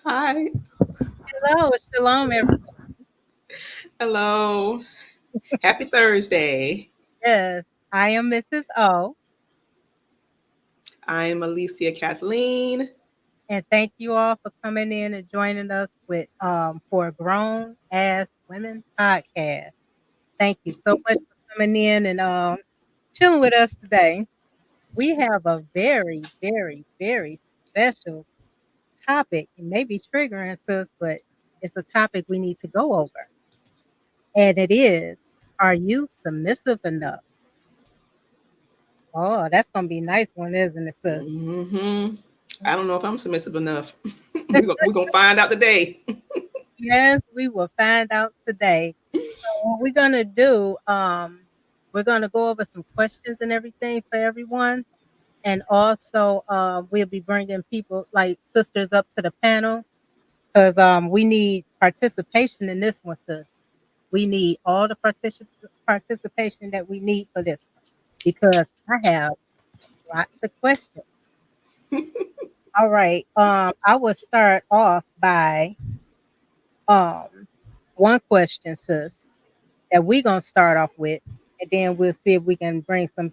Hi. Hello, shalom, everyone. Hello. Happy Thursday. Yes, I am Mrs. O, I'm Alicia Kathleen. and thank you all for coming in and joining us with for Grown Ass Women podcast. Thank you so much for coming in and chilling with us today. We have a very, very, very special topic. It may be triggering sis, but it's a topic we need to go over. And it is, are you submissive enough? Oh, that's gonna be a nice one, isn't it, sis? I don't know if I'm submissive enough. We're gonna find out today. Yes, we will find out today. So what we're gonna do, we're gonna go over some questions and everything for everyone, and also we'll be bringing people like sisters up to the panel because we need participation in this one, sis. We need all the participation that we need for this one because I have lots of questions. All right, I will start off by um one question, sis, that we're gonna start off with, and then we'll see if we can bring some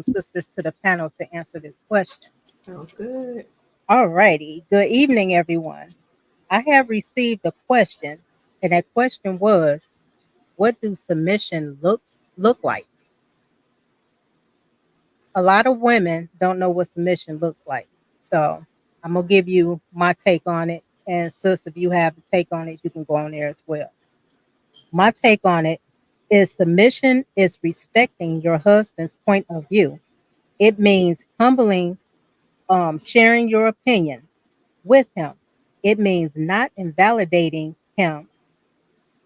sisters to the panel to answer this question. Sounds good. All righty. Good evening, everyone. I have received a question, and that question was, "What do submission look like?" A lot of women don't know what submission looks like, so I'm gonna give you my take on it. And sis, if you have a take on it, you can go on there as well. My take on it is submission is respecting your husband's point of view. It means humbling, sharing your opinions with him. It means not invalidating him,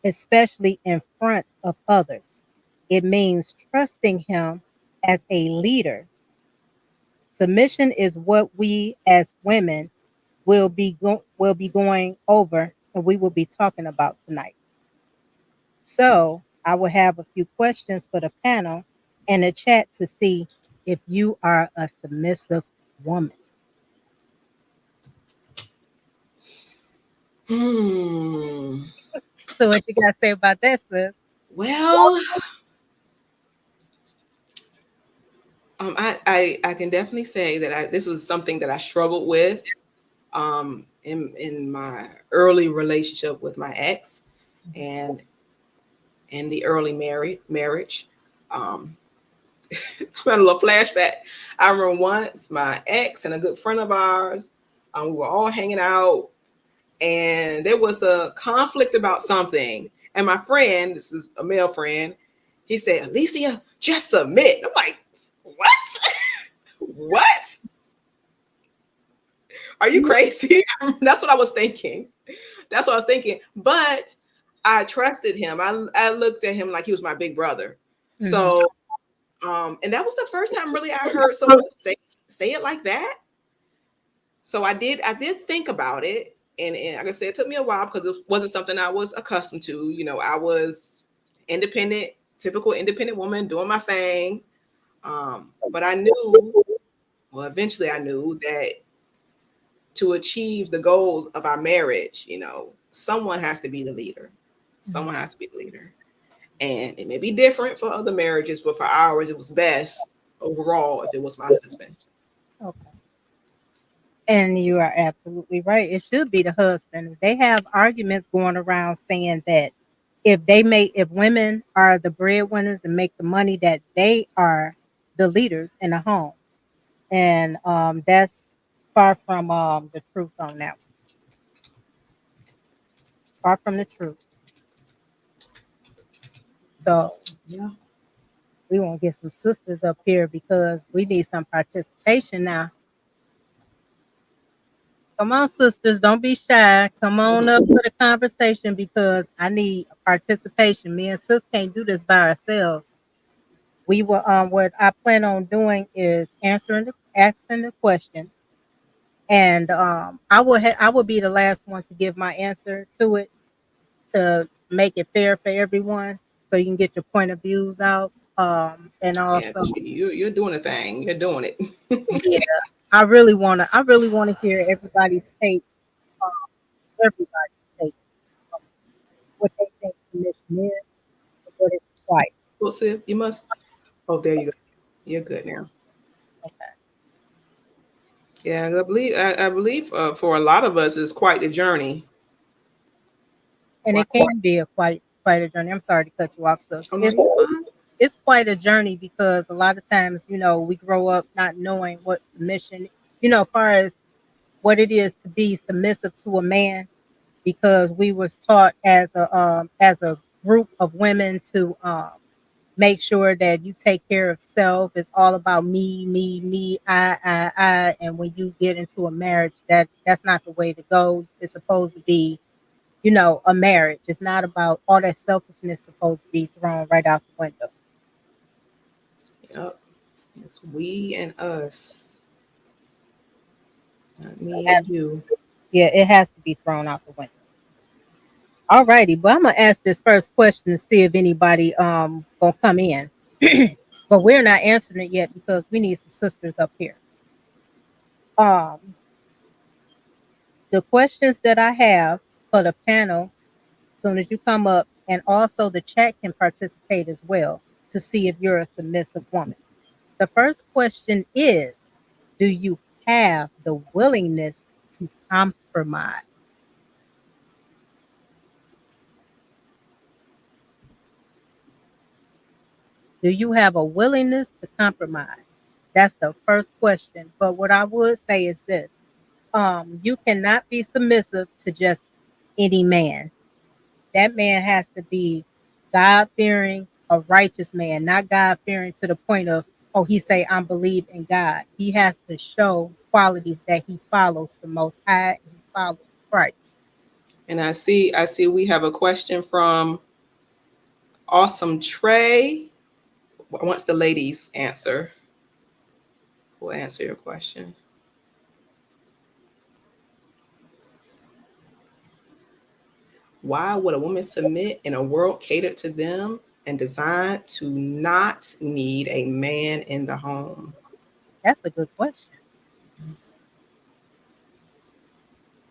especially in front of others. It means trusting him as a leader. Submission is what we as women will be going over and we will be talking about tonight. So I will have a few questions for the panel and a chat to see if you are a submissive woman. Hmm. So what you got to say about that, sis? Well, I can definitely say that this was something that I struggled with in my early relationship with my ex, and in the early marriage. Um, I'm had a little flashback. I remember once my ex and a good friend of ours, we were all hanging out, and there was a conflict about something. And my friend, this is a male friend, he said, "Alicia, just submit." I'm like, "What? What? Are you crazy?" That's what I was thinking. That's what I was thinking. But I trusted him. I looked at him like he was my big brother. Mhm. So, and that was the first time really I heard someone say it like that. So I did think about it, and like I said, it took me a while because it wasn't something I was accustomed to. I was independent, typical independent woman doing my thing. But I knew, well, eventually I knew that to achieve the goals of our marriage, someone has to be the leader. Mhm. Someone has to be the leader. And it may be different for other marriages, but for ours, it was best overall if it was my husband. Okay. And you are absolutely right. It should be the husband. They have arguments going around saying that if women are the breadwinners and make the money, that they are the leaders in the home. And that's far from the truth on that one. Far from the truth. So Yeah. we want to get some sisters up here because we need some participation now. Come on, sisters, don't be shy. Come on up for the conversation because I need participation. Me and sis can't do this by ourselves. We will what I plan on doing is asking the questions, and I will be the last one to give my answer to it to make it fair for everyone, so you can get your point of views out. And Yeah, also, because you're doing a thing. You're doing it. yeah, I really wanna hear everybody's take. Um, everybody's take on what they think submission is and what it's like. Well, Sid, you must. Oh, there you go. You're good now. Okay. Yeah, I believe for a lot of us, it's quite the journey. And it can be a quite a journey. I'm sorry to cut you off, sis. Oh no, you're fine. It's quite a journey because a lot of times, we grow up not knowing what submission, as far as what it is to be submissive to a man, because we was taught as a group of women to make sure that you take care of self. It's all about me, I. And when you get into a marriage, that's not the way to go. It's supposed to be, a marriage. It's not about all that selfishness supposed to be thrown right out the window. Yep. It's we and us, not me and Has- you. Yeah, it has to be thrown out the window. All righty, but I'm gonna ask this first question to see if anybody gonna come in. But we're not answering it yet because we need some sisters up here. Um, the questions that I have for the panel, as soon as you come up, and also the chat can participate as well to see if you're a submissive woman. The first question is, do you have the willingness to compromise? Do you have a willingness to compromise? That's the first question. But what I would say is this: you cannot be submissive to just any man. That man has to be God fearing, a righteous man, not God fearing to the point of, oh, he say I'm believe in God. He has to show qualities that he follows the Most High and he follows Christ. And I see we have a question from Awesome Trey. Once the ladies answer, we'll answer your question. Why would a woman submit in a world catered to them and designed to not need a man in the home? That's a good question.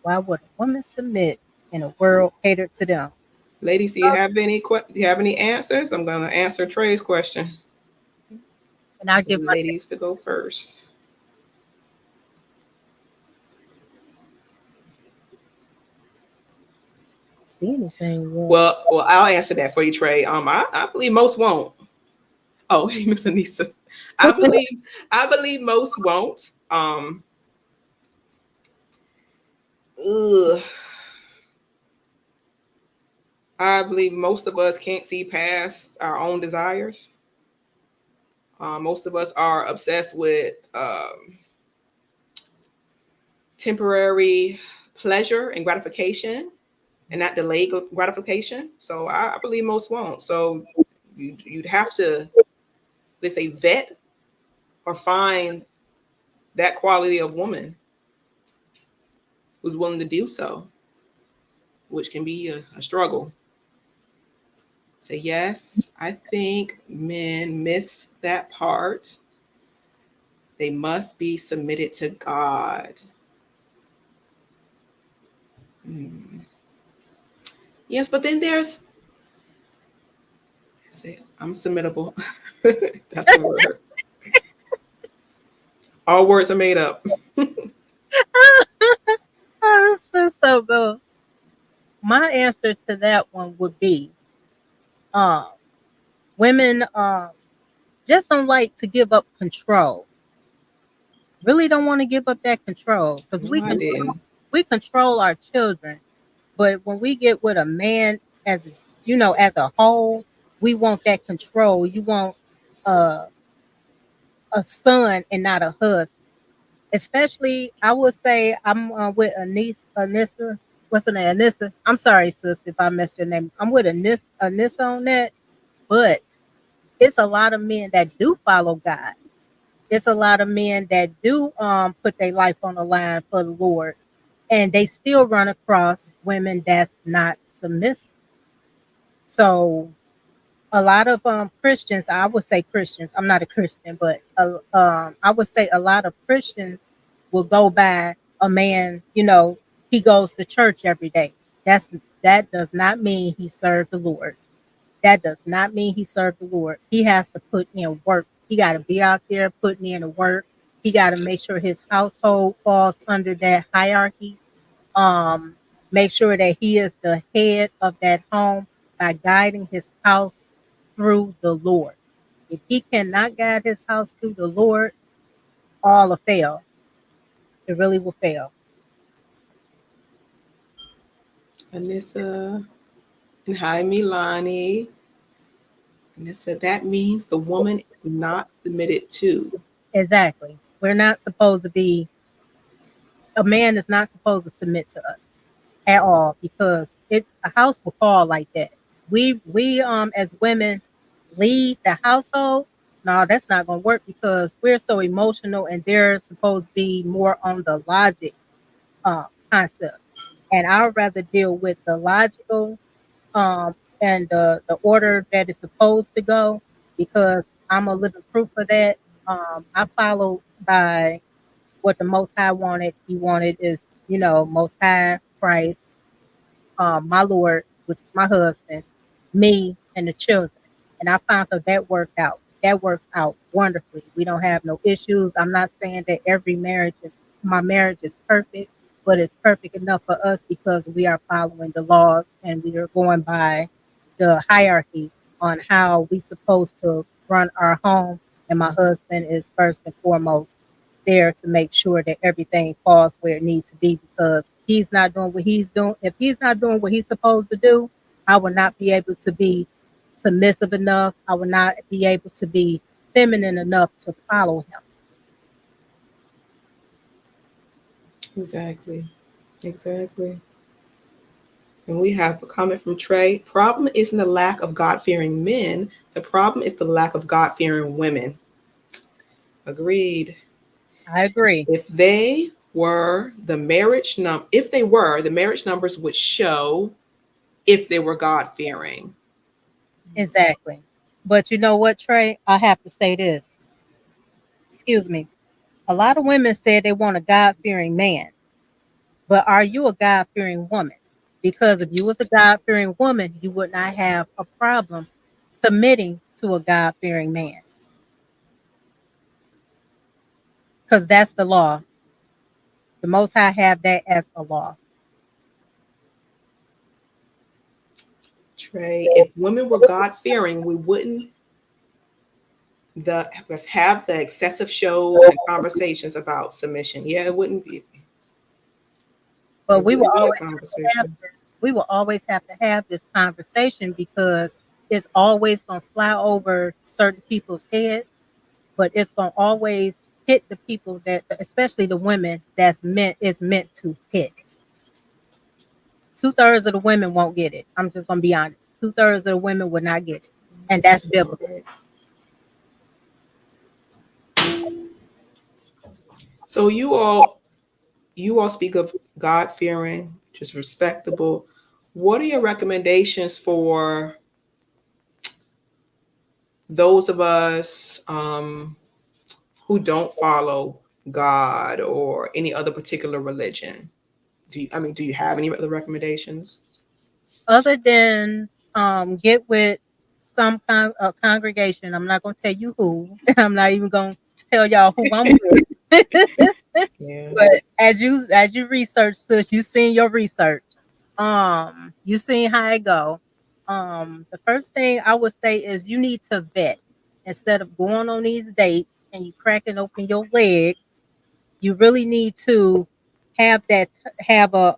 Why would a woman submit in a world catered to them? Ladies, do you have any answers? I'm going to answer Trey's question. And I'll For the give my ladies to go first. see anything yet. Well, I'll answer that for you, Trey. I believe most won't. Oh, hey, Miss Anissa. I believe I believe most won't. Ugh, I believe most of us can't see past our own desires. Most of us are obsessed with temporary pleasure and gratification, and not delayed gratification. So I believe most won't. So you'd have to, let's say, vet or find that quality of woman who's willing to do so, which can be a struggle. Say, yes, I think men miss that part. They must be submitted to God. Hmm. Yes, but then there's, say, I'm submittable. That's a word. All words are made up. Oh, so good. My answer to that one would be, um, women just don't like to give up control. Really don't want to give up that control because No, I didn't. we control our children, but when we get with a man as as a whole, we want that control. You want uh, a son and not a husband. Especially, I would say I'm with Anissa. What's her name? Anissa. I'm sorry, sis, if I messed your name. I'm with Anissa on that. But it's a lot of men that do follow God. It's a lot of men that do put their life on the line for the Lord, and they still run across women that's not submissive. So a lot of Christians, I would say Christians. I'm not a Christian, but I would say a lot of Christians will go by a man. He goes to church every day. That's that does not mean he served the Lord. That does not mean he served the Lord. He has to put in work. He got to be out there putting in the work. He got to make sure his household falls under that hierarchy. Um, Make sure that he is the head of that home by guiding his house through the Lord. If he cannot guide his house through the Lord, all will fail. It really will fail. Anissa and hi, Milani. Anissa, that means the woman is not submitted to. Exactly. We're not supposed to be, a man is not supposed to submit to us at all because a house will fall like that. We as women lead the household. No, that's not gonna work because we're so emotional and they're supposed to be more on the logic concept. And I'd rather deal with the logical and the order that it's supposed to go because I'm a living proof of that. I follow by what the Most High wanted. He wanted is, Most High Christ, my Lord, which is my husband, me, and the children. And I found out that worked out. That works out wonderfully. We don't have no issues. I'm not saying that my marriage is perfect, but it's perfect enough for us because we are following the laws and we are going by the hierarchy on how we supposed to run our home. And my husband is first and foremost there to make sure that everything falls where it needs to be because he's not doing what he's doing. If he's not doing what he's supposed to do, I will not be able to be submissive enough. I will not be able to be feminine enough to follow him. Exactly. Exactly. And we have a comment from Trey. Problem isn't the lack of God fearing men. The problem is the lack of God fearing women. Agreed. I agree. If they were, the marriage numbers would show if they were God fearing. Exactly. But you know what, Trey? I have to say this. Excuse me. A lot of women say they want a God fearing man, but are you a God fearing woman? Because if you was a God fearing woman, you would not have a problem submitting to a God fearing man. Because that's the law. The Most High have that as a law. Trey, if women were God fearing, we wouldn't the let's have the excessive shows and conversations about submission. Yeah, But it we will wouldn't be a always have conversation. this. We will always have to have this conversation because it's always going to fly over certain people's heads, but it's going to always hit the people that, especially the women, that's meant to hit. 2/3 of the women won't get it. I'm just going to be honest. 2/3 of the women will not get it, and that's Sounds about biblical. right. So you all speak of God fearing, just respectable. What are your recommendations for those of us who don't follow God or any other particular religion? Do you have any other recommendations? Other than get with some congregation, I'm not going to tell you who. I'm not even going to tell y'all who I'm with. Yeah. But as you research, sis, you seen your research. You seen how it go. The first thing I would say is you need to vet instead of going on these dates and you cracking open your legs. You really need to have that have a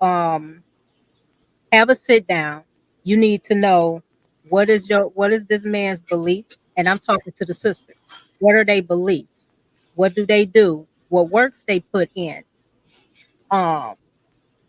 sit down. You need to know what is this man's beliefs, and I'm talking to the sisters. What are they beliefs? What do they do? What works they put in? Um,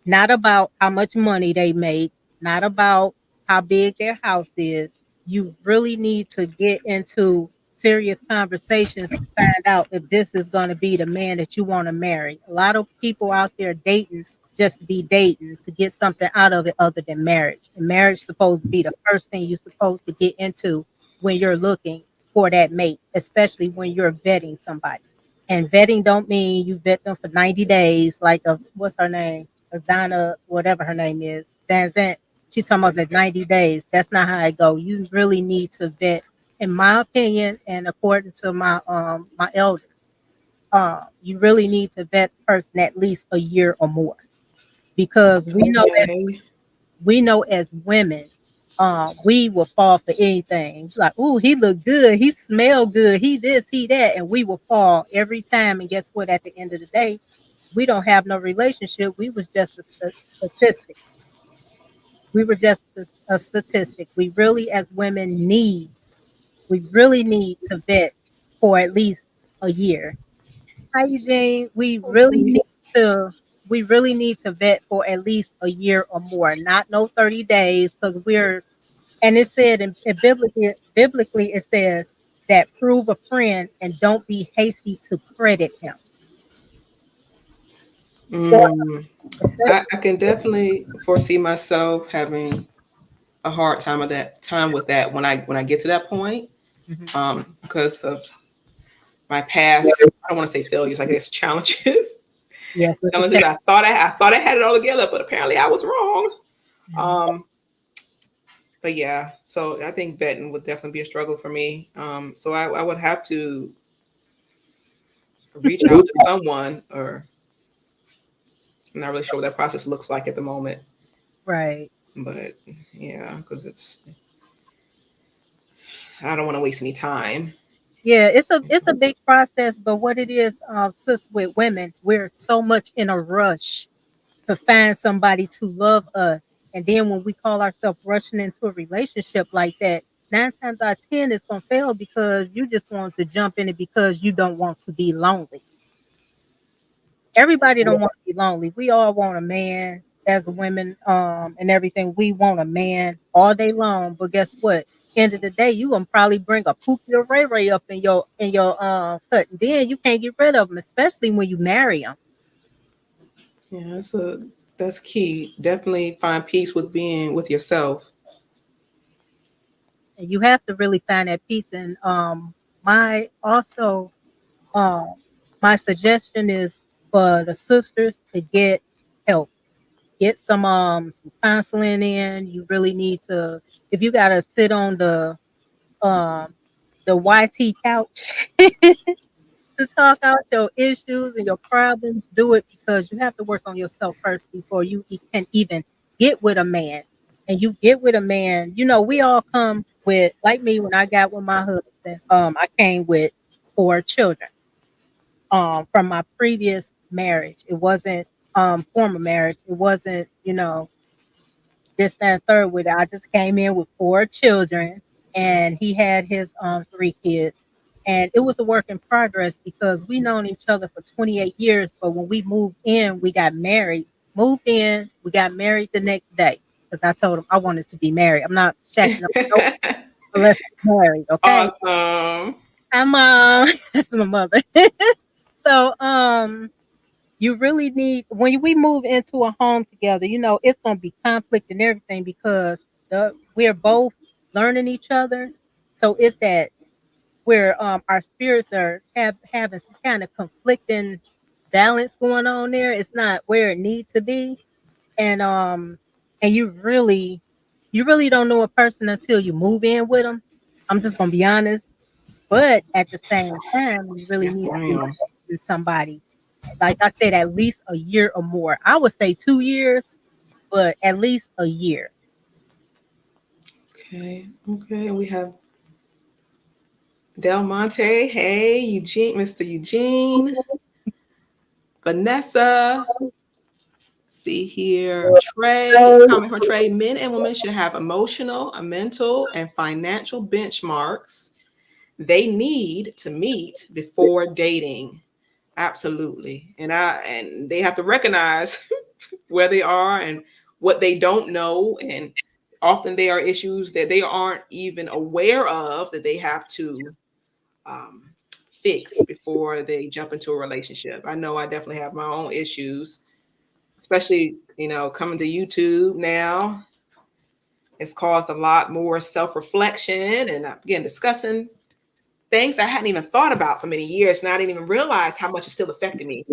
Not about how much money they make, not about how big their house is. You really need to get into serious conversations to find out if this is going to be the man that you want to marry. A lot of people out there dating just to be dating to get something out of it other than marriage. And marriage is supposed to be the first thing you're supposed to get into when you're looking for that mate, especially when you're vetting somebody. And vetting don't mean you vet them for 90 days, like a what's her name? Azana, whatever her name is, Van Zant. She talking about the 90 days. That's not how I go. You really need to vet, in my opinion, and according to my elder, you really need to vet the person at least a year or more. Because Okay. we know as women, we will fall for anything. Like, oh, he look good, he smell good, he this, he that, and we will fall every time. And guess what? At the end of the day, we don't have no relationship. We was just a statistic. We were just a statistic. As women, we really need to vet for at least a year. Hi, Eugene. So sweet. To we really need to vet for at least a year or more, not no 30 days, because we're and it said biblically it says that prove a friend and don't be hasty to credit him. Or Mm, especially I can definitely foresee myself having a hard time with that when I get to that point, Mhm. because of my past. I don't want to say failures, I guess challenges. Yes, it's a Challenges. I thought I had it all together, but apparently I was wrong. challenge. Um, but yeah, so I think betting would definitely be a struggle for me. So I would have to reach out to someone, or I'm not really sure what that process looks like at the moment. Right. But yeah, because I don't want to waste any time. Yeah, it's a big process, but what it is, sis, with women, we're so much in a rush to find somebody to love us. And then when we call ourselves rushing into a relationship like that, 9 times out of 10 it's gonna fail because you just want to jump in it because you don't want to be lonely. Everybody don't want to be lonely. We all want a man as women, and everything. We want a man all day long. But guess what? End of the day, you gonna probably bring a Pookie or Ray Ray up in your cut. And then you can't get rid of them, especially when you marry them. Yeah, that's key. Definitely find peace with being with yourself. And you have to really find that peace. And my also um my suggestion is for the sisters to get help. Get some counseling in. You really need to, if you gotta sit on um the YT couch to talk out your issues and your problems, do it because you have to work on yourself first before you can even get with a man. And you get with a man, we all come with, like me when I got with my husband, I came with 4 children. From my previous marriage. It wasn't former marriage. It wasn't, this, that, and third with it. I just came in with 4 children, and he had his 3 kids. And it was a work in progress because we known each other for 28 years. But when we moved in, we got married. Moved in, we got married the next day because I told him I wanted to be married. I'm not shacking up no unless I'm married. Okay, Awesome. I'm that's my mother. So you really need, when we move into a home together, it's going to be conflict and everything because we're both learning each other. So it's that where our spirits are having some kind of conflicting balance going on there. It's not where it needs to be. And you really don't know a person until you move in with them. I'm just going to be honest. But at the same time, you really Yes, need to ma'am. invest in somebody, like I said, at least a year or more. I would say 2 years, but at least a year. Okay. Okay. And we have Del Monte. Hey, Eugene, Mr. Eugene, Vanessa. See here, Trey. Comment from Trey. Men and women should have emotional, mental, and financial benchmarks they need to meet before dating. Absolutely. And they have to recognize where they are and what they don't know. And often there are issues that they aren't even aware of that they have to um, fix before they jump into a relationship. I know I definitely have my own issues, especially, coming to YouTube now. It's caused a lot more self-reflection and again discussing things that I hadn't even thought about for many years. And I didn't even realize how much it still affected me.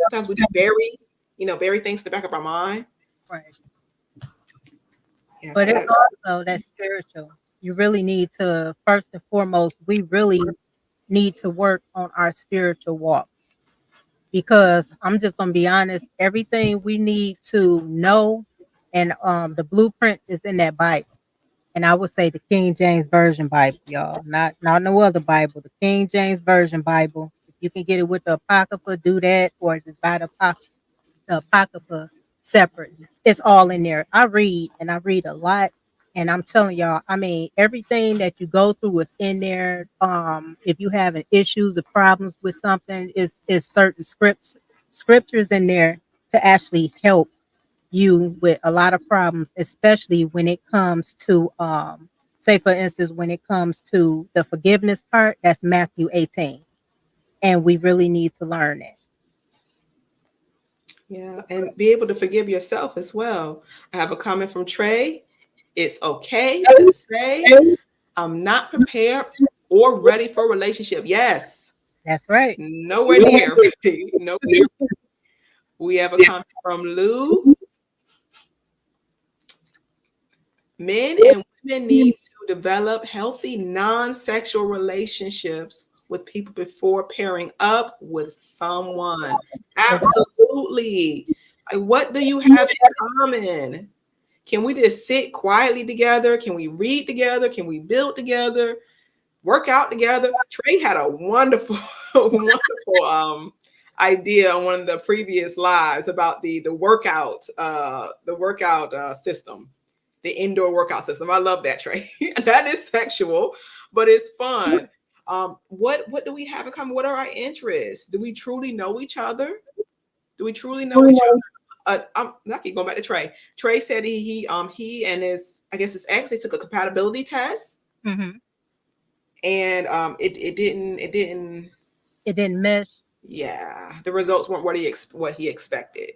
Sometimes we just bury things in the back of our mind. Right. Yeah, But so it's that also that spiritual. You really need to, first and foremost, we really need to work on our spiritual walk because I'm just going to be honest, everything we need to know and the blueprint is in that Bible. And I would say the King James Version Bible, y'all. Not no other Bible. The King James Version Bible. If you can get it with the Apocrypha, do that, or just buy the Apocrypha separate. It's all in there. I read and I read a lot. And I'm telling y'all, I mean, everything that you go through is in there. If you having issues or problems with something, is certain scriptures in there to actually help you with a lot of problems, especially when it comes to say for instance, when it comes to the forgiveness part, that's Matthew 18. And we really need to learn that. yeah, and be able to forgive yourself as well. I have a comment from Trey. It's okay to say I'm not prepared or ready for a relationship. Yes. That's right. Nowhere near ready. Nowhere near. We have a comment from Lou. Men and women need to develop healthy non-sexual relationships with people before pairing up with someone. Absolutely. Like, what do you have in common? Can we just sit quietly together? Can we read together? Can we build together? Work out together? Trey had a wonderful, wonderful idea on one of the previous lives about the workout system, the indoor workout system. I love that, Trey. That is sexual, but it's fun. What do we have in common? What are our interests? Do we truly know each other? Do we truly know each other? I keep going back to Trey. Trey said he and his, I guess his ex, they took a compatibility test, Hmm. and it didn't. It didn't mesh. Yeah, the results weren't what he expected.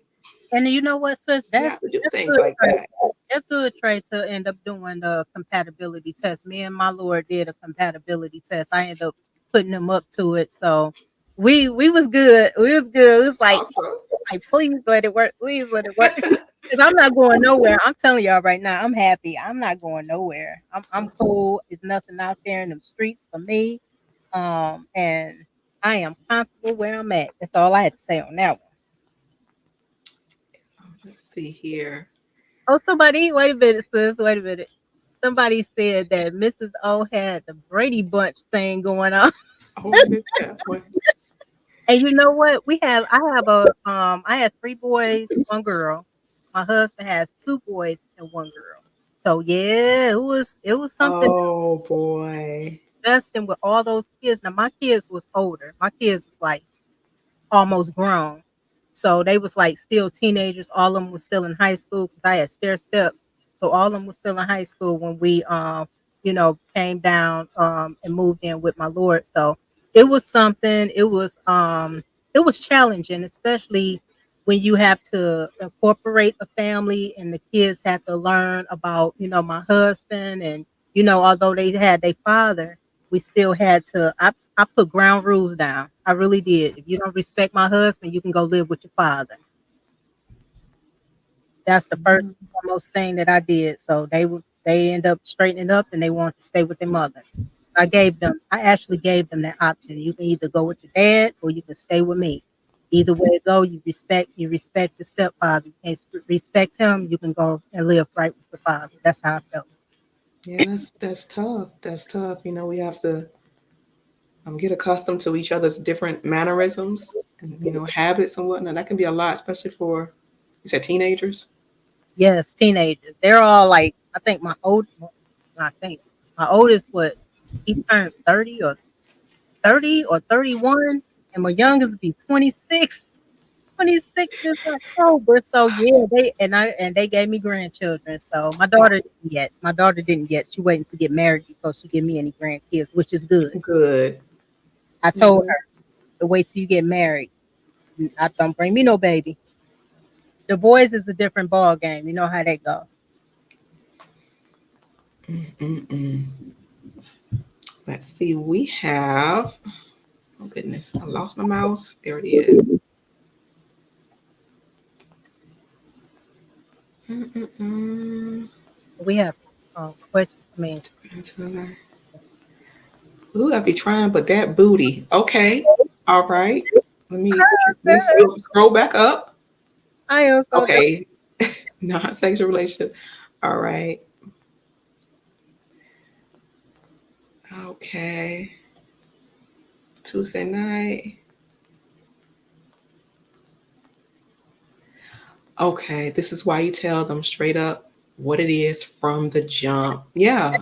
And you know what, sis? You have That's to do that's things good, like Trey. that. That's good, Trey, to end up doing the compatibility test. Me and my Lord did a compatibility test. I ended up putting him up to it. So we was good. We was good. It was Awesome. like, please let it work. Please let it work. Because I'm not going nowhere. I'm telling y'all right now, I'm happy. I'm not going nowhere. I'm cool. There's nothing out there in the streets for me. And I am comfortable where I'm at. That's all I had to say on that one. Let's see here. Oh, somebody, wait a minute, sis. Wait a minute. Somebody said that Mrs. O had the Brady Bunch thing going on. Oh, you missed that one. And you know what? I had 3 boys, 1 girl. My husband has 2 boys and 1 girl. So yeah, it was something Oh boy. investing with all those kids. Now my kids was older. My kids was like almost grown. So they was like still teenagers. All of them was still in high school because I had stair steps. So all of them was still in high school when we came down and moved in with my Lord. So it was something. It was challenging, especially when you have to incorporate a family and the kids had to learn about, my husband and although they had their father, we still had to I put ground rules down. I really did. If you don't respect my husband, you can go live with your father. That's the first Mhm. and foremost thing that I did. So they end up straightening up and they want to stay with their mother. I actually gave them that option. You can either go with your dad or you can stay with me. Either way it go, you respect your stepfather. You can't respect him, you can go and live right with your father. That's how I felt. Yeah, that's tough. That's tough. We have to get accustomed to each other's different mannerisms and habits and whatnot. That can be a lot, especially for you said teenagers. Yes, teenagers. They're all like, I think my oldest, he turned 30 or 31, and my youngest be 26. 26 this October. So yeah, they gave me grandchildren. So my Oh, daughter didn't yet. My daughter didn't yet. She waiting to get married before she give me any grandkids, which is good. good. I told Mhm. her to wait till you get married. I don't bring me no baby. The boys is a different ball game. You know how they go. Mm-mm-mm. Let's see. We have. Oh goodness, I lost my mouse. There it is. Mm-mm-mm. We have questions. I mean, Ooh, I be trying, but that booty. Okay, all right. Let me scroll back up. I am so done. Okay, non-sexual relationship. All right. Okay. Tuesday night. Okay, this is why you tell them straight up what it is from the jump. Yeah,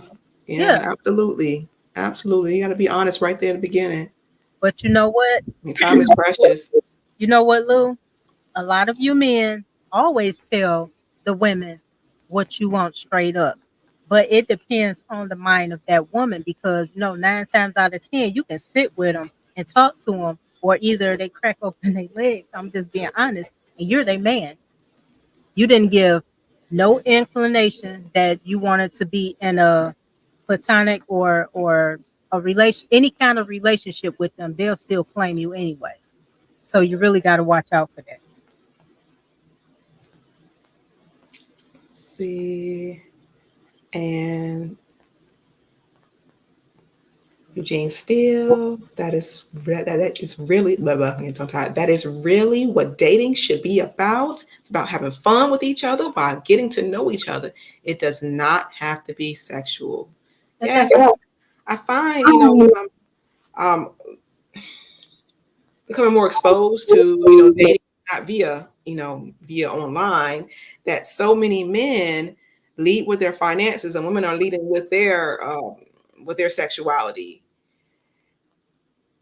Yeah, yeah, absolutely, absolutely. You got to be honest right there at the beginning. but you know what? I mean, time is precious. You know what, Lou? A lot of you men always tell the women what you want straight up. But it depends on the mind of that woman because, 9 times out of 10, you can sit with them and talk to them, or either they crack open their legs. I'm just being honest. And you're their man. You didn't give no inclination that you wanted to be in a platonic or a any kind of relationship with them. They'll still claim you anyway. So you really got to watch out for that. Let's see, and Eugene Steele. That is really blah, blah, I'm getting tongue-tied. That is really what dating should be about. It's about having fun with each other by getting to know each other. It does not have to be sexual. Yes, Exactly. I find when I'm becoming more exposed to dating not via online, that so many men lead with their finances and women are leading with their sexuality.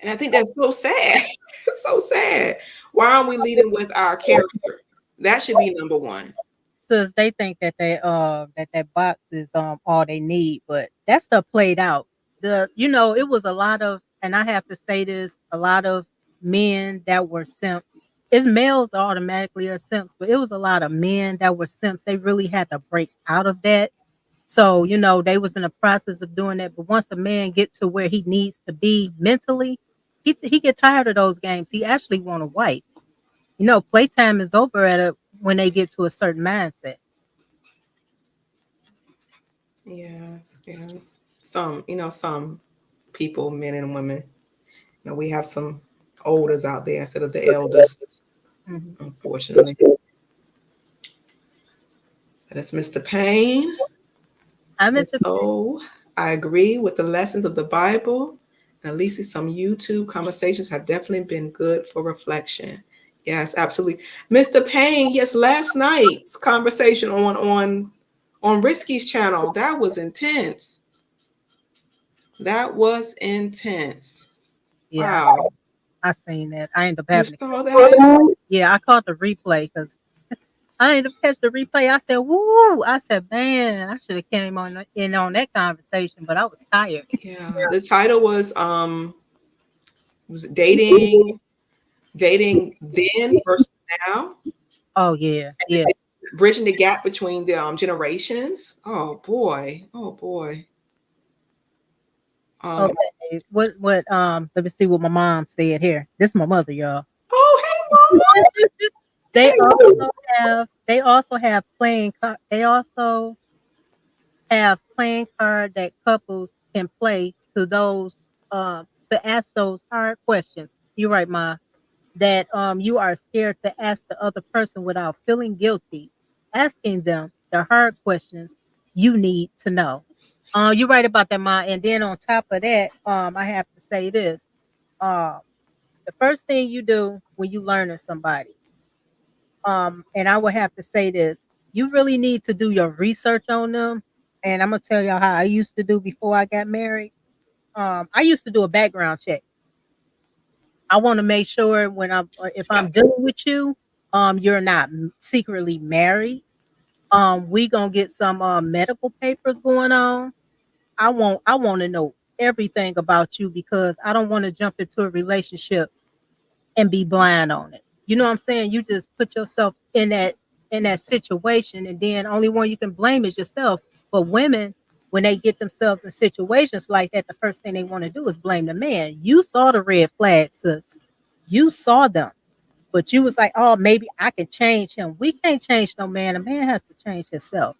And I think that's so sad. It's so sad. Why aren't we leading with our character? That should be number one. Sis, they think that that box is all they need, but that stuff played out. It was a lot of, and I have to say this, a lot of men that were simps. It's males automatically are simps, but it was a lot of men that were simps. They really had to break out of that. So, they was in the process of doing that. But once a man get to where he needs to be mentally, he get tired of those games. He actually want a wife. Playtime is over when they get to a certain mindset. Yes, yes. Some people, men and women, we have some olders out there instead of the elders, Mhm. unfortunately. That is Mr. Payne. I And miss it. so I agree with the lessons of the Bible. And at least some YouTube conversations have definitely been good for reflection. Yes, absolutely. Mr. Payne, yes, last night's conversation on Risky's channel, that was intense. That was intense. Yeah, Wow. I seen that. I ended up You having to. saw that? Yeah, I caught the replay because I ended up catch the replay. I said, "Woo!" I said, "Man, I should have came on in on that conversation, but I was tired." Yeah. The title was dating then versus now. Oh yeah, yeah. Bridging the gap between the generations. Oh boy. Oh boy. Um, Okay. What? Let me see what my mom said here. This is my mother, y'all. oh hey They mama. also have. They also have playing. They also have playing card that couples can play to ask those hard questions. You're right, Ma. That you are scared to ask the other person without feeling guilty, asking them the hard questions you need to know. You're right about that, Ma. And then on top of that, I have to say this. Um, the first thing you do when you learning somebody, and I would have to say this, you really need to do your research on them. And I'm gonna tell y'all how I used to do before I got married. I used to do a background check. I want to make sure when if I'm dealing with you, you're not secretly married. We gonna get some medical papers going on. I want to know everything about you because I don't want to jump into a relationship and be blind on it. You know what I'm saying? You just put yourself in that situation, and then only one you can blame is yourself. But women, when they get themselves in situations like that, the first thing they want to do is blame the man. You saw the red flags, sis. You saw them, but you was like, "Oh, maybe I can change him." We can't change no man. A man has to change himself.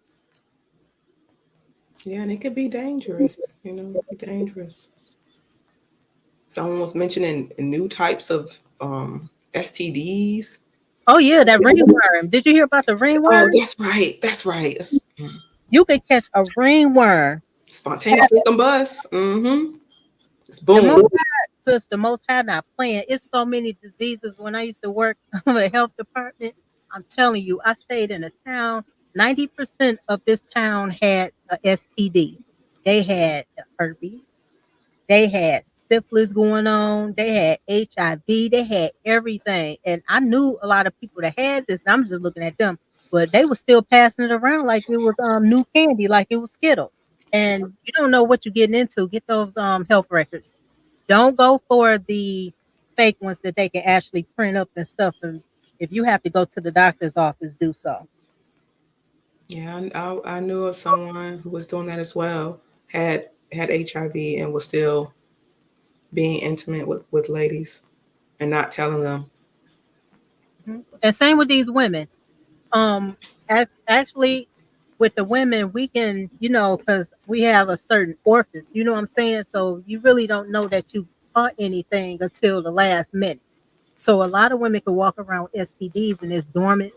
Yeah, and it could be dangerous. It could be dangerous. Someone was mentioning new types of STDs. Oh yeah, that ringworm. Did you hear about the Oh, ringworm? that's right. That's right. You could catch a ringworm. Spontaneous combust. Mm-hmm. It's The most boom. high, sis, the most high not playing. It's so many diseases. When I used to work in the health department, I'm telling you, I stayed in a town. 90% of this town had a STD. They had the herpes. They had syphilis going on. They had HIV. They had everything. And I knew a lot of people that had this. And I'm just looking at them, but they were still passing it around like it was new candy, like it was Skittles. And you don't know what you're getting into. Get those health records. Don't go for the fake ones that they can actually print up and stuff. And if you have to go to the doctor's office, do so. Yeah, I knew of someone who was doing that as well. Had HIV and was still being intimate with ladies and not telling them. Mhm. And same with these women. Actually, with the women, we can, because we have a certain orifice. You know what I'm saying? So you really don't know that you caught anything until the last minute. So a lot of women can walk around with STDs and it's dormant,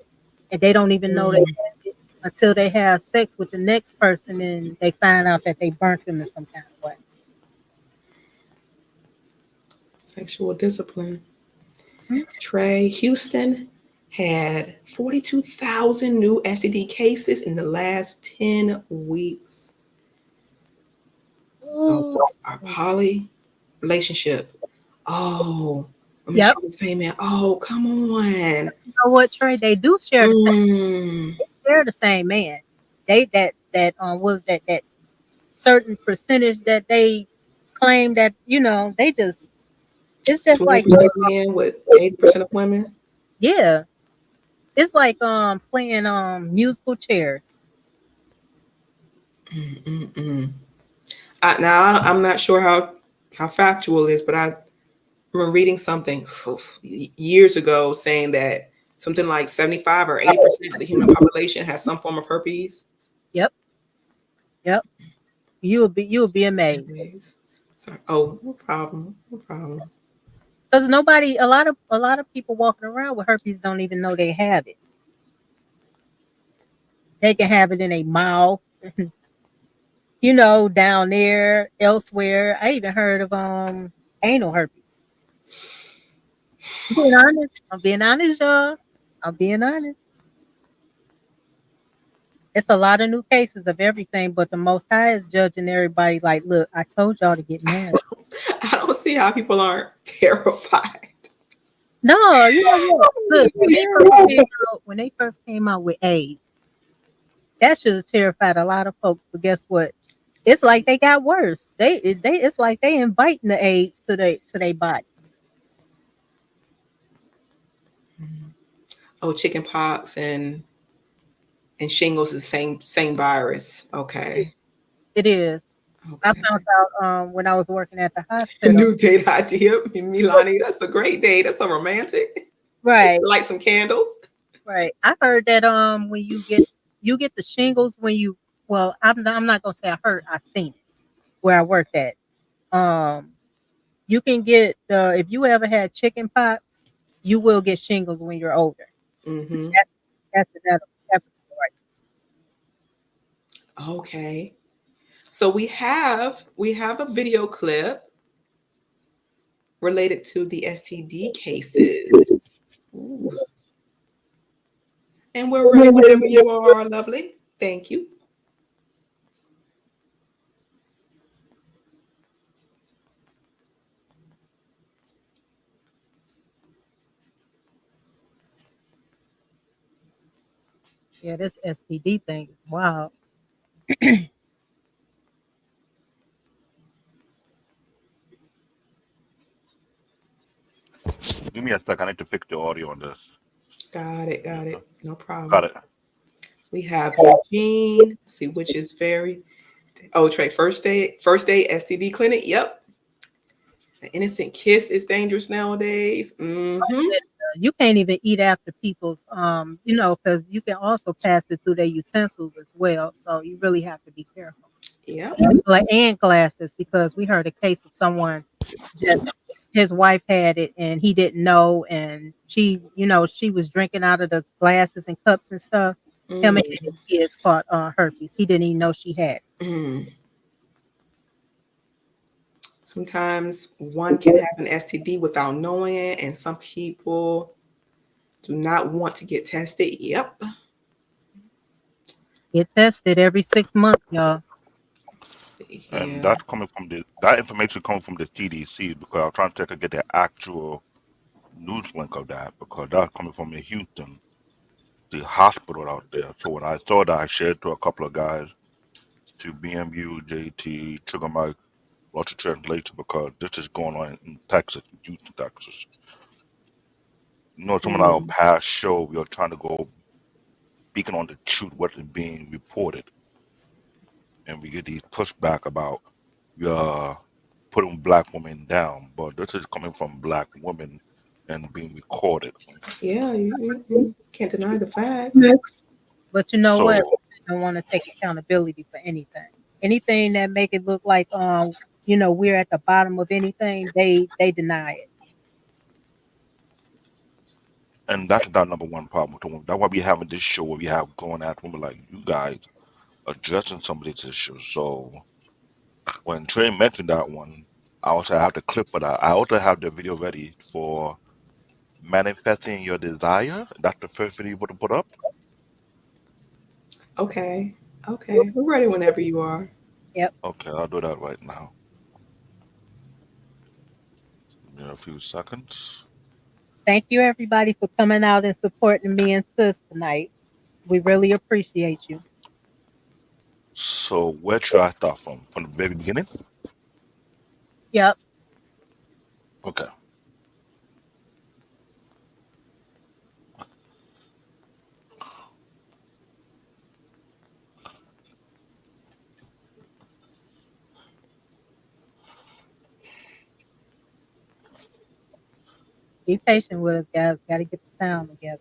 and they don't even know they Mm, have it until they have sex with the next person and they find out that they burnt them in some kind of way. sexual discipline. Mhm. Trey Houston had 42,000 new STD cases in the last 10 weeks. Oh, Ooh. our poly relationship. Oh, let me Yep. share the same man. Oh, come on. You know what, Trey? They do Mm, share the same man. They that was that certain percentage that they claim that they just it's just like 20% men with 80% of women. yeah, it's like playing musical chairs. Mm, mm, mm. I'm not sure how factual it is, but I remember reading something years ago saying that something like 75 or 80% of the human population has some form of herpes. Yep, yep. You'll be amazed Anyways, sorry. Oh, no problem. No problem. because nobody a lot of people walking around with herpes don't even know they have it. They can have it in a mouth. down there, elsewhere. I even heard of anal herpes. I'm being honest. I'm being honest, y'all. I'm being honest. It's a lot of new cases of everything, but the Most High is judging everybody. Like, look, I told y'all to get married. I don't see how people aren't terrified. No, you know what? Look, when they first came out with AIDS, that should have terrified a lot of folks. But guess what? It's like they got worse. It's like they inviting the AIDS to their body. Oh, chicken pox and shingles is the same virus. Okay. It is. I Okay. found out when I was working at the hospital. New date idea, Milani. That's a great date. That's so romantic. Right, Light some candles. right. I heard that when you get the shingles when you well, I'm not gonna say I heard, I seen it where I worked at. Um you can get if you ever had chicken pox, you will get shingles when you're older. Mm-hmm. That, that's inevitable, right? Okay. So we have a video clip related to the STD cases. Ooh. And we're ready whenever you are, lovely. Thank you. Yeah, this STD thing is wild. Give me a sec. I need to fix the audio on this. Got it. Yeah, Got it. No got problem. it. We have Eugene. See which is very. Oh, Trey. First day STD clinic. Yep. An innocent kiss is dangerous nowadays. Mm-hmm. You can't even eat after people's because you can also pass it through their utensils as well. So you really have to be careful. Yep. And glasses, because we heard a case of someone just his wife had it and he didn't know, and she was drinking out of the glasses and cups and stuff. Him and Mm, his kids caught herpes. He didn't even know she had it. mm. Sometimes one can have an STD without knowing it, and some people do not want to get tested. Yep. Get tested every 6 months, y'all. Let's see And here. that's coming from that information coming from the CDC because I'm trying to check and get the actual news link of that because that's coming from in Houston, the hospital out there. So when I saw that, I shared to a couple of guys, to BMU, JT, Sugar Mike, Lots of Translation because this is going on in Texas, in Houston, Texas. Some of our Mm, past show, we are trying to go speaking on the truth, what is being reported, and we get these pushback about uh putting black women down, but this is coming from black women and being recorded. yeah, you can't deny the facts. But you know what? So, They don't want to take accountability for anything. Anything that make it look like we're at the bottom of anything, they deny it. and that's our number one problem with the women. That's why we having this show where we have going at women like you guys addressing some of these issues. So when Trey mentioned that one, I also have the clip for that. I also have the video ready for manifesting your desire. That's the first video you want to put up. Okay. Okay. We're ready whenever you are. Yep. Okay, I'll do that right now. In a few seconds. Thank you everybody for coming out and supporting me and sis tonight. We really appreciate you. So where should I start from? From the very beginning? Yep. Okay. Be patient with us, guys. Got to get the sound together.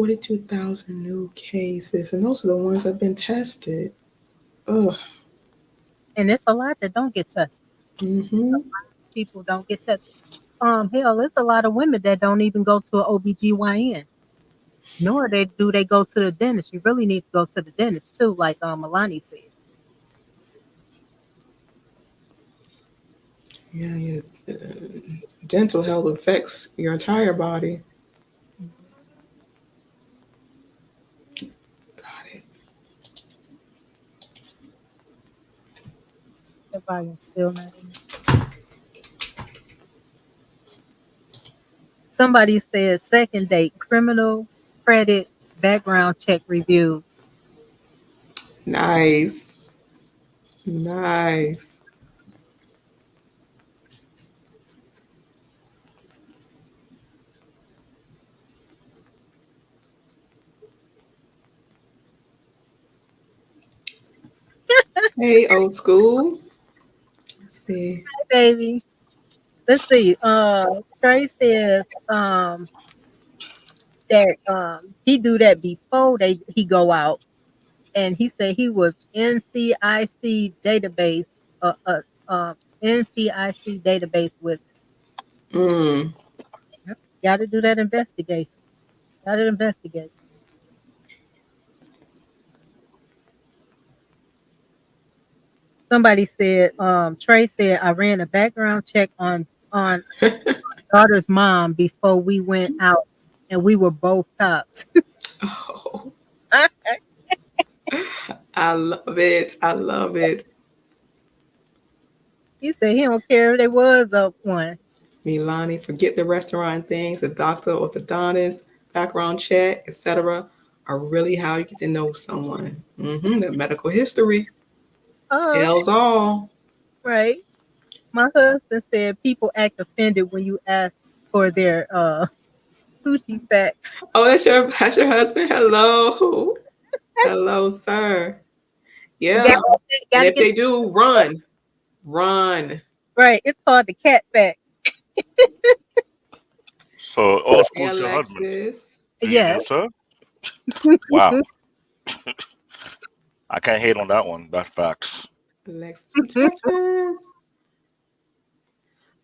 42,000 new cases, and those are the ones that have been tested. Ugh. And it's a lot that don't get tested. Mm-hmm. People don't get tested. Hell, it's a lot of women that don't even go to an OBGYN, nor they go to the dentist. You really need to go to the dentist too, like Milani said. Yeah, yeah. Dental health affects your entire body. Mhm. Got it. The volume's still not in. Somebody said second date criminal credit background check reviews. Nice. Nice. Hey, old school. Let's see. Hey, baby. Let's see. Trey says that he do that before he go out, and he said he was NCIC database NCIC database with it. Mm. Yep. Got to do that investigation. Got to investigate. Somebody said Trey said I ran a background check on daughter's mom before we went out, and we were both cops. Oh, I love it. I love it. He said he don't care if there was a one. Milani, forget the restaurant things, the doctor, orthodontist, background check, etc. are really how you get to know someone. The medical history Oh, tells all. right. My husband said people act offended when you ask for their sushi facts. Oh, that's your husband. Hello, hello, sir. You Yeah, and got to if get they do, run, run. right. It's called the cat facts. So old Hey, school's your husband. Alexis. Yes. Yes, sir. Wow. I can't hate on that one. That's facts. Alexis, protect us.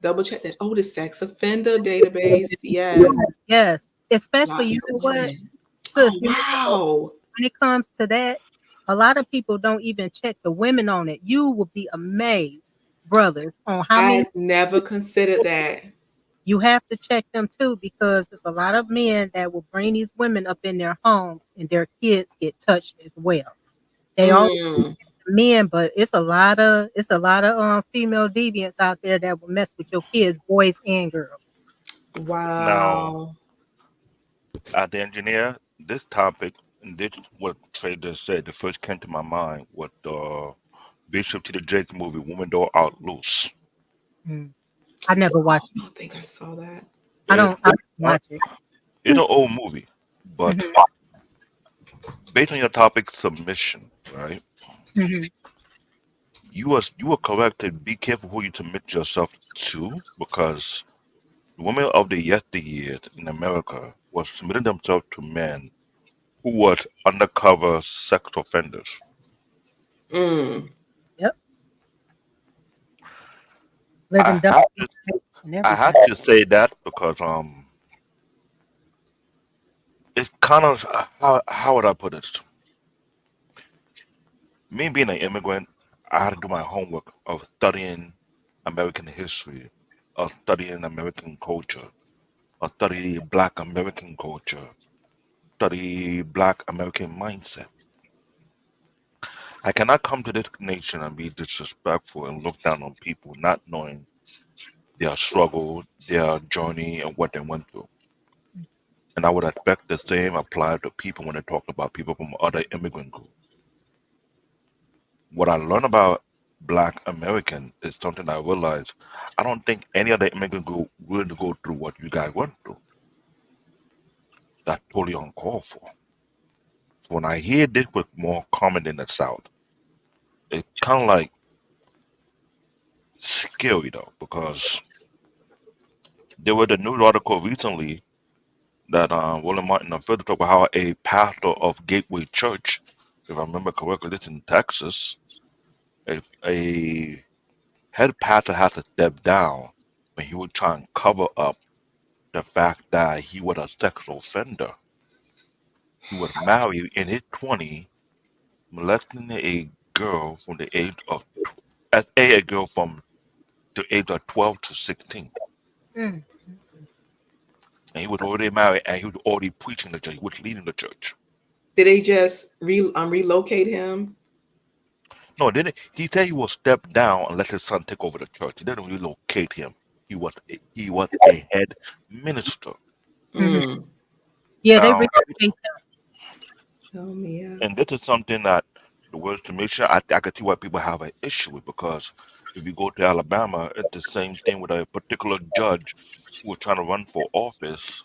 Double check that. Oh, the sex offender database. Yes, Yes. Especially, lots you of know what, women. sis, Oh, you know, wow. when it comes to that, a lot of people don't even check the women on it. You will be amazed, brothers, on how many I never considered that. you have to check them too, because there's a lot of men that will bring these women up in their homes and their kids get touched as well. They all Mm, men, but it's a lot of female deviants out there that will mess with your kids, boys and girls. Now, wow. as the engineer, this topic and this what Trey just said, the first came to my mind with the Bishop T. D. Jakes movie, Woman Door Out Loose. Mm. I never Oh, watched I it. don't think I saw that. I don't Uh, watch it. it's an old movie, but Mhm, based on your topic, submission, right? mhm. You are correct to be careful who you submit yourself to, because the women of the yesteryears in America was submitting themselves to men who was undercover sex offenders. Mm, Yep, I living dark have to nights and I everything. had to say that because it's kind of how would I put it? Me being an immigrant, I had to do my homework of studying American history, of studying American culture, of study Black American culture, study Black American mindset. I cannot come to this nation and be disrespectful and look down on people not knowing their struggle, their journey, and what they went through. And I would expect the same apply to people when they talk about people from other immigrant groups. What I learned about Black American is something I realized I don't think any other immigrant group would go through what you guys went through. That's totally uncalled for. So when I hear this was more common in the South, it's kind of like scary though, because there was a news article recently that William Martin further talk about how a pastor of Gateway Church, if I remember correctly, this in Texas, if a head pastor has to step down when he would try and cover up the fact that he was a sexual offender. He was married in his 20s, molesting a girl from the age of a girl from the age of 12 to 16. Mm. And he was already married and he was already preaching the church. He was leading the church. Did they just relocate him? No, didn't he said he will step down and let his son take over the church. He didn't relocate him. He was a head minister. Hmm. Mm. Yeah, they Now, relocate Tell me, yeah. and this is something that the word submission, I can see why people have an issue with because if you go to Alabama, it's the same thing with a particular judge who was trying to run for office,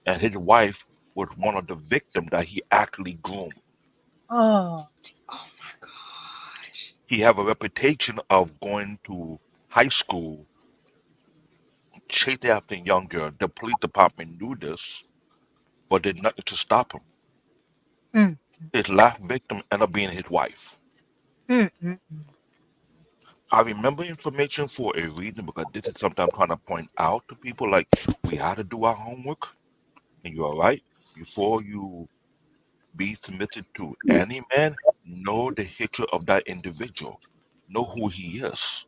and his wife was one of the victims that he actually groomed. Oh, Oh my gosh. He have a reputation of going to high school, chasing after a young girl. The police department knew this, but did nothing to stop him. mm, His last victim ended up being his wife. mm. I remember information for a reason because this is something I'm trying to point out to people. Like, we had to do our homework, and you're right. Before you be submitted to any man, know the history of that individual, know who he is.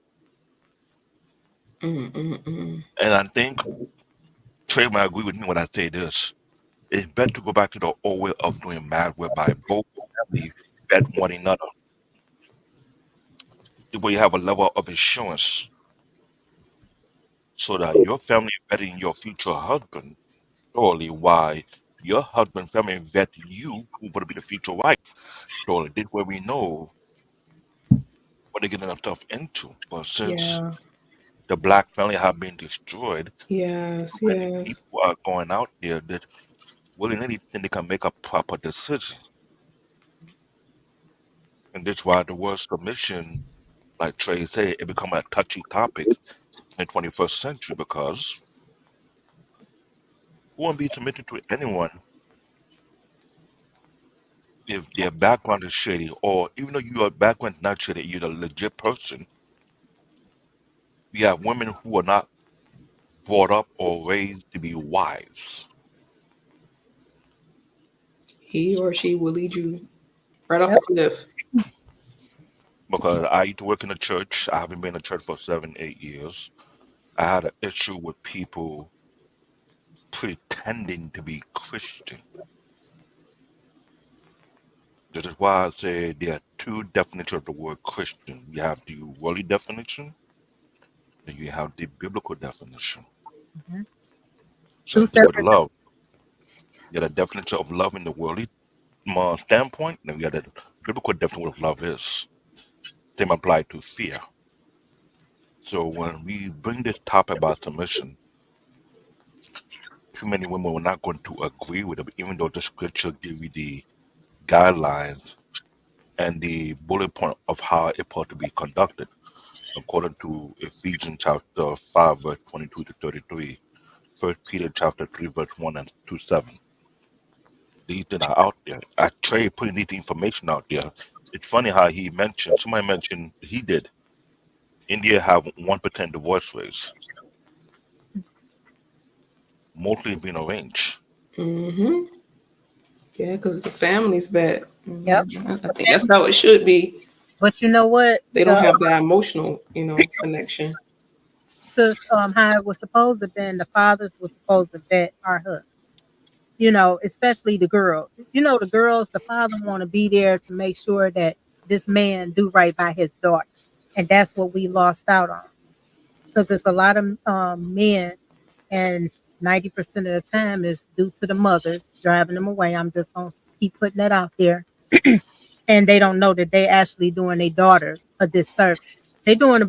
Mm. And I think Trey might agree with me when I say this. It's better to go back to the old way of doing marriage whereby both families bet one another. The way you have a level of assurance so that your family is betting your future husband surely why your husband family vet you who would be the future wife. Surely this way we know what they're getting themselves into. But since Yeah. the black family have been destroyed, Yes. many Yes. people are going out there that willing anything they can make a proper decision. And that's why the word submission, like Trey said, it become a touchy topic in the 21st century because who won't be submitted to anyone if their background is shady, or even though your background is not shady, you're a legit person. We have women who are not brought up or raised to be wives He or she will lead you right off a Yep. cliff. because I used to work in a church. I haven't been in a church for 7, 8 years. I had an issue with people pretending to be Christian. This is why I say there are two definitions of the word Christian. You have the worldly definition, and you have the biblical definition. Hmm. Two Same thing with separate. love. You got a definition of love in the worldly standpoint, then we got a biblical definition of what love is. Same apply to fear. So when we bring this topic about submission, too many women are not going to agree with it, even though the scripture give you the guidelines and the bullet point of how it's supposed to be conducted, according to Ephesians chapter 5, verse 22 to 33, 1 Peter chapter 3, verse 1 and 2, 7. These things are out there. I Trey putting these information out there. It's funny how somebody mentioned he did. India have 1% divorce rates, mostly being arranged. Mm-hmm. Yeah, because the family's bad. Yep. I think that's how it should be. But you know what? They don't have that emotional, connection. How it was supposed to been, the fathers were supposed to vet our husbands. Especially the girl. The girls, the father want to be there to make sure that this man do right by his daughter. And that's what we lost out on. Because there's a lot of men, and 90% of the time is due to the mothers driving them away. I'm just going to keep putting that out there. And they don't know that they actually doing their daughters a disservice. They doing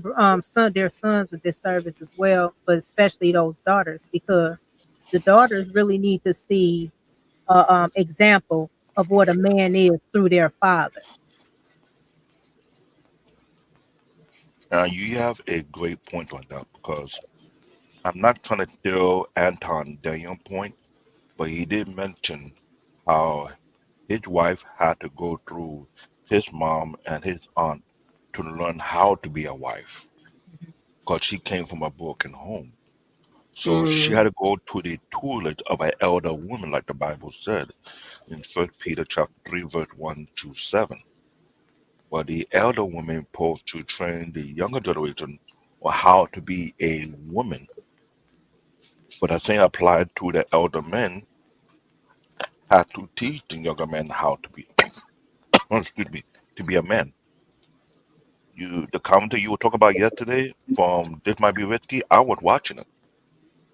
their sons a disservice as well, but especially those daughters, because the daughters really need to see a example of what a man is through their father. You have a great point on that because I'm not trying to steal Anton Daniel point, but he did mention how his wife had to go through his mom and his aunt to learn how to be a wife Mhm. because she came from a broken home. So she Mm, had to go to the tutelage of an elder woman, like the Bible said in First Peter chapter 3, verse 1 to 7. But the elder woman supposed to train the younger generation on how to be a woman. But the same applied to the elder men had to teach the younger men how to be excuse me, to be a man. The commentary you were talking about yesterday from This Might Be Risky, I was watching it.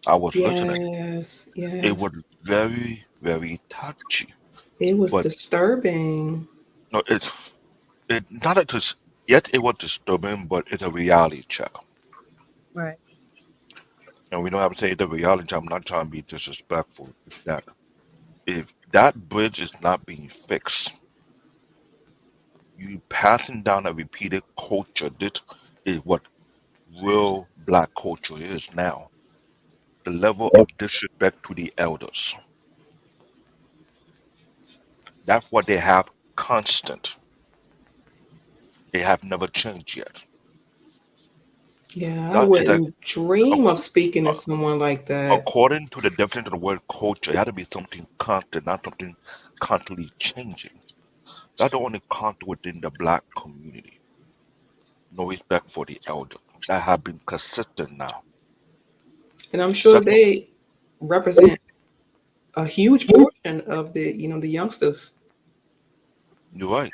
I was listening. yes, It yes. was very, very touchy. It was But disturbing. no, it not that just yet it was disturbing, but it's a reality check. Right. And we don't have to say the reality check. I'm not trying to be disrespectful. It's that if that bridge is not being fixed, you passing down a repeated culture. This is what real black culture is now. The level of disrespect to the elders. That's what they have constant. They have never changed yet. Yeah, I That is a wouldn't dream of speaking to ac- someone like that. according to the definition of the word culture, it had to be something constant, not something constantly changing. That's the only constant within the black community. No respect for the elder. That have been consistent now. And I'm sure Second, they represent a huge portion of the youngsters. you're right.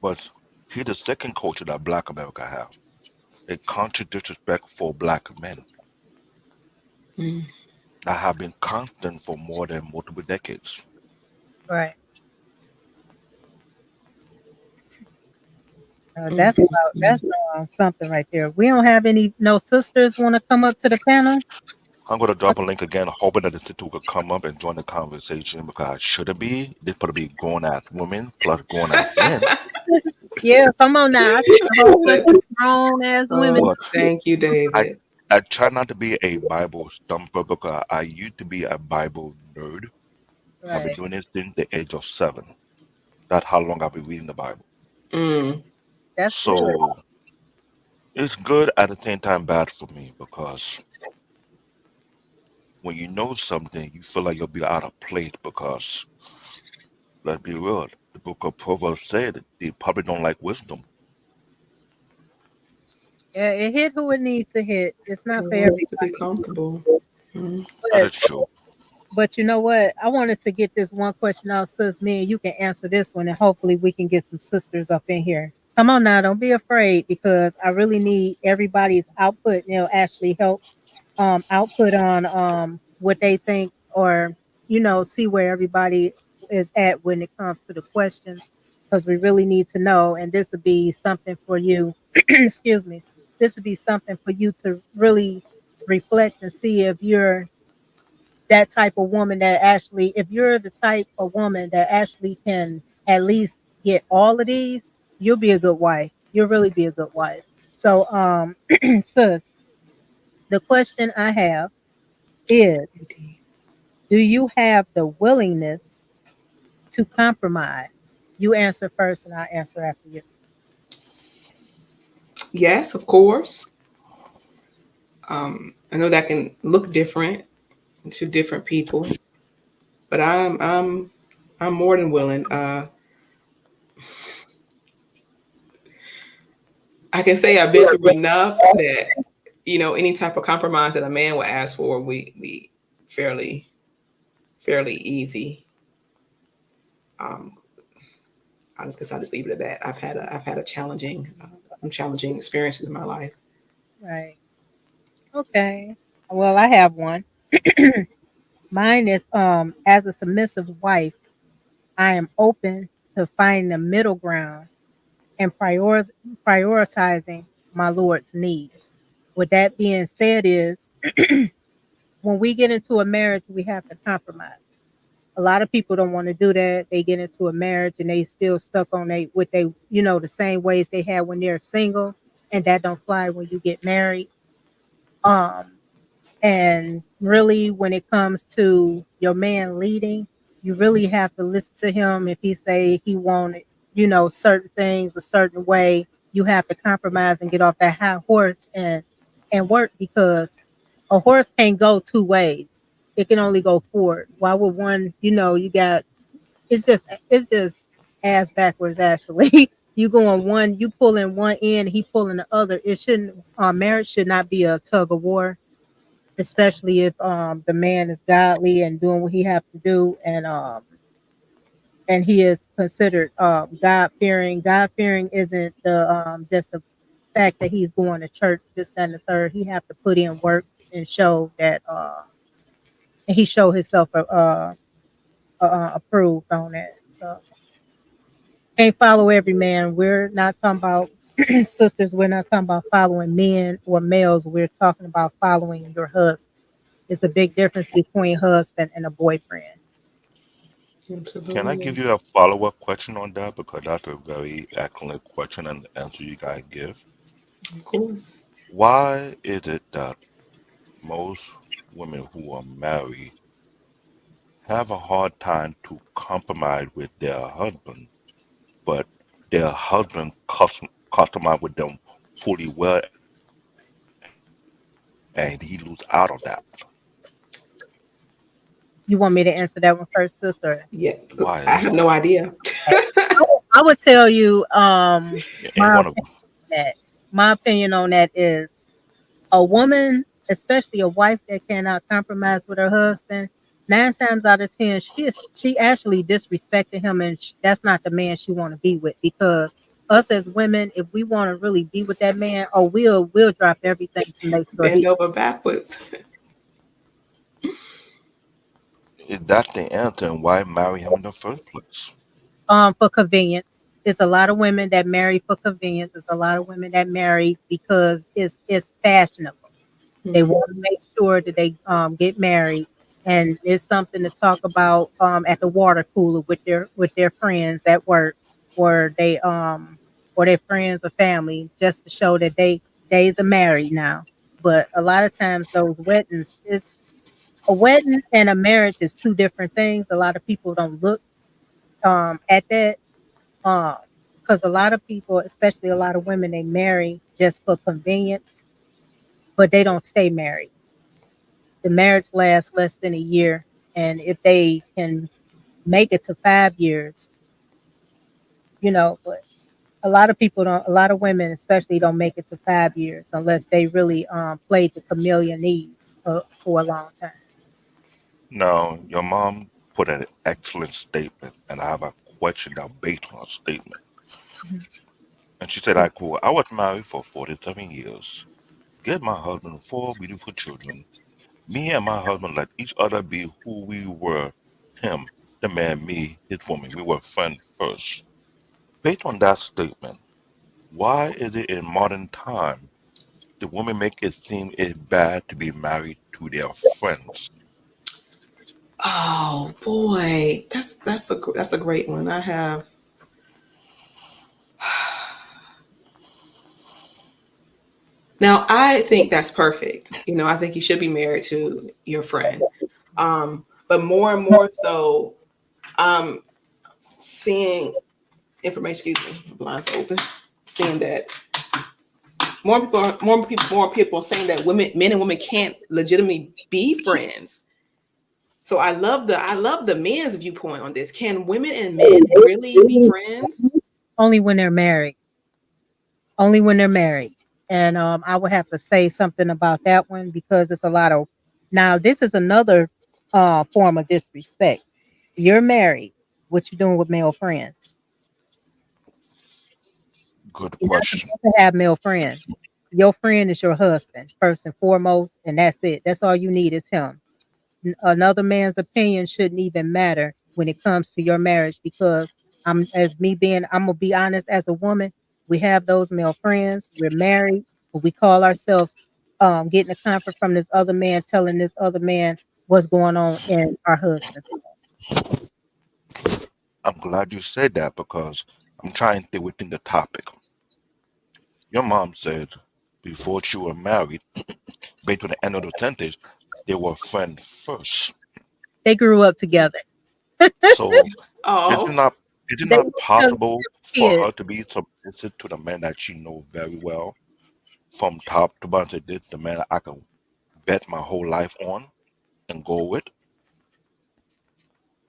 But here's the second culture that black America have. A conscious disrespect for black men Mm, that have been constant for more than multiple decades. Right. mm, That's mm, about mm. that's something right there. We don't have any no sisters want to come up to the panel. I'm gonna drop a link again, hoping that the sister will come up and join the conversation because I shouldn't be. This supposed to be grown ass women plus grown ass men. Yeah, come on now. I see a whole bunch of grown ass women. Oh, But thank you, I David. I try not to be a Bible stumper because I used to be a Bible nerd. I've been Right. doing this since the age of 7. That's how long I've been reading the Bible. Mm, That's good. So it's good at the same time bad for me because when you know something, you feel like you'll be out of place because let's be real. The book of Proverbs said they probably don't like wisdom. Yeah, it hit who it needs to hit. It's not for you need to be everybody. comfortable. Mm. That But is true. you know what? I wanted to get this one question out, sis. Me and you can answer this one, and hopefully we can get some sisters up in here. Come on now, don't be afraid because I really need everybody's output. Actually help output on what they think or see where everybody is at when it comes to the questions because we really need to know and this would be something for you excuse me, this would be something for you to really reflect and see if you're that type of woman that actually if you're the type of woman that actually can at least get all of these, you'll be a good wife. You'll really be a good wife. So sis, the question I have is, do you have the willingness to compromise? You answer first and I'll answer after you. Yes, of course. I know that can look different to different people, but I'm more than willing. I can say I've been through enough that any type of compromise that a man would ask for, we fairly fairly easy. Um, I just guess I'll just leave it at that. I've had a challenging some challenging experiences in my life. Right. Okay. Well, I have one. Mine is as a submissive wife, I am open to finding a middle ground and prioritizing my Lord's needs. With that being said is when we get into a marriage, we have to compromise. A lot of people don't want to do that. They get into a marriage and they still stuck on the same ways they had when they're single, and that don't fly when you get married. Um, And really, when it comes to your man leading, you really have to listen to him. If he say he wanted, certain things a certain way, you have to compromise and get off that high horse and work, because a horse can't go two ways. It can only go forward. Why would one, you got, it's just ass backwards actually. You going one, you pulling one end, he pulling the other. It shouldn't marriage should not be a tug of war, especially if the man is godly and doing what he have to do, and he is considered God fearing. God fearing isn't the just the fact that he's going to church, this, that, and the third. He have to put in work and show that and he show himself approved on that. So can't follow every man. We're not talking about sisters. We're not talking about following men or males. We're talking about following your husband. It's a big difference between husband and a boyfriend. Can I give Absolutely. you a follow-up question on that? Because that's a very excellent question and answer you guys give. Of course. Why is it that most women who are married have a hard time to compromise with their husband, but their husband customize with them fully well and he lose out on that? You want me to answer that one first, sister? Yeah, Why is I that? have no idea. I would tell you And my one of opinion on that. My opinion on that is a woman, especially a wife that cannot compromise with her husband, 9 times out of 10, she actually disrespected him, and that's not the man she want to be with. Because us as women, if we want to really be with that man, oh, we'll drop everything to make sure Bend over backwards. that's the answer and why marry him in the first place. for convenience. It's a lot of women that marry for convenience. It's a lot of women that marry because it's fashionable. They Mhm. want to make sure that they get married, and it's something to talk about at the water cooler with their friends at work, or or their friends or family, just to show that days are married now. But a lot of times those weddings is a wedding and a marriage is two different things. A lot of people don't look at that, um because a lot of people, especially a lot of women, they marry just for convenience, but they don't stay married. The marriage lasts less than a year, and if they can make it to 5 years, but a lot of people don't, a lot of women especially don't make it to 5 years unless they really played the chameleon needs for a long time. Now, your mom put an excellent statement, and I have a question now based on her statement. Mhm. And she said, I quote, I was married for 47 years, gave my husband four beautiful children. Me and my husband let each other be who we were. Him, the man, me, his woman. We were friends first. Based on that statement, why is it in modern time the women make it seem it's bad to be married to their friends? Oh boy, that's a great one. I have now. I think that's perfect. I think you should be married to your friend. But more and more so, um, seeing information. Excuse me, blinds are open. Seeing that more people are saying that men and women can't legitimately be friends. So I love the men's viewpoint on this. Can women and men really be friends? Only when they're married. Only when they're married. And I would have to say something about that one, because it's a lot of, now this is another form of disrespect. You're married. What you doing with male friends? Good You're not question. supposed to have male friends. Your friend is your husband, first and foremost, and that's it. That's all you need is him. Another man's opinion shouldn't even matter when it comes to your marriage, because I'm gonna be honest, as a woman, we have those male friends, we're married, but we call ourselves getting a comfort from this other man, telling this other man what's going on in our husband's I'm glad you said that because I'm trying to stay within the topic. Your mom said before she were married, based on the end of the sentence, they were friends first. They grew up together. So is it Oh, not is it They not were together possible as for kids her to be submissive to the man that she knows very well from top to bottom? Say this the man I can bet my whole life on and go with.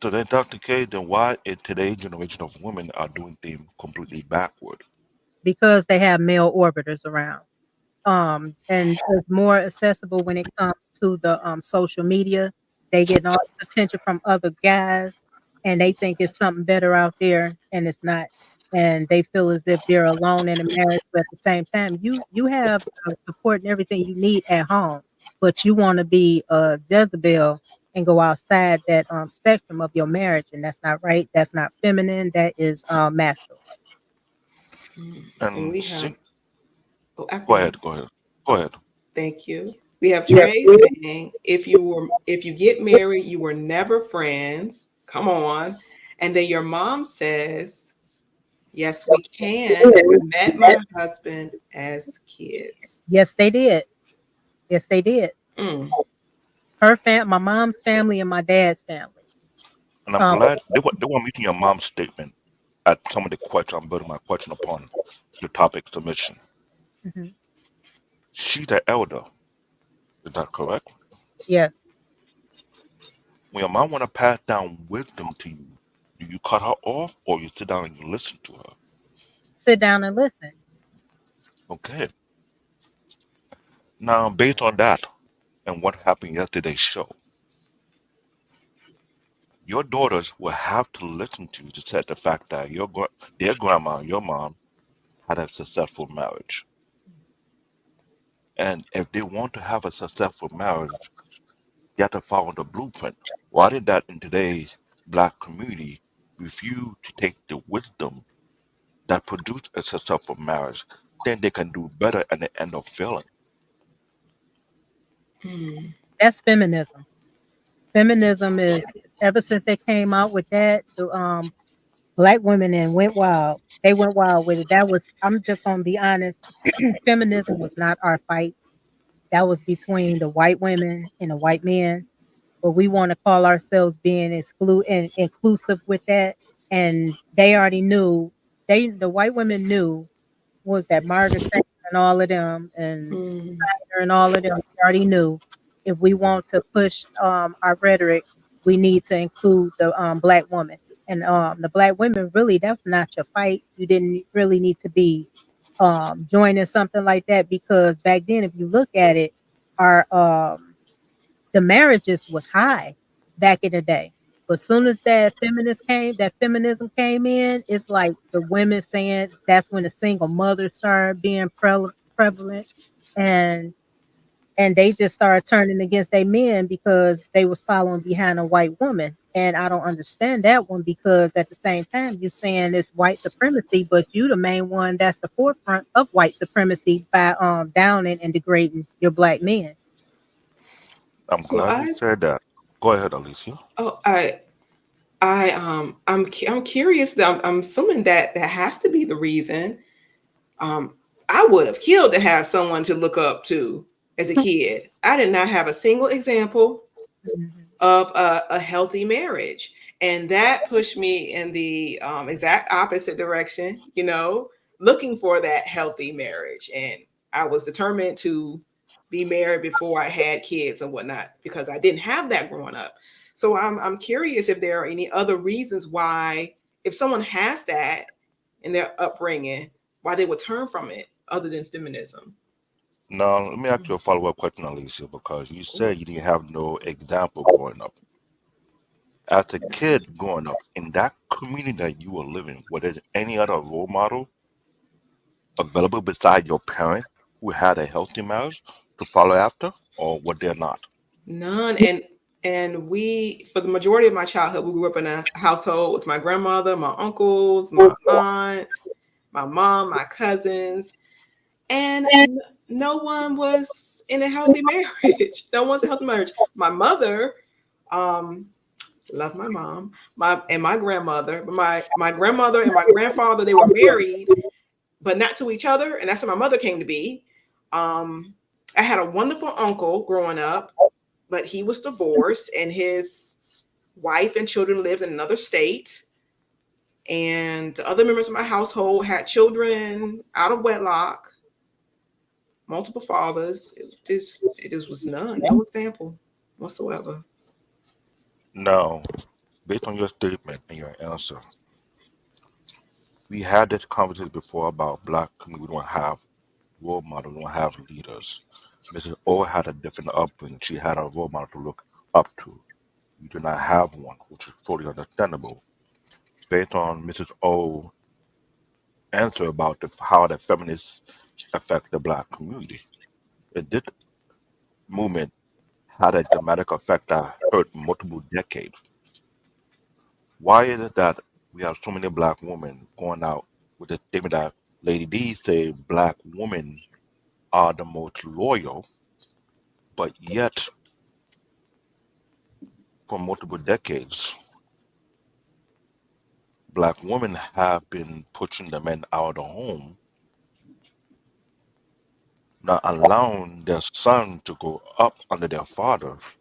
So then, that's the case, then why in today's generation of women are doing things completely backward? because they have male orbiters around. And it's more accessible when it comes to the social media. They get all this attention from other guys, and they think it's something better out there, and it's not. And they feel as if they're alone in a marriage, but at the same time, you have support and everything you need at home, but you want to be a Jezebel and go outside that spectrum of your marriage, and that's not right. That's not feminine. That is masculine. and And we have. Oh, after go you. ahead, go ahead, go ahead. Thank you. We have Trey saying, if you get married, you were never friends. Come on. And then your mom says, yes, we can. We met my husband as kids. Yes, they did. Yes, they did. Mm. My mom's family and my dad's family. And I'm Um, glad they were meeting your mom's statement at some of the question. I'm building my question upon the topic submission. mhm, She's the elder. Is that correct? yes. When your mom want to pass down wisdom to you, do you cut her off or you sit down and you listen to her? Sit down and listen. Okay. Now, based on that and what happened yesterday's show, your daughters will have to listen to you to set the fact that their grandma, your mom, had a successful marriage. And if they want to have a successful marriage, they have to follow the blueprint. Why did that in today's black community refuse to take the wisdom that produced a successful marriage, then they can do better at the end of failing? Mm. That's feminism. Feminism is ever since they came out with that, the black women and went wild. They went wild with it. That was I'm just gonna be honest. Feminism was not our fight. That was between the white women and the white men. But we want to call ourselves being and inclusive with that. And they already knew the white women knew was that Margaret Sanger and all of them and Mm. Steiner and all of them already knew if we want to push our rhetoric, we need to include the black woman. And the black women really that's not your fight. You didn't really need to be joining something like that because back then, if you look at it, our the marriages was high back in the day. But soon as that feminism came in, it's like the women saying that's when the single mothers started being prevalent, and they just started turning against their men because they was following behind a white woman. And I don't understand that one because at the same time you're saying it's white supremacy, but you the main one that's the forefront of white supremacy by downing and degrading your black men. I'm So glad you said that. Go ahead, Alicia. oh, I'm curious. That I'm assuming that that has to be the reason. Um, I would have killed to have someone to look up to as a kid. I did not have a single example Mhm. of a healthy marriage. And that pushed me in the exact opposite direction, looking for that healthy marriage. And I was determined to be married before I had kids and whatnot because I didn't have that growing up. So I'm curious if there are any other reasons why, if someone has that in their upbringing, why they would turn from it other than feminism. Now, let me ask you a follow-up question, Alicia, because you said you didn't have no example growing up. As a kid growing up in that community that you were living, were there any other role model available beside your parents who had a healthy marriage to follow after, or were there not? None. And we, for the majority of my childhood, we grew up in a household with my grandmother, my uncles, my aunt, my mom, my cousins, and no one was in a healthy marriage. No one's a healthy marriage. My mother, um, love my mom, my grandmother, but my grandmother and my grandfather, they were married, but not to each other, and that's how my mother came to be. Um, I had a wonderful uncle growing up, but he was divorced, and his wife and children lived in another state. And the other members of my household had children out of wedlock, multiple fathers. It just was none, no example whatsoever. Now, based on your statement and your answer, we had this conversation before about black community. We don't have role models, we don't have leaders. Mrs. O had a different upbringing. She had a role model to look up to. You do not have one, which is totally understandable. Based on Mrs. O answer about how the feminists affect the black community. This movement had a dramatic effect that hurt multiple decades. Why is it that we have so many black women going out with the statement that Lady D say black women are the most loyal, but yet for multiple decades, black women have been pushing the men out of the home, not allowing their son to go up under their fathers,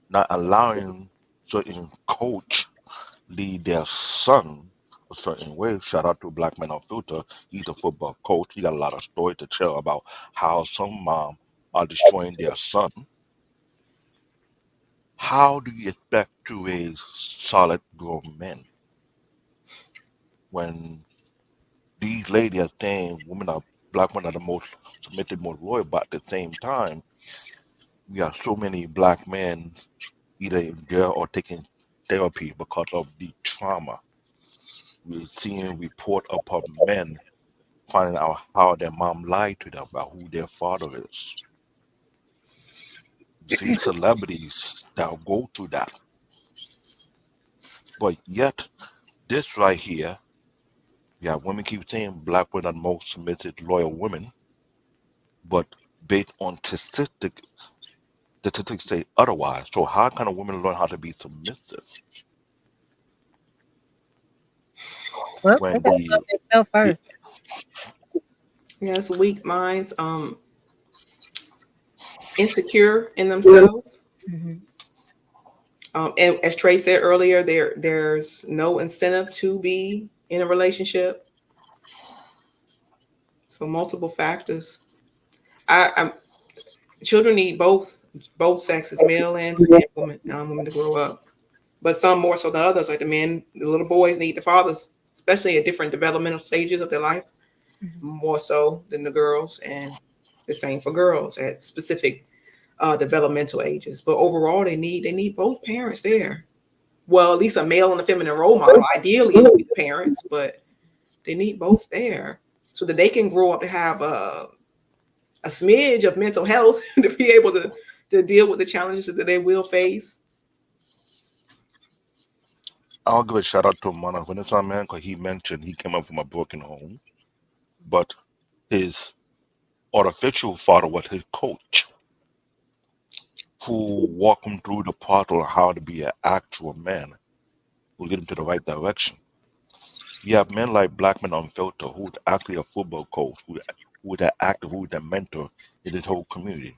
not allowing certain coach lead their son a certain way. Shout out to Black Man on Filter. He's a football coach. He got a lot of stories to tell about how some mom are destroying their son. How do you expect to raise solid grown men when these ladies are saying women are black women are the most submitted, most loyal, but at the same time, we have so many black men either in jail or taking therapy because of the trauma. We're seeing report upon men finding out how their mom lied to them about who their father is. We see celebrities that go through that. But yet, this right here, yeah, women keep saying black women are the most submissive, loyal women, but based on statistics say otherwise. So how can a woman learn how to be submissive Well, they when gotta love themselves the first. Yes, weak minds, insecure in themselves. Hmm. And as Trey said earlier, there's no incentive to be in a relationship. So multiple factors. I'm children need both sexes, male and women to grow up. But some more so than others. Like the men, the little boys need the fathers, especially at different developmental stages of their life, Hmm. more so than the girls, and the same for girls at specific developmental ages. But overall, they need both parents there. Well, at least a male and a feminine role model. Ideally, it would be the parents, but they need both there so that they can grow up to have a smidge of mental health to be able to deal with the challenges that they will face. I'll give a shout out to Mana Renaissance man because he mentioned he came up from a broken home, but his artificial father was his coach who walked him through the path of how to be an actual man who lead him to the right direction. We have men like Black Men Unfiltered, who's actually a football coach, who's an actor, who's a mentor in this whole community.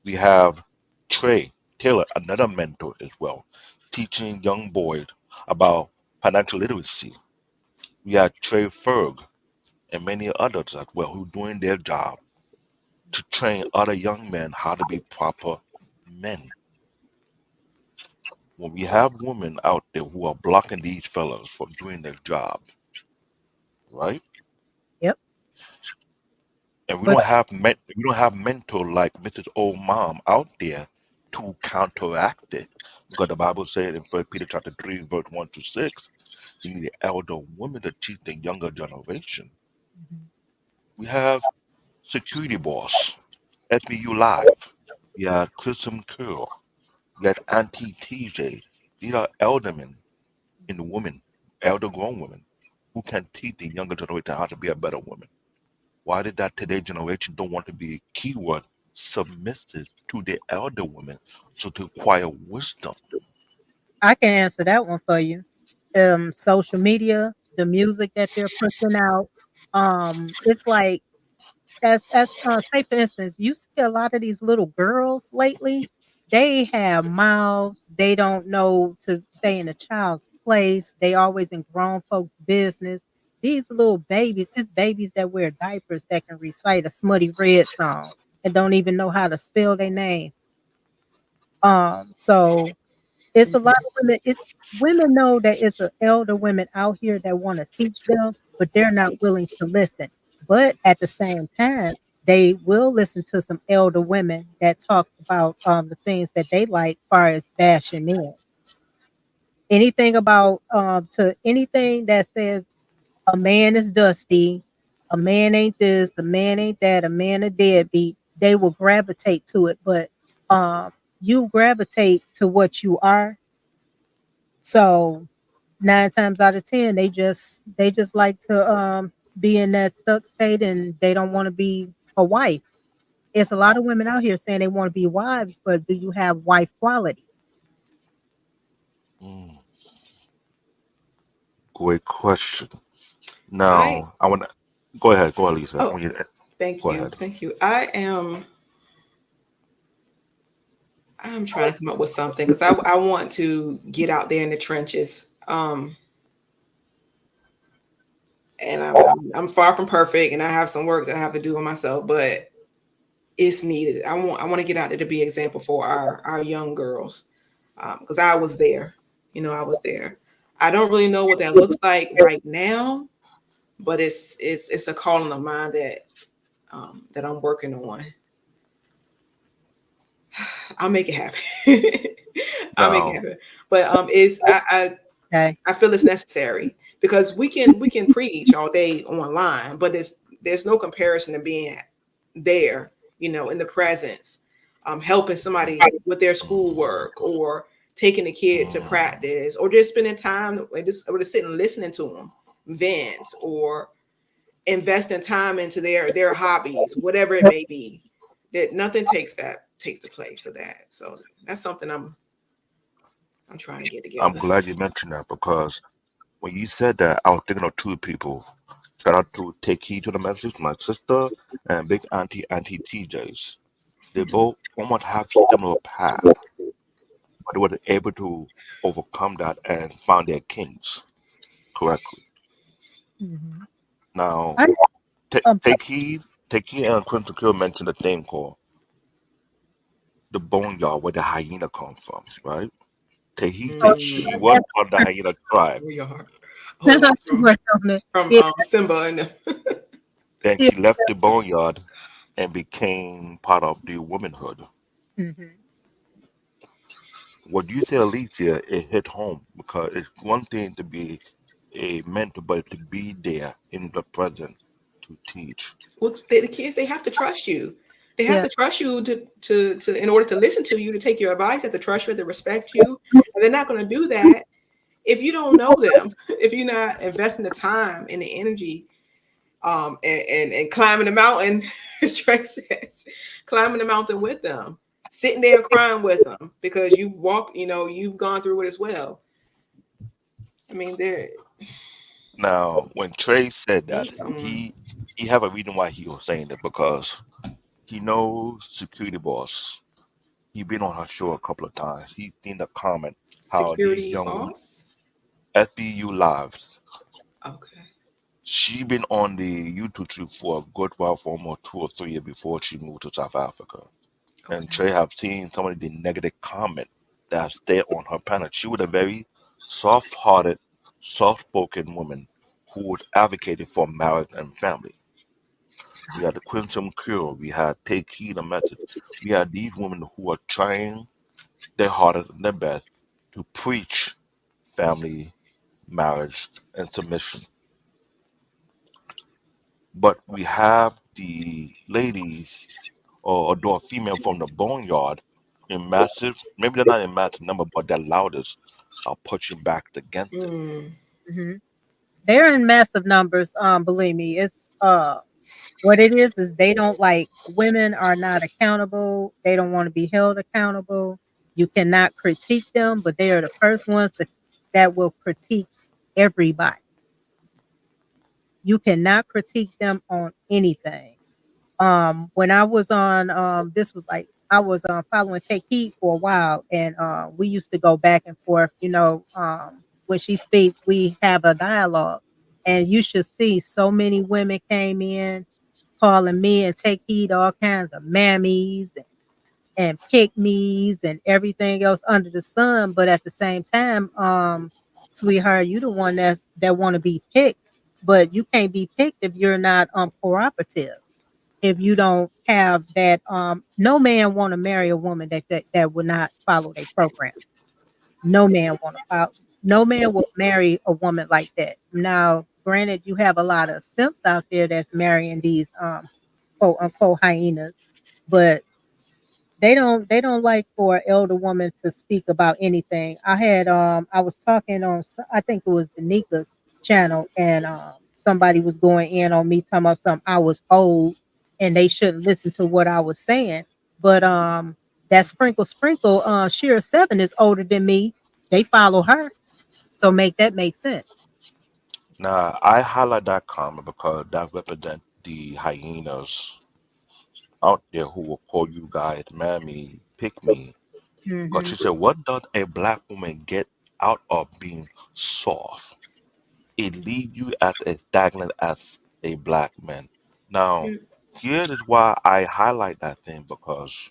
We have Trey Taylor, another mentor as well, teaching young boys about financial literacy. We have Trey Ferg and many others as well who doing their job to train other young men how to be proper men. When we have women out there who are blocking these fellows from doing their job, right? Yep. And But we don't have mentor like Mrs. Old Mom out there to counteract it. Because the Bible said in First Peter chapter 3, verse 1 to 6, you need an elder woman to teach the younger generation. mhm, We have security boss, SBU Live. We have Christian Curl. We have Auntie TJ. These are eldermen in the women, elder grown women, who can teach the younger generation how to be a better woman. Why did that today generation don't want to be keyword submissive to the elder women so to acquire wisdom? I can answer that one for you. Social media, the music that they're pushing out, it's like as say for instance, you see a lot of these little girls lately. They have mouths. They don't know to stay in a child's place. They always in grown folks' business. These little babies, it's babies that wear diapers that can recite a Smutty Red song and don't even know how to spell their name. So it's a lot of women. It's women know that it's a elder women out here that want to teach them, but they're not willing to listen. But at the same time, they will listen to some elder women that talks about the things that they like, far as bashing men. Anything about to anything that says a man is dusty, a man ain't this, a man ain't that, a man a deadbeat, they will gravitate to it. But you gravitate to what you are, so 9 times out of 10, they just like to, be in that stuck state and they don't wanna be a wife. It's a lot of women out here saying they wanna be wives, but do you have wife qualities? Mm, great question. I Now, I want to go ahead. Go ahead, Lisa. I oh, want you to thank go you, ahead. thank you. I'm trying to come up with something because I want to get out there in the trenches. And I'm far from perfect, and I have some work that I have to do on myself, but it's needed. I want to get out there to be an example for our young girls, because I was there. I was there. I don't really know what that looks like right now, but it's a calling of mine that I'm working on. I'll make it happen. I'll make it Now, happen. But it's Okay. I feel it's necessary because we can preach all day online, but there's no comparison to being there, in the presence, helping somebody with their schoolwork, mm, or taking the kid to mm, practice, or just spending time or just sitting and listening to them vent, or investing time into their hobbies, whatever it may be. That nothing takes the place of that. So that's something I'm trying to get I'm together. glad you mentioned that because when you said that, I was thinking of two people. Shout out to Take Heed to the Message, my sister, and Big Auntie TJs. They both almost have similar path, but they were able to overcome that and found their kings correctly. Mhm. Now, I so Take Heed, and Quentin Kill mentioned a thing called the boneyard where the hyena comes from, right? Take Heed so said she Mm, was that's part of the hyena tribe, we are. Oh, that's too from much on it. from Yeah, Simba and then yeah. she left the boneyard and became part of the womanhood. Mhm. What you say, Alicia, it hit home because it's one thing to be a mentor, but to be there in the present to teach. well, the kids, they have to trust you. They have Yeah. to trust you to in order to listen to you, to take your advice, they have to trust you, to respect you. And they're not going to do that if you don't know them, if you're not investing the time and the energy, and climbing the mountain, as Trey says, climbing the mountain with them, sitting there and crying with them because you've gone through it as well. I mean, there Now, when Trey said that, needs someone. he have a reason why he was saying that because he knows security boss. He been on her show a couple of times. He seen the comment how these Security young women boss. SBU lives. Okay. She been on the YouTube shoot for a good while, for almost 2 or 3 years before she moved to South Africa. And Okay. Trey have seen some of the negative comment that's there on her panel. She was a very soft-hearted, soft-spoken woman who was advocating for marriage and family. We had the Crimson Cure. We had Take Heed a Message. We had these women who are trying their hardest and their best to preach family, marriage, and submission. But we have the ladies or female from the boneyard in massive, maybe they're not in massive number, but their loudest are pushing back against it. Mm, Mhm. They're in massive numbers. Believe me, it's what it is they don't like women are not accountable. They don't want to be held accountable. You cannot critique them, but they are the first ones that will critique everybody. You cannot critique them on anything. When I was on, this was like I was following Take Heat for a while, and we used to go back and forth. When she speak, we have a dialogue, and you should see so many women came in calling me and Take Heat all kinds of mammies and pick me's and everything else under the sun. But at the same time, sweetheart, you the one that want to be picked, but you can't be picked if you're not cooperative. If you don't have that, no man want to marry a woman that would not follow their program. No man want to follow. No man will marry a woman like that. Now, granted, you have a lot of simps out there that's marrying these quote unquote hyenas, but they don't like for an elder woman to speak about anything. I was talking on I think it was Danika's channel, and somebody was going in on me talking about something I was old and they shouldn't listen to what I was saying. But that sprinkle Sheer Seven is older than me. They follow her. So make sense. Now, I highlight that comment because that represents the hyenas out there who will call you guys mammy, pick me. Because Hmm. she said, what does a black woman get out of being soft? It leaves you as a stagnant as a black man. Now, here is why I highlight that thing because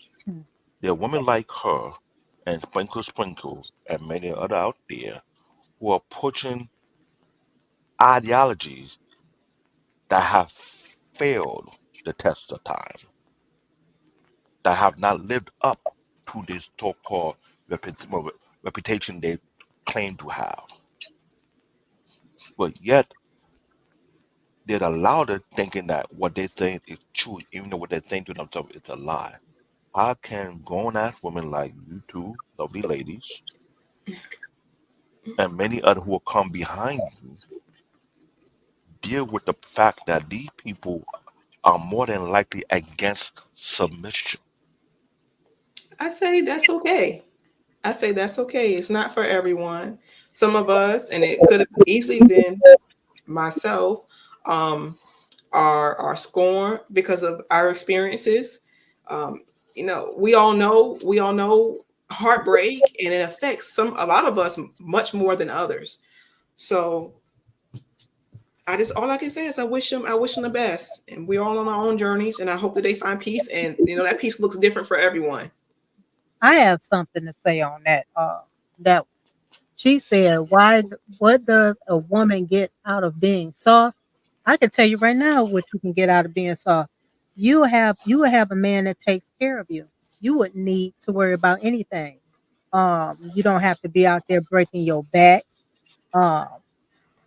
there are women like her and Sprinkle and many other out there who are pushing ideologies that have failed the test of time, that have not lived up to this so-called reputation they claim to have. But yet they're allowed it thinking that what they think is true, even though what they think to themselves is a lie. How can grown ass women like you two, lovely ladies, and many other who will come behind you deal with the fact that these people are more than likely against submission? I say that's okay. I say that's okay. It's not for everyone. Some of us, and it could have easily been myself, um, are scorned because of our experiences. Um, we all know heartbreak, and it affects a lot of us much more than others. So all I can say is I wish them the best, and we're all on our own journeys, and I hope that they find peace, and that peace looks different for everyone. I have something to say on that. That she said, What does a woman get out of being soft?" I can tell you right now what you can get out of being soft. You will have a man that takes care of you. You wouldn't need to worry about anything. You don't have to be out there breaking your back. Um,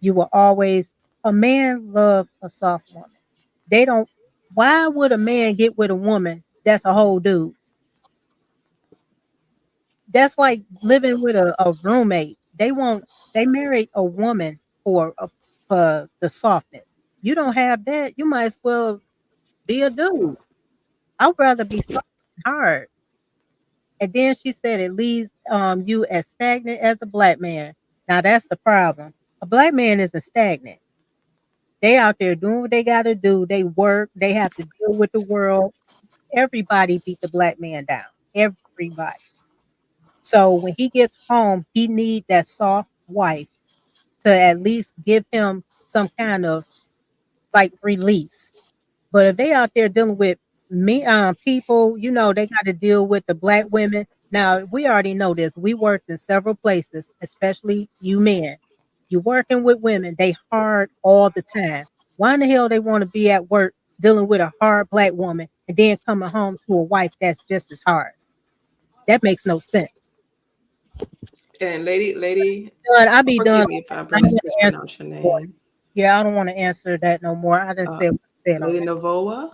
you will always A man love a soft woman. They don't. Why would a man get with a woman that's a whole dude? That's like living with a roommate. They married a woman for the softness. You don't have that. You might as well be a dude. I'd rather be soft and hard. And then she said it leaves you as stagnant as a black man. Now that's the problem. A black man isn't stagnant. They out there doing what they gotta do. They work, they have to deal with the world. Everybody beat the black man down. Everybody. So when he gets home, he need that soft wife to at least give him some kind of like release. But if they out there dealing with people, they got to deal with the black women. Now we already know this. We worked in several places, especially you men. You working with women, they hard all the time. Why in the hell they want to be at work dealing with a hard black woman and then coming home to a wife that's just as hard? That makes no sense. And lady, Done. I be done. forgive me if I I don't wanna answer mispronounce your more. name. Yeah, I don't want to answer that no more. I didn't Uh, say what I said on Lady that. Navoa.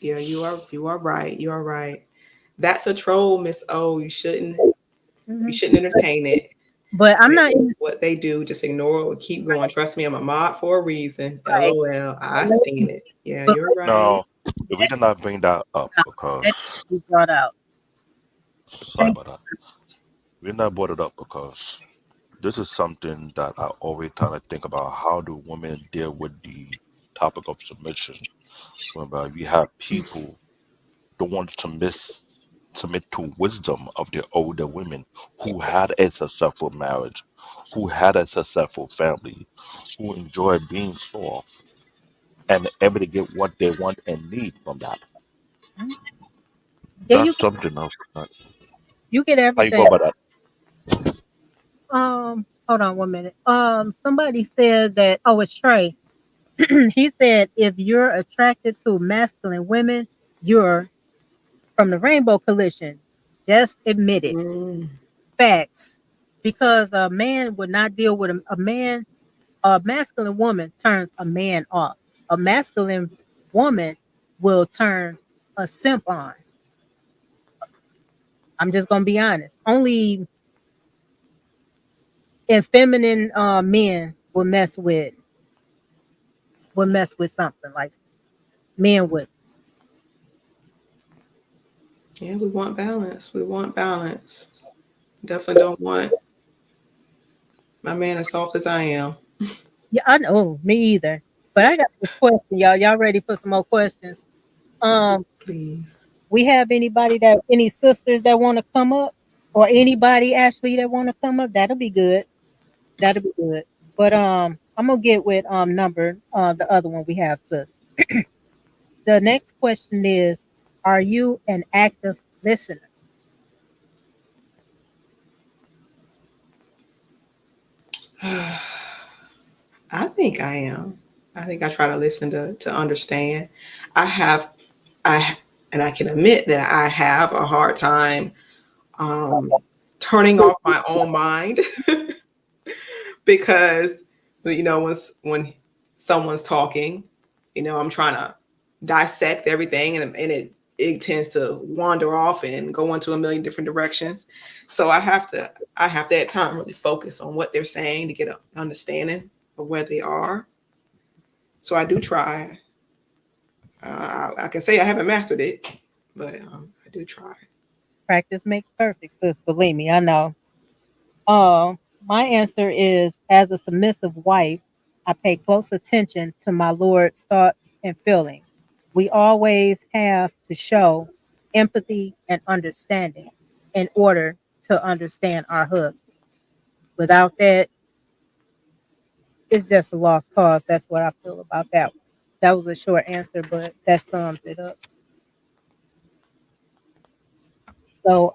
Yeah, you are right. You are right. That's a troll, Miss O. You Mhm. shouldn't entertain it. But I'm It not is even what they do. Just ignore it or keep going. Trust me, I'm a mod for a reason. right. LOL. I seen it. Yeah, But you're right. Now, the reason I bring that up that because, needs to be brought out. sorry Thank about that. The reason I brought it up because this is something that I always kind of think about. How do women deal with the topic of submission? whereby we have people don't want to submit to wisdom of the older women who had a successful marriage, who had a successful family, who enjoy being soft and able to get what they want and need from that. Mhm. Yeah, That's something else. you get How you go everything. about that? Hold on 1 minute. Somebody said that. Oh, it's Trey. He said if you're attracted to masculine women, you're from the Rainbow Coalition. Just admit it. Mm. Facts. Because a man would not deal with a man. A masculine woman turns a man off. A masculine woman will turn a simp on. I'm just gonna be honest. Only feminine men will mess with something like men would. Yeah, we want balance. We want balance. Definitely don't want my man as soft as I am. Yeah, I know. Me either. But I got this question, y'all. Y'all ready for some more questions? Um, Please. we have any sisters that want to come up, or anybody actually that want to come up? That'll be good. That'll be good. But I'm gonna get with number the other one we have, sis. The next question is: are you an active listener? I think I am. I think I try to listen to understand. I have I and I can admit that I have a hard time um, turning off my own mind because when someone's talking, I'm trying to dissect everything, and it tends to wander off and go into a million different directions. So I have to at time really focus on what they're saying to get an understanding of where they are. So I do try. I can say I haven't mastered it, but I do try. Practice makes perfect, sis. Believe me, I know. My answer is as a submissive wife, I pay close attention to my Lord's thoughts and feelings. We always have to show empathy and understanding in order to understand our husband. Without that, it's just a lost cause. That's what I feel about that one. That was a short answer, but that sums it up. So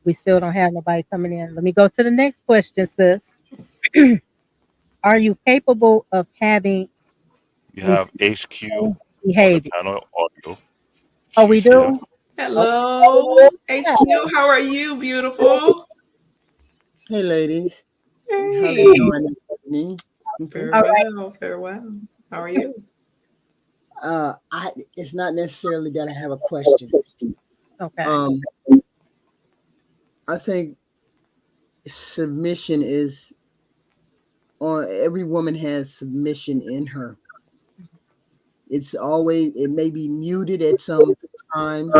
we still don't have nobody coming in. Let me go to the next question, sis. Are you capable of having We have HQ respectful on the behavior? panel audio. Oh, we She's here. do? Hello, Okay. HQ. How are you, beautiful? Hey, ladies. How's it Hey. going this evening? Very All right. well. Very well. How are you? It's not necessarily that I have a question. Okay. Um, I think submission is on every woman has submission in her. It may be muted at some times.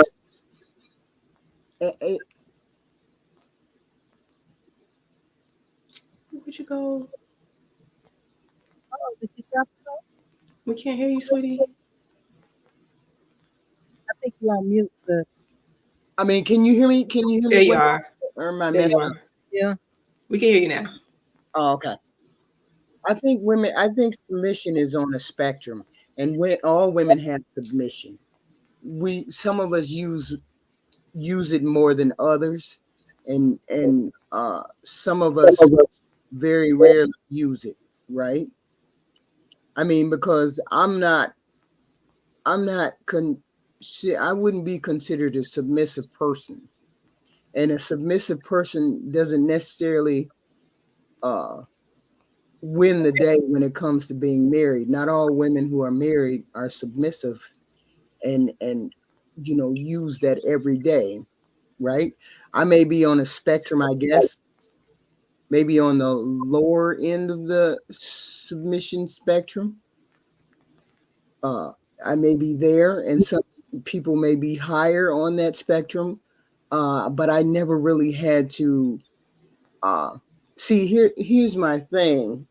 Eh, Where'd you go? Oh, did you drop it off? We can't hear you, sweetie. I think you're on mute, sis. I mean, can you hear me? Can you hear There me you well? are. Or am I There you messing? are. Yeah. We can hear you now. Oh, okay. I think submission is on a spectrum, and when all women have submission. Some of us use it more than others, and some of us very rarely use it, right? I mean, because I'm not I wouldn't be considered a submissive person, and a submissive person doesn't necessarily uh win the day when it comes to being married. Not all women who are married are submissive and use that every day, right? I may be on a spectrum, I guess, maybe on the lower end of the submission spectrum. Uh, I may be there, and some people may be higher on that spectrum. But I never really had to see. Here's my thing.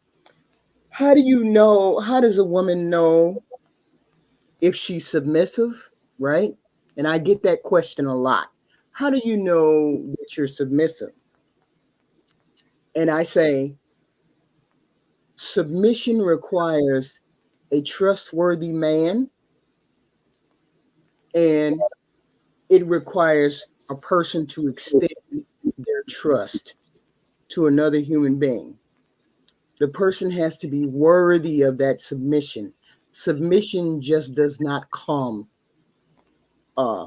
How do you know? How does a woman know if she's submissive, right? And I get that question a lot. How do you know that you're submissive? And I say submission requires a trustworthy man, and it requires a person to extend their trust to another human being. The person has to be worthy of that submission. Submission just does not come uh,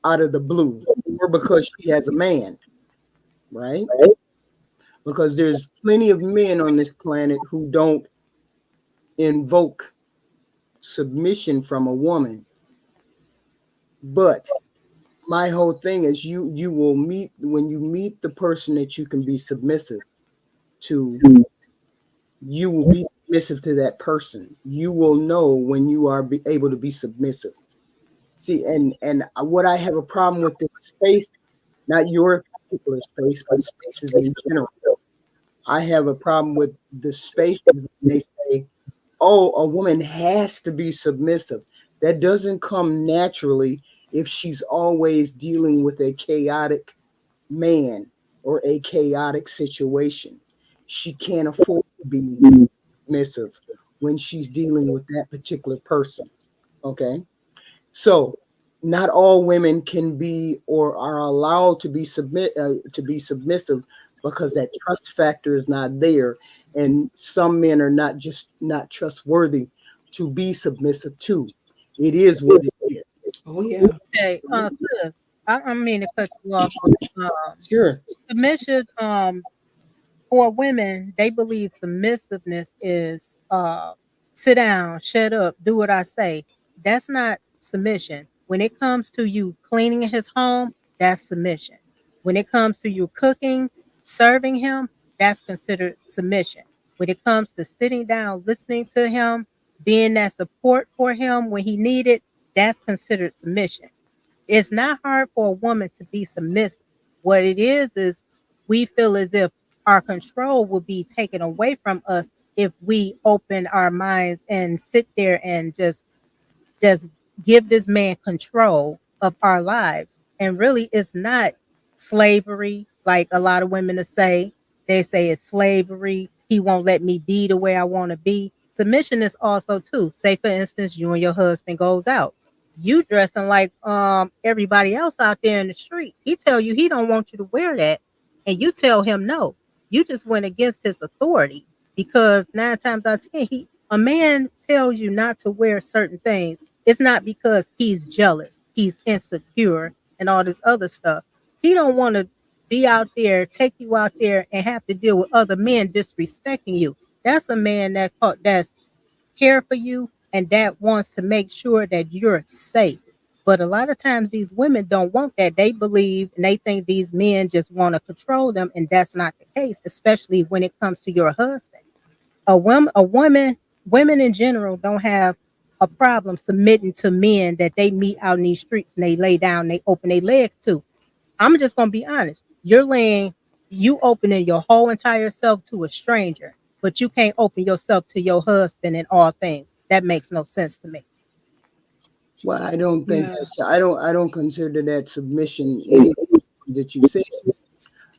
out of the blue or because she has a man, right? Because there's plenty of men on this planet who don't invoke submission from a woman. But my whole thing is you will meet when you meet the person that you can be submissive to, you will be submissive to that person. You will know when you are able to be submissive. See, and what I have a problem with in space, not your particular space, but spaces in general. I have a problem with the space when they say, "Oh, a woman has to be submissive." That doesn't come naturally if she's always dealing with a chaotic man or a chaotic situation. She can't afford to be submissive when she's dealing with that particular person. Okay. So not all women can be or are allowed to be submissive because that trust factor is not there, and some men are not trustworthy to be submissive to. It is what it is. Oh yeah. Okay, sis, I mean to cut you off, but Sure. submission, for women, they believe submissiveness is sit down, shut up, do what I say. That's not submission. When it comes to you cleaning his home, that's submission. When it comes to you cooking, serving him, that's considered submission. When it comes to sitting down, listening to him, being that support for him when he needed, that's considered submission. It's not hard for a woman to be submissive. What it is we feel as if our control will be taken away from us if we open our minds and sit there and just give this man control of our lives. And really, it's not slavery, like a lot of women to say. They say it's slavery. He won't let me be the way I want to be. Submission is also too. Say for instance, you and your husband goes out. You dressing like everybody else out there in the street. He tell you he don't want you to wear that, and you tell him no. You just went against his authority because 9 times out of 10, a man tells you not to wear certain things. It's not because he's jealous, he's insecure, and all this other stuff. He don't want to be out there, take you out there, and have to deal with other men disrespecting you. That's a man that's care for you and that wants to make sure that you're safe. But a lot of times these women don't want that. They believe and they think these men just want to control them, and that's not the case, especially when it comes to your husband. Women in general don't have a problem submitting to men that they meet out in these streets and they lay down, they open their legs to. I'm just gonna be honest. You opening your whole entire self to a stranger, but you can't open yourself to your husband in all things. That makes no sense to me. Well, I don't think Yeah. I don't consider that submission anything that you say.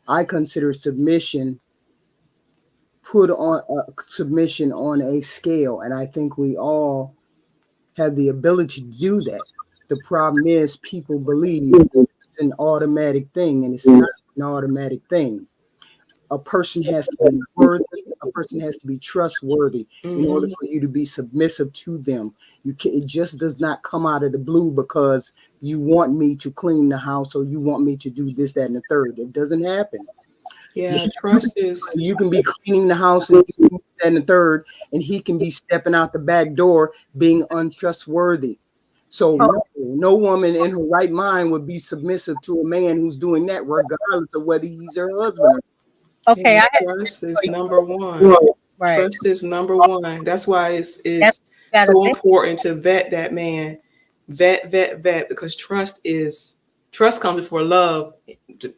I consider submission on a scale, and I think we all have the ability to do that. The problem is people believe it's an automatic thing, and it's not an automatic thing. A person has to be worthy, a person has to be trustworthy in order Mm-hmm. for you to be submissive to them. It just does not come out of the blue because you want me to clean the house or you want me to do this, that, and the third. It doesn't happen. Yeah, trust is. You can be cleaning the house and this, that, and the third, and he can be stepping out the back door being untrustworthy. So no woman in her right mind would be submissive to a man who's doing that, regardless of whether he's her husband. Okay, Yeah, I had trust is number one. right. Trust is number one. That's why That's it's got to so vet. important to vet that man, vet, because trust comes before love. To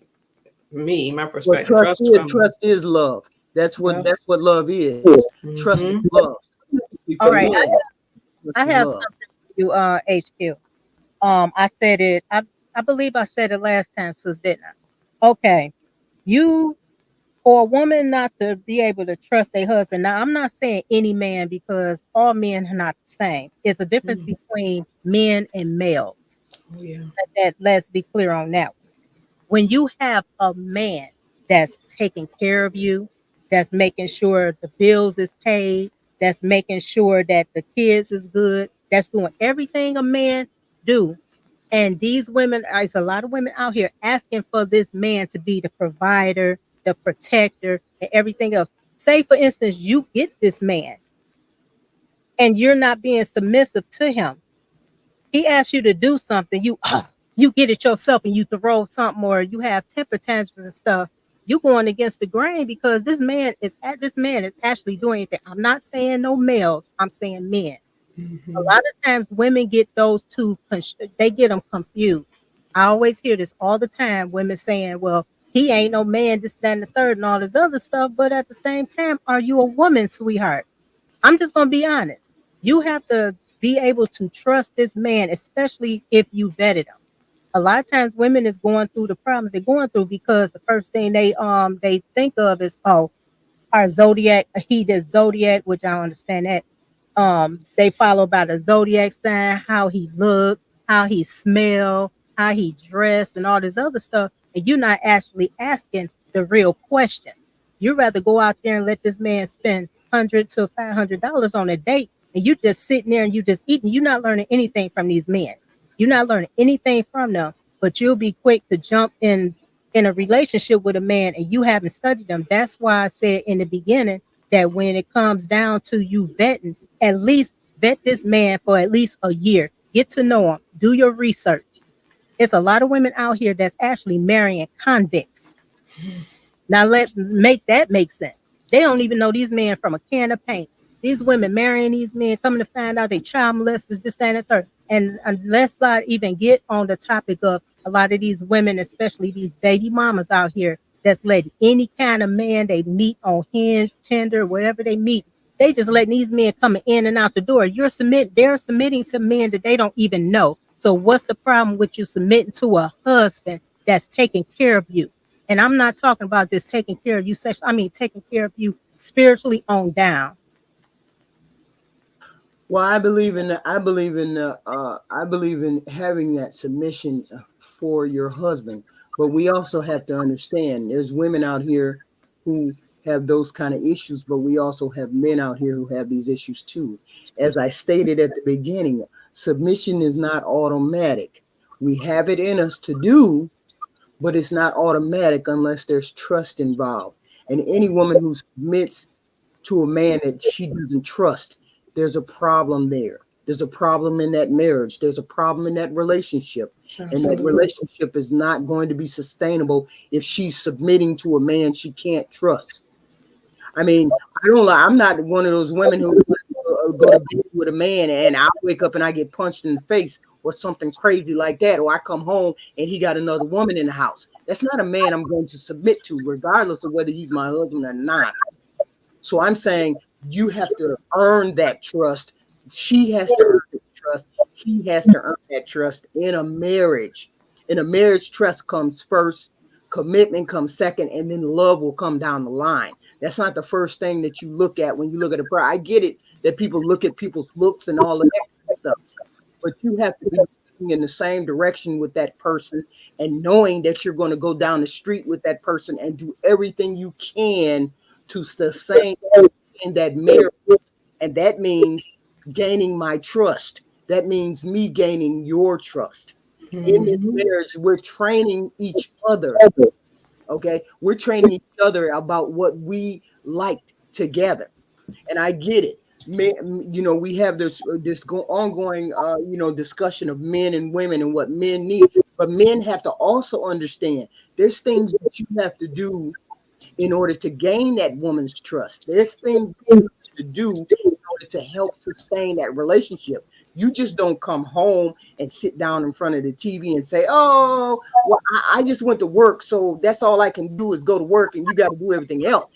me, my What perspective, trust from. trust is love. Yeah. That's what love is. Trust is Mm-hmm. love. All Before right, love, trust I is have love. something for you, HQ. I said it. I believe I said it last time, sis, didn't I? Okay, you for a woman not to be able to trust a husband. Now, I'm not saying any man because all men are not the same. It's a difference Mhm. between men and males. Oh yeah. Let's be clear on that. When you have a man that's taking care of you, that's making sure the bills is paid, that's making sure that the kids is good, that's doing everything a man do. And these women, there's a lot of women out here asking for this man to be the provider, the protector, and everything else. Say, for instance, you get this man and you're not being submissive to him. He asks you to do something, you get it yourself and you throw something or you have temper tantrums and stuff. You going against the grain because this man is actually doing anything. I'm not saying no males, I'm saying men. A Mhm. lot of times women get those two, they get them confused. I always hear this all the time, women saying, well, he ain't no man, this, that, and the third, and all this other stuff. But at the same time, are you a woman, sweetheart? I'm just going to be honest. You have to be able to trust this man, especially if you vetted him. A lot of times women is going through the problems they're going through because the first thing they think of is, oh, our zodiac, he does zodiac, which I don't understand that. They follow by the zodiac sign, how he look, how he smell, how he dress, and all this other stuff. And you're not actually asking the real questions. You rather go out there and let this man spend $100 to $500 on a date, and you just sitting there and you just eating. You're not learning anything from these men. You're not learning anything from them. But you'll be quick to jump in a relationship with a man and you haven't studied them. That's why I said in the beginning that when it comes down to you vetting, at least vet this man for at least a year. Get to know him. Do your research. It's a lot of women out here that's actually marrying convicts. Now let make that make sense. They don't even know these men from a can of paint. These women marrying these men, coming to find out they child molesters, this, that, and the third. And let's not even get on the topic of a lot of these women, especially these baby mamas out here, that's letting any kind of man they meet on Hinge, Tinder, whatever they meet. They just letting these men coming in and out the door. They're submitting to men that they don't even know. So what's the problem with you submitting to a husband that's taking care of you? And I'm not talking about just taking care of you sexually. I mean, taking care of you spiritually on down. Well, I believe in having that submission for your husband, but we also have to understand there's women out here who have those kind of issues, but we also have men out here who have these issues too. As I stated at the beginning, submission is not automatic. We have it in us to do, but it's not automatic unless there's trust involved. And any woman who submits to a man that she doesn't trust, there's a problem there. There's a problem in that marriage. There's a problem in that relationship. And that Absolutely. relationship is not going to be sustainable if she's submitting to a man she can't trust. I mean, I don't lie. I'm not one of those women who go to bed with a man and I wake up and I get punched in the face or something crazy like that, or I come home and he got another woman in the house. That's not a man I'm going to submit to, regardless of whether he's my husband or not. So I'm saying you have to earn that trust. She has to earn that trust. He has to earn that trust in a marriage. In a marriage, trust comes first, commitment comes second, and then love will come down the line. That's not the first thing that you look at when you look at a prayer. I get it that people look at people's looks and all of that kind of stuff, but you have to be looking in the same direction with that person and knowing that you're going to go down the street with that person and do everything you can to sustain in that marriage. And that means gaining my trust. That means me gaining your trust. In this Mhm. marriage, we're training each other. Okay. We're training each other about what we liked together. And I get it. We have this ongoing discussion of men and women and what men need, but men have to also understand there's things that you have to do in order to gain that woman's trust. There's things you have to do in order to help sustain that relationship. You just don't come home and sit down in front of the TV and say, "Oh, well, I just went to work, so that's all I can do is go to work, and you got to do everything else."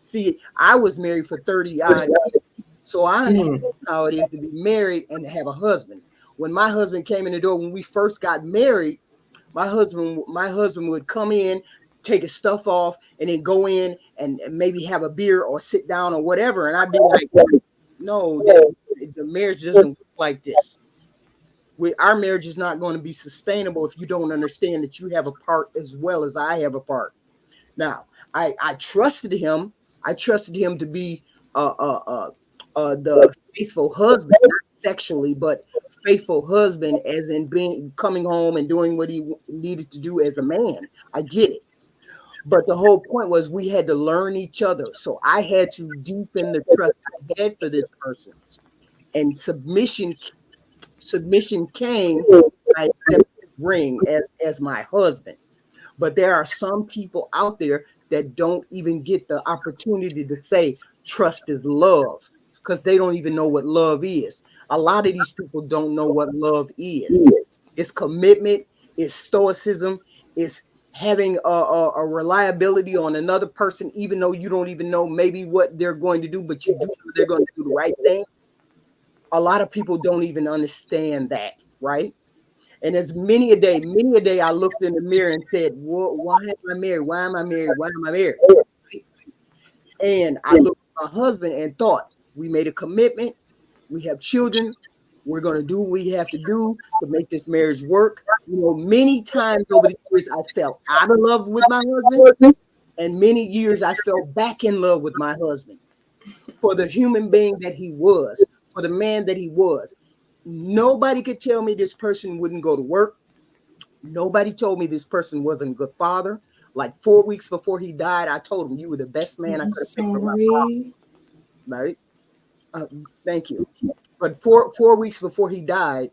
See, I was married for 30 odd years, so I understand Mhm. how it is to be married and to have a husband. When my husband came in the door, when we first got married, my husband would come in, take his stuff off, and then go in and maybe have a beer or sit down or whatever. And I'd be like, no, the marriage doesn't work like this. Our marriage is not going to be sustainable if you don't understand that you have a part as well as I have a part. Now, I trusted him. I trusted him to be the faithful husband, not sexually, but faithful husband, as in being coming home and doing what he needed to do as a man. I get it. But the whole point was we had to learn each other. So I had to deepen the trust I had for this person. And submission came, I accepted ring as my husband. But there are some people out there that don't even get the opportunity to say trust is love, because they don't even know what love is. A lot of these people don't know what love is. It's commitment, it's stoicism, it's having a reliability on another person, even though you don't even know maybe what they're going to do, but you do know they're going to do the right thing. A lot of people don't even understand that, right? And as many a day, I looked in the mirror and said, why am I married? Why am I married? Why am I married? And I looked at my husband and thought, we made a commitment. We have children. We're going to do what we have to do to make this marriage work. You know, many times over the years, I fell out of love with my husband. And many years, I fell back in love with my husband for the human being that he was, for the man that he was. Nobody could tell me this person wouldn't go to work. Nobody told me this person wasn't a good father. Like 4 weeks before he died, I told him, you were the best man I could have picked for my father. Right? Thank you. But four weeks before he died,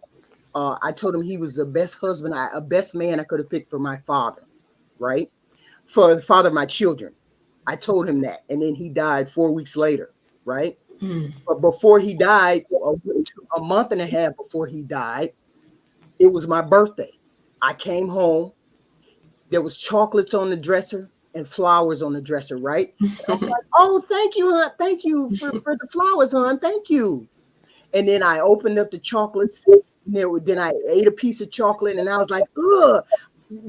I told him he was the best husband, a best man I could have picked for my father. Right? For the father of my children. I told him that. And then he died 4 weeks later. Right? But before he died, a month and a half before he died, it was my birthday. I came home. There was chocolates on the dresser and flowers on the dresser, right? I was like, oh, thank you, hon. Thank you for the flowers, hon. Thank you. And then I opened up the chocolates. Then I ate a piece of chocolate, and I was like, ugh,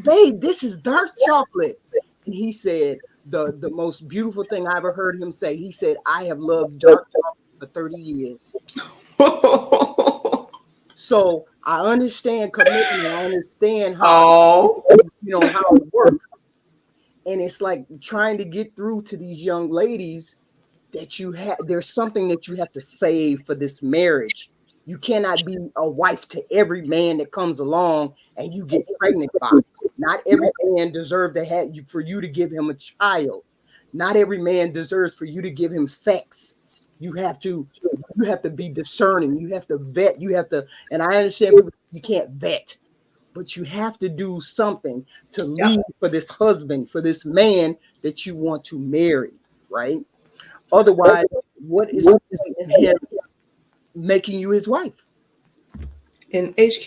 babe, this is dark chocolate. And he said, the most beautiful thing I ever heard him say, he said, I have loved dark chocolate for 30 years. So I understand commitment. I understand how, how it works. And it's like trying to get through to these young ladies that there's something that you have to save for this marriage. You cannot be a wife to every man that comes along and you get pregnant by. Not every man deserves to have you for you to give him a child. Not every man deserves for you to give him sex. You have to be discerning. You have to vet. And I understand people, you can't vet, but you have to do something to lead for this husband, for this man that you want to marry, right? Otherwise, what is in him making you his wife? In HQ,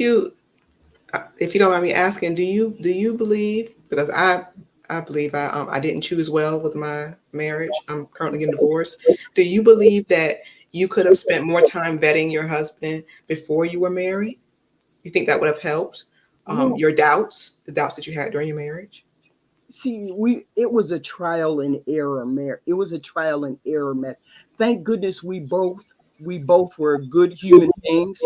if you don't mind me asking, do you believe? Because I believe I didn't choose well with my marriage. I'm currently getting divorced. Do you believe that you could have spent more time vetting your husband before you were married? You think that would have helped your doubts, the doubts that you had during your marriage? See, it was a trial and error marriage. It was a trial and error method. Thank goodness we both were good human beings,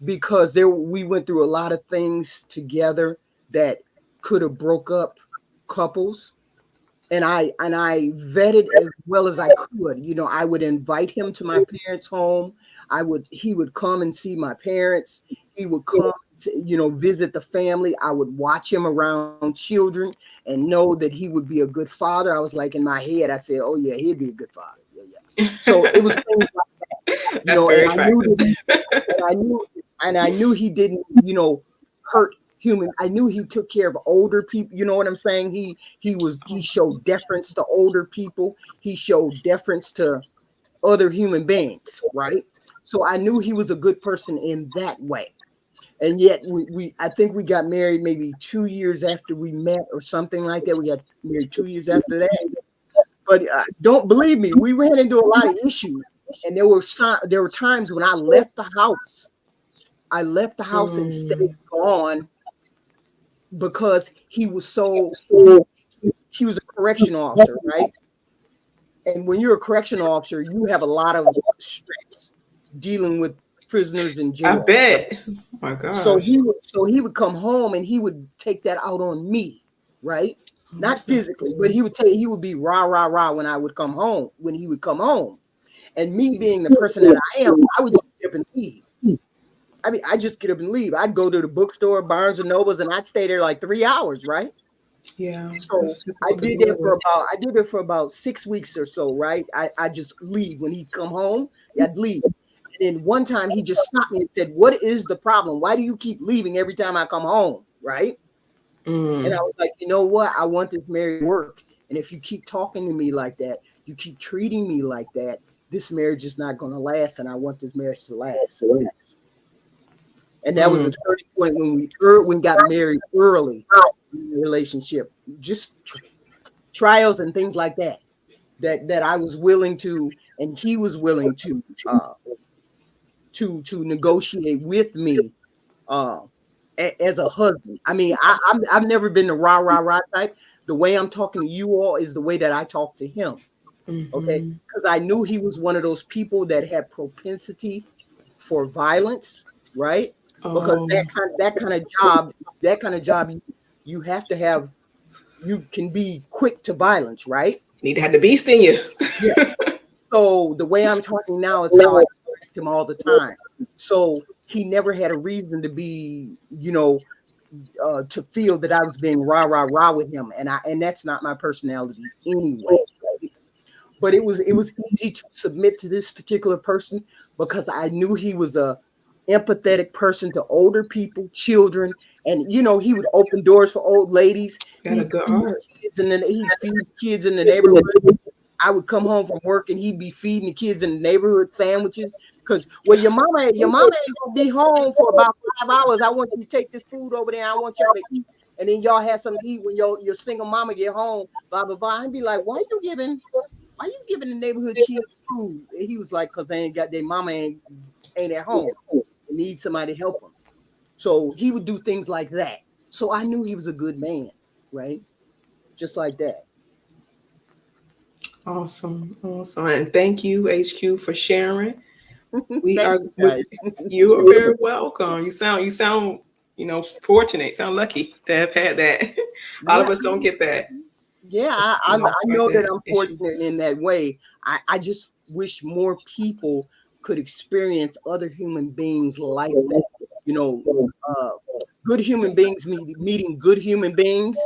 because we went through a lot of things together that could have broke up couples. And I vetted as well as I could. I would invite him to my parents' home. He would come and see my parents. He would come to, visit the family. I would watch him around children and know that he would be a good father. I was like, in my head, I said, oh yeah, he'd be a good father. Yeah. So it was things like that. That's very attractive. I knew he didn't, hurt human. I knew he took care of older people. You know what I'm saying? He showed deference to older people. He showed deference to other human beings, right? So I knew he was a good person in that way. And yet I think we got married maybe 2 years after we met or something like that. We got married 2 years after that. But don't believe me, we ran into a lot of issues. And there were times when I left the house. I left the house and stayed Mm. gone because he was so he was a correction officer, right? And when you're a correction officer, you have a lot of stress dealing with prisoners in I jail. bet. Oh my gosh. So he would come home and he would take that out on me, right? Oh, Not that's not physically, but cool. he would be rah rah rah when I would come home, when he would come home. And me being the person that I am, I would just get up and leave. I mean, I just get up and leave. I'd go to the bookstore, Barnes and Nobles, and I'd stay there like 3 hours, right? Yeah, So that's difficult to deal with. I did it for about 6 weeks or so, right? I just leave when he'd come home. I'd leave. And then one time he just stopped me and said, "What is the problem? Why do you keep leaving every time I come home?" Right? And I Mm. was like, you know what? I want this marriage to work. And if you keep talking to me like that, you keep treating me like that, this marriage is not going to last. And I want this marriage to last. And that was a Mm. turning point when we got married early in the relationship. Just trials and things like that. That I was willing to, and he was willing to negotiate with me uh, as a husband. I mean, I've never been the rah rah rah type. The way I'm talking to you all is the way that I talk to him. Okay, Mm-hmm. because I knew he was one of those people that had propensity for violence, right? Because Oh, that kind of job, you have to have. You can be quick to violence, right? need to have the beast in you. Yeah. So the way I'm talking now is how I expressed him all the time. So he never had a reason to be, to feel that I was being rah rah rah with him, and that's not my personality anyway. But it was easy to submit to this particular person because I knew he was a empathetic person to older people, children, and he would open doors for old ladies. Got a good heart. He'd feed kids in the neighborhood. I would come home from work and he'd be feeding the kids in the neighborhood sandwiches. Because your mama ain't gonna be home for about 5 hours. I want you to take this food over there. I want y'all to eat, and then y'all have something to eat when your single mama get home. Blah blah blah. I'd be like, why you giving the neighborhood kids food? And he was like, because they ain't got their mama ain't at home. They need somebody to help them. So he would do things like that. So I knew he was a good man, right? Just like that. Awesome, awesome, and thank you, HQ, for sharing. We Thank are. you guys. You are very welcome. You sound, fortunate. Sound lucky to have had that. A lot Yeah, of us don't get that. yeah, It's I, just I, the I most part know that that I'm fortunate issues. in that way. I just wish more people could experience other human beings like that. You know, uh, good human beings meeting good human beings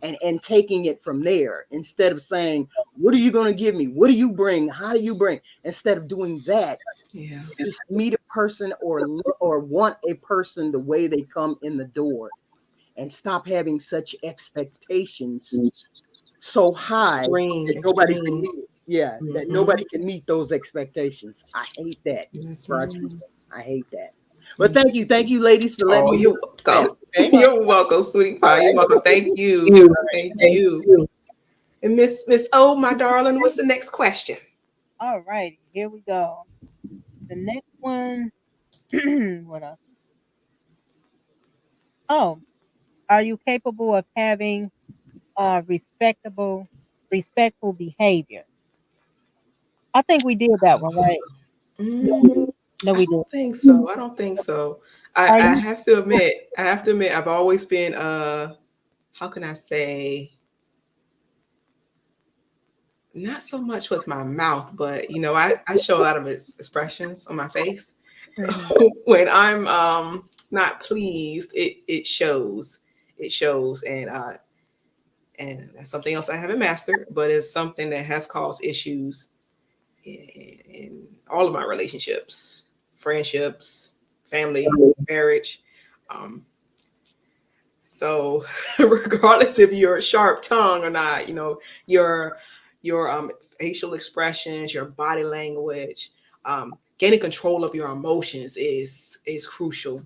and taking it from there instead of saying, "What are you going to give me? What do you bring? How do you bring?" Instead of doing that, Yeah. just meet a person or want a person the way they come in the door and stop having such expectations so high that nobody can Extreme. meet it. Yeah, that Mm-hmm. nobody can meet those expectations. I hate that, Yes, Precious. ma'am. I hate that. But Yes. thank you, ladies, for letting Oh, me be you're honest. welcome. Okay. You're welcome, sweetie All pie. You're right. welcome. Thank you. Thank you. And Miss O, my darling, what's the next question? All righty, here we go. The next one, what else? Oh, are you capable of having respectful behavior? I think we did that one, right? Mm, No, I we did. don't think so. I don't think so. I, Are I you? have to admit, I've always been how can I say, not so much with my mouth, but I show a lot of expressions on my face. So Mhm. when I'm not pleased, it shows. It shows, and that's something else I haven't mastered, but it's something that has caused issues in all of my relationships, friendships, family, marriage. Um, so regardless if you're a sharp tongue or not, your your facial expressions, your body language, gaining control of your emotions is crucial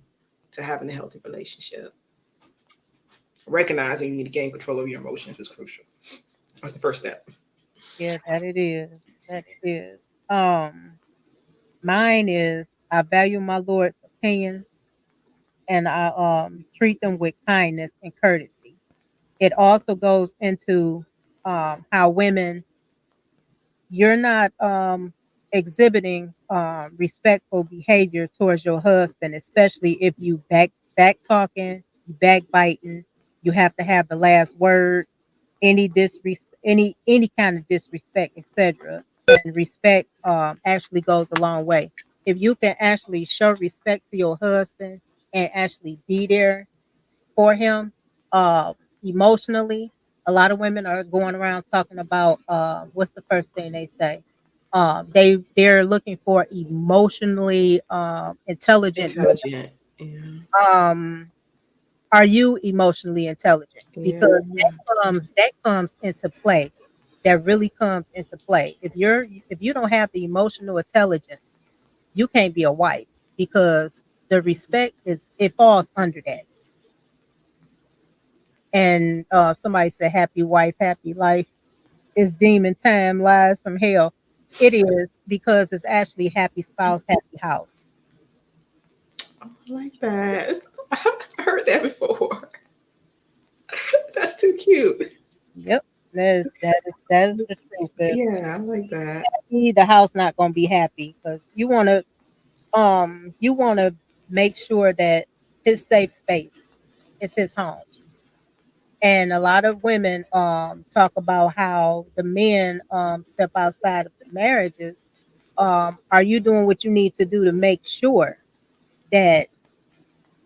to having a healthy relationship. Recognizing you need to gain control of your emotions is crucial. That's the first step. Yeah, that it is. That it is. Mine is I value my Lord's opinions. and I treat them with kindness and courtesy. It also goes into how women, you're not exhibiting respectful behavior towards your husband, especially if you back talking, you backbiting, you have to have the last word, any disrespect, any kind of disrespect, etc. And respect actually goes a long way. If you can actually show respect to your husband and actually be there for him uh, emotionally. A lot of women are going around talking about what's the first thing they say? They're looking for emotionally intelligent. Intelligent. Yeah. Um, are you emotionally intelligent? Because Yeah. that comes into play. That really comes into play. If you don't have the emotional intelligence, you can't be a wife because the respect is it falls under that. And somebody said happy wife happy life is demon time lies from hell. It is because it's actually happy spouse happy house. I like that. I heard that before. That's too cute. Yep, that is the truth. If Yeah, I like that. the house not going to be happy because you want to make sure that his safe space is his home. And a lot of women talk about how the men step outside of the marriages. Are you doing what you need to do to make sure that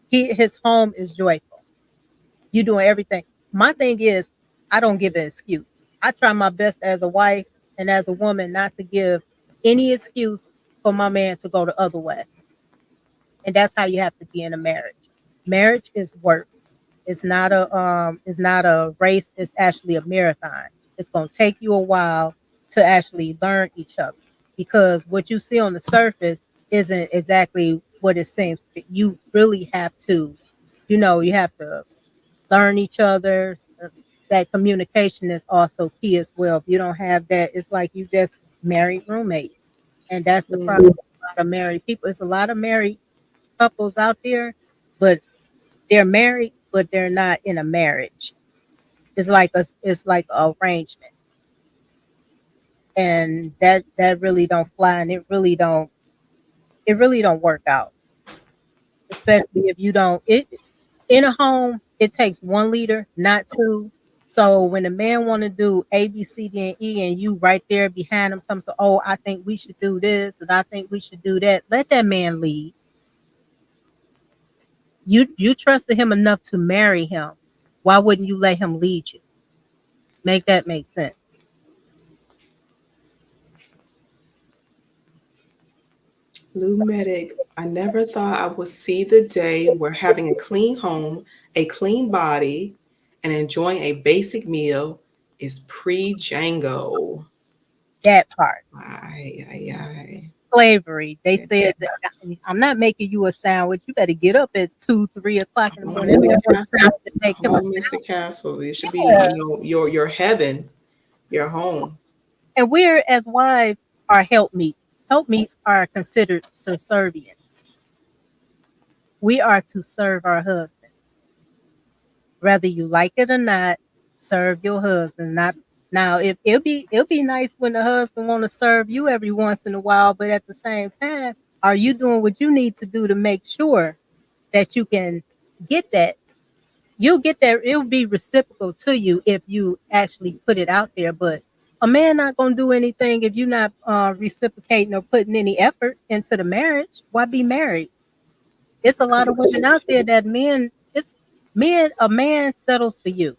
his home is joyful? You doing everything. My thing is, I don't give an excuse. I try my best as a wife and as a woman not to give any excuse for my man to go the other way. And that's how you have to be in a marriage. Marriage is work. It's not a race, it's actually a marathon. It's going to take you a while to actually learn each other because what you see on the surface isn't exactly what it seems. You really have to, you have to learn each other. That communication is also key as well. If you don't have that, it's like you just married roommates. And that's the problem Mm. with a lot of married people. It's a lot of married couples out there, but they're married, but they're not in a marriage. It's like a arrangement, and that really don't fly, and it really don't work out. Especially if you don't it in a home. It takes one leader, not two. So when a man want to do A, B, C, D, and E, and you right there behind him, telling him, so, oh, I think we should do this, and I think we should do that. Let that man lead. You trusted him enough to marry him. Why wouldn't you let him lead you? Make that make sense. Lou Medic, I never thought I would see the day where having a clean home, a clean body, and enjoying a basic meal is pre-Django. That part. Ay, ay, ay. Slavery. They Yeah. said that I'm not making you a sandwich. You better get up at 2, 3 o'clock in the Home morning. is There's the no more time castle. to make him a Home is the castle. It should be, yeah. your heaven, your home. And we're as wives are helpmeets. Helpmeets are considered subservients. We are to serve our husband. Whether you like it or not, serve your husband. Not now if it'll be nice when the husband want to serve you every once in a while, but at the same time, are you doing what you need to do to make sure that you can get that? You'll get that. It'll be reciprocal to you if you actually put it out there. But a man not gonna do anything if you're not reciprocating or putting any effort into the marriage. Why be married? It's a lot of women out there that men. It's men. A man settles for you.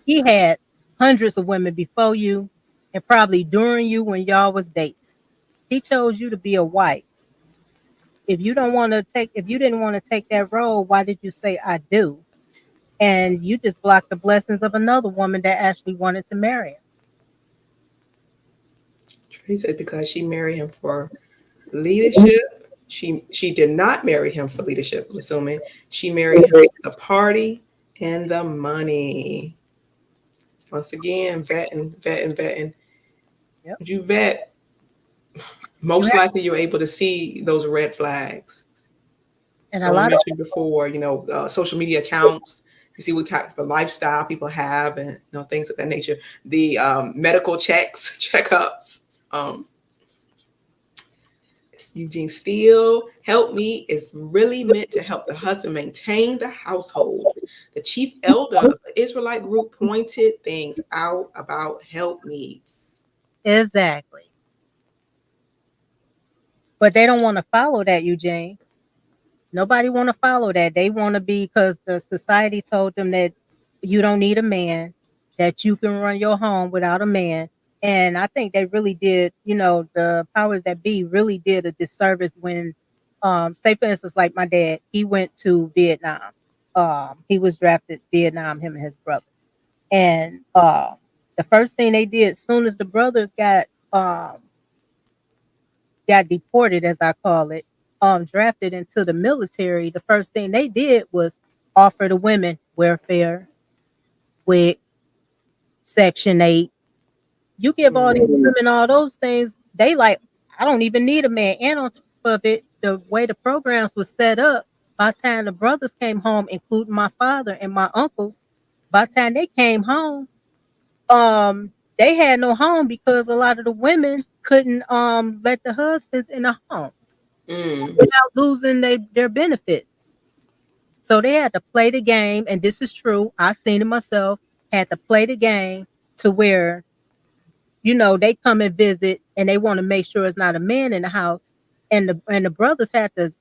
He had hundreds of women before you, and probably during you when y'all was dating. He chose you to be a wife. If you didn't want to take that role, why did you say I do? And you just blocked the blessings of another woman that actually wanted to marry him. He said because she married him for leadership. She did not marry him for leadership, I'm assuming. She married him for the party and the money. Once again, vetting, vetting, vetting. Yep. Would you vet? You Most have likely you're able to see those red flags. And a So we lot of mentioned before, social media accounts. You see what type of lifestyle people have, and things of that nature. The medical checks, checkups. Um, Eugene Steele, help me is really meant to help the husband maintain the household. The chief elder of the Israelite group pointed things out about help needs. exactly. But they don't want to follow that, Eugene. Nobody want to follow that. They want to be, because the society told them that you don't need a man, that you can run your home without a man. And I think they really did, the powers that be really did a disservice when, say for instance, like my dad, he went to Vietnam. He was drafted Vietnam, him and his brothers. And the first thing they did, soon as the brothers got deported, as I call it, drafted into the military, the first thing they did was offer the women welfare, WIC, Section 8. You give all these Mhm. women all those things, they like, I don't even need a man. And on top of it, the way the programs was set up, by the time the brothers came home, including my father and my uncles, by the time they came home, they had no home because a lot of the women couldn't let the husbands in the home Mm. without losing their benefits. So they had to play the game, and this is true. I seen it myself. Had to play the game to where they come and visit, and they want to make sure it's not a man in the house, and the brothers had to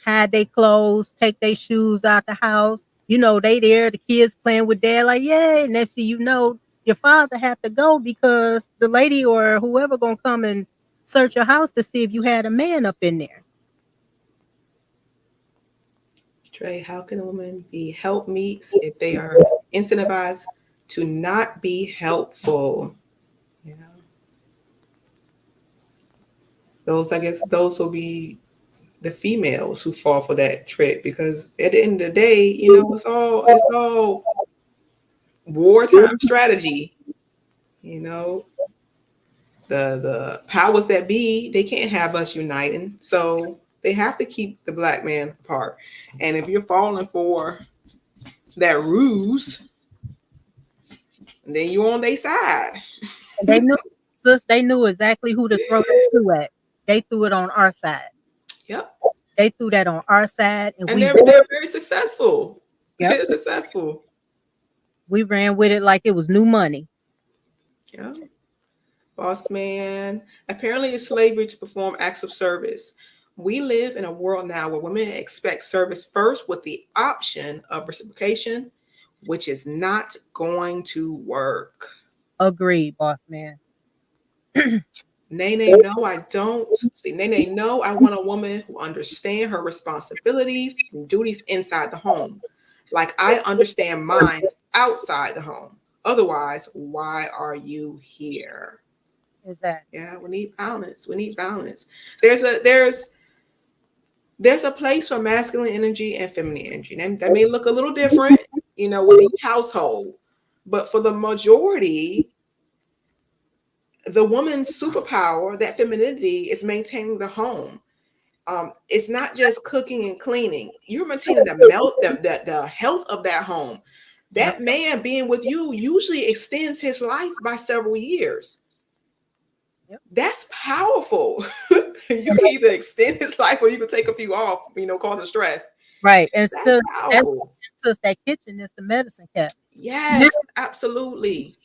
hide their clothes, take their shoes out the house. They there, the kids playing with dad like yay, and then see your father had to go because the lady or whoever gonna come and search your house to see if you had a man up in there. Trey, how can a woman be helpmeets if they are incentivized to not be helpful? Yeah. I guess those will be the females who fall for that trick, because at the end of the day, it's all wartime strategy. You know, the powers that be, they can't have us uniting, so they have to keep the black man apart. And if you're falling for that ruse, then you're on their side. And they knew, sis, they knew exactly who to throw that shoe at. They threw it on our side. Yep. They threw that on our side, and And we they're very successful. yep, They're successful. we ran with it like it was new money. Yeah. Boss man. Apparently, it's slavery to perform acts of service. We live in a world now where women expect service first with the option of reciprocation, which is not going to work. Agreed, boss man. Nene, no, I don't. See, Nene, no, I want a woman who understands her responsibilities and duties inside the home. Like I understand mine outside the home. Otherwise, why are you here? Exactly. Yeah, we need balance. We need balance. There's a place for masculine energy and feminine energy. That may look a little different, with each household. But for the majority, the woman's superpower, that femininity, is maintaining the home. It's not just cooking and cleaning. You're maintaining the health of that home. Yep. That man being with you usually extends his life by several years. Yep. That's powerful. You And can either extend his life or you can take a few off, causing stress. right. And That's so powerful. that kitchen is the medicine cabinet. Yes, absolutely.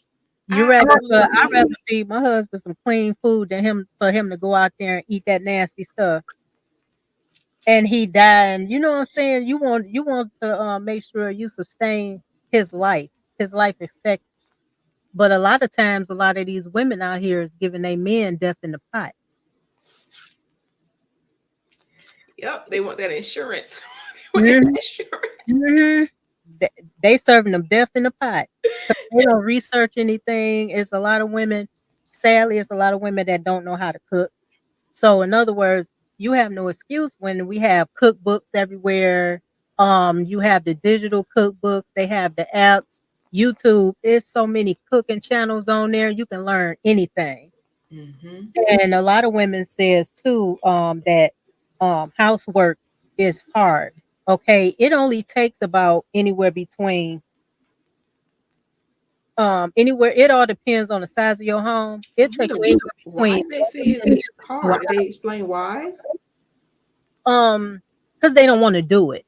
I'd Absolutely. rather feed my husband some clean food than for him to go out there and eat that nasty stuff. And he died. And you know what I'm saying? You want to make sure you sustain his life expectancy. But a lot of times, a lot of these women out here is giving their men death in the pot. Yep, they want that insurance. They want Hmm. that insurance. Hmm. They serving them death in the pot. They don't research anything. It's a lot of women. Sadly, it's a lot of women that don't know how to cook. So, in other words, you have no excuse when we have cookbooks everywhere. You have the digital cookbooks. They have the apps. YouTube. There's so many cooking channels on there. You can learn anything. Mm-hmm. And a lot of women says too that housework. is hard. Okay, it only takes about anywhere between anywhere. It all depends on the size of your home. It takes Really? anywhere Why between did they say 30 it's minutes to an hard? Did they explain why? because they don't want to do it.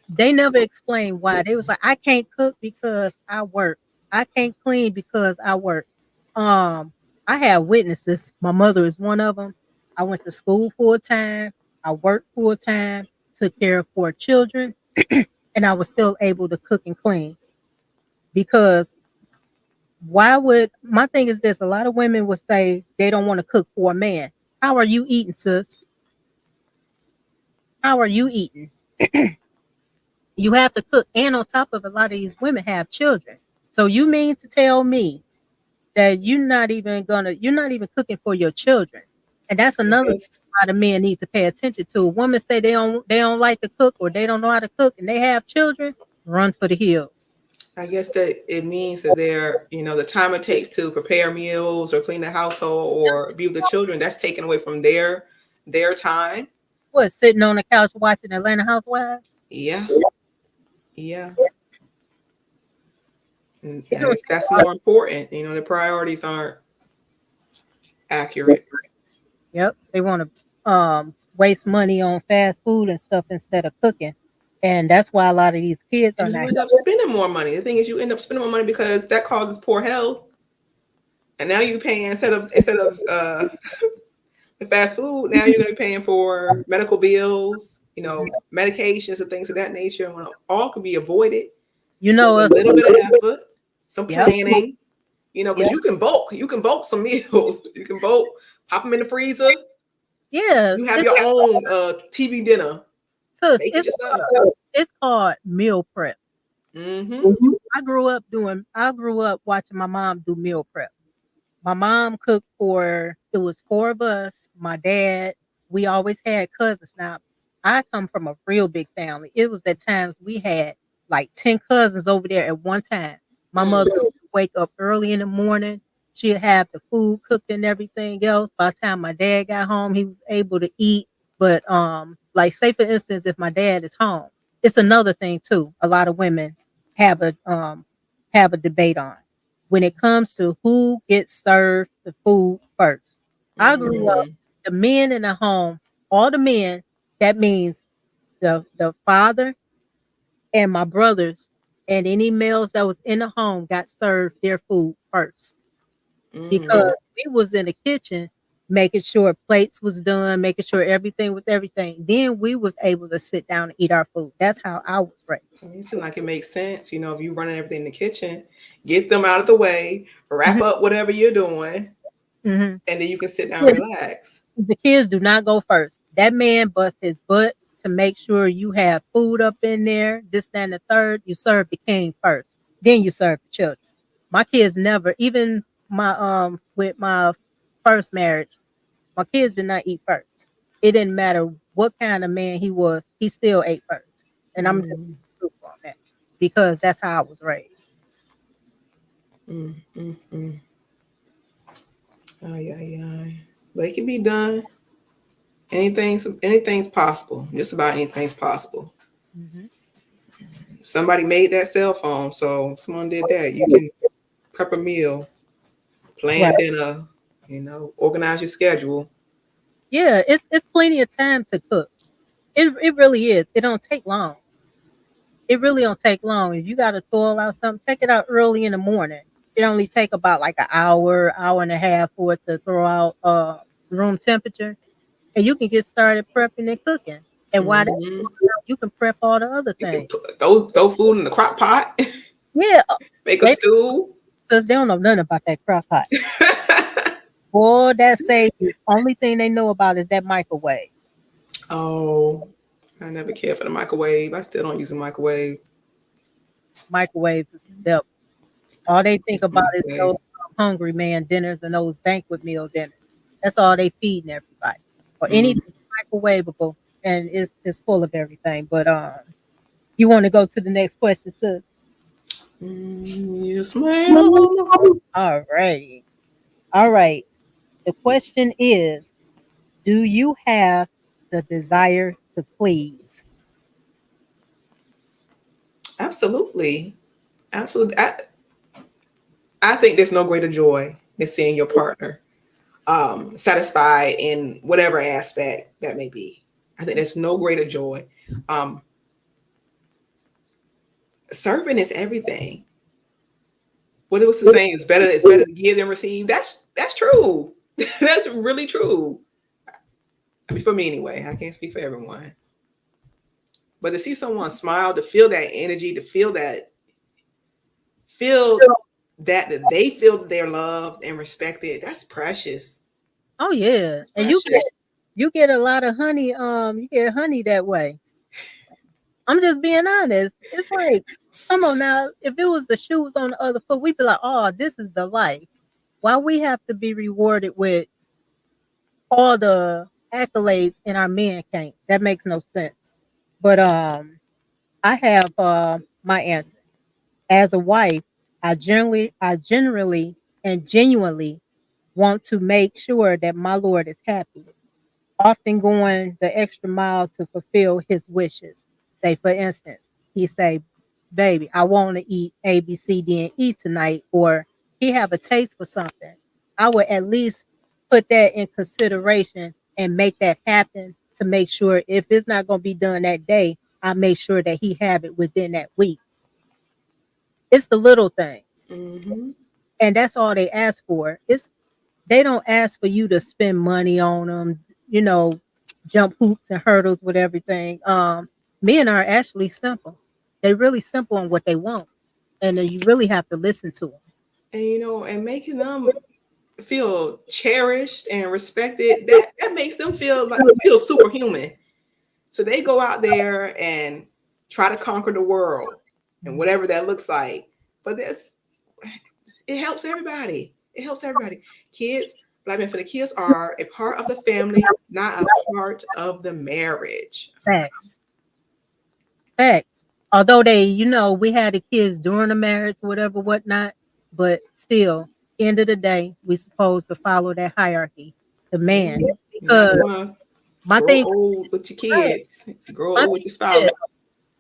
They never explained why. They was like, I can't cook because I work. I can't clean because I work. Um, I have witnesses. My mother is one of them. I went to school full time. I worked full time, took care of 4 children, and I was still able to cook and clean. Because why would my thing is this? A lot of women would say they don't want to cook for a man. How are you eating, sis? How are you eating? You have to cook, and on top of a lot of these women have children. So you mean to tell me that you're not even cooking for your children? And that's I another thing guess a lot of men need to pay attention to. Women say they don't like to cook or they don't know how to cook and they have children, run for the hills. I guess that it means that they're, the time it takes to prepare meals or clean the household or be with the children, that's taken away from their time. What, sitting on the couch watching Atlanta Housewives? Yeah, yeah. It I don't guess take that's a lot. more important. The priorities aren't accurate. Yep, they want to waste money on fast food and stuff instead of cooking, and that's why a lot of these kids are And you not. end up spending more money. The thing is, you end up spending more money because that causes poor health. And now you're paying instead of the fast food. Now you're going to be paying for medical bills, medications and things of that nature. And all can be avoided You with know a us. little bit of effort, some Yep. planning. Because Yep. you can bulk some meals. You can bulk, pop them in the freezer. Yeah. You have your own TV dinner. Make it It's yourself. it's called meal prep. Mm-hmm. I grew up watching my mom do meal prep. My mom cooked for it was 4 of us, my dad. We always had cousins. Now, I come from a real big family. It was at times we had like 10 cousins over there at one time. My Mm. mother would wake up early in the morning. She'd have the food cooked and everything else. By the time my dad got home, he was able to eat. But like say for instance, if my dad is home, it's another thing too. A lot of women have a debate on when it comes to who gets served the food first. I grew up, Mm. the men in the home, all the men, that means the father and my brothers and any males that was in the home got served their food first Mm. because we was in the kitchen making sure plates was done, making sure everything was everything. Then we was able to sit down and eat our food. That's how I was raised. It seems like it makes sense. If you running everything in the kitchen, get them out of the way, wrap Mhm, up whatever you're doing, mhm. and then you can sit down and relax. The kids do not go first. That man busts his butt to make sure you have food up in there, this, that, and the third. You serve the king first, then you serve the children. My kids never, even my with my first marriage, my kids did not eat first. It didn't matter what kind of man he was, he still ate first. And I'm just Mm. proof on that because that's how I was raised. Mm. Mm. Mm. Ay, ay, ay. But it can be done. Anything's possible. Just about anything's possible. Hmm. Somebody made that cell phone, so someone did that. You can prep a meal, Right. plan dinner, organize your schedule. Yeah, it's plenty of time to cook. It really is. It don't take long. It really don't take long. If you got to throw out something, take it out early in the morning. It only take about like an hour, hour and a half for it to throw out room temperature, and you can get started prepping and cooking. And while that's Hmm. going on, you can prep all the other You can things. throw food in the crock pot, Yeah, make a they stew. since they don't know nothing about that crock pot. Boy, that say the only thing they know about is that microwave. Oh, I never cared for the microwave. I still don't use a microwave. Microwaves is the devil. All they think Use the about is microwave. those hungry man dinners and those banquet meal dinners. That's all they feeding everybody. Or Mm. anything microwavable and it's full of everything. But you want to go to the next question, sis? Yes, ma'am. All righty. All right. The question is, do you have the desire to please. Absolutely. Absolutely. I think there's no greater joy than seeing your partner satisfied in whatever aspect that may be. I think there's no greater joy. Um, Serving is everything. What it was saying is better. It's better to give than receive. That's true. That's really true. I mean, for me anyway. I can't speak for everyone, but to see someone smile, to feel that energy, to feel that they feel that they're loved and respected. That's precious. Oh yeah, It's and precious. you get a lot of honey. You get honey that way. I'm just being honest. It's like, come on now. If it was the shoes on the other foot, we'd be like, oh, this is the life. Why we have to be rewarded with all the accolades and our men can't? That makes no sense. But I have my answer. As a wife, I generally and genuinely want to make sure that my Lord is happy, often going the extra mile to fulfill his wishes. Say, for instance, he say, baby, I want to eat A, B, C, D, and E tonight, or he have a taste for something. I would at least put that in consideration and make that happen to make sure if it's not going to be done that day, I make sure that he have it within that week. It's the little things. Mm-hmm. And that's all they ask for. They don't ask for you to spend money on them, you know, jump hoops and hurdles with everything. Men are actually simple. They really simple on what they want, and then you really have to listen to them. And and making them feel cherished and respected, that makes them feel superhuman. So they go out there and try to conquer the world and whatever that looks like. But it helps everybody. It helps everybody. Kids, Black men for the kids are a part of the family, not a part of the marriage. Facts, facts. Although we had the kids during the marriage, whatever, whatnot, but still, end of the day, we supposed to follow that hierarchy, the man, Mhm. You're not because gonna my grow thing, old with your right, kids. Grow my old with thing your spouse. is,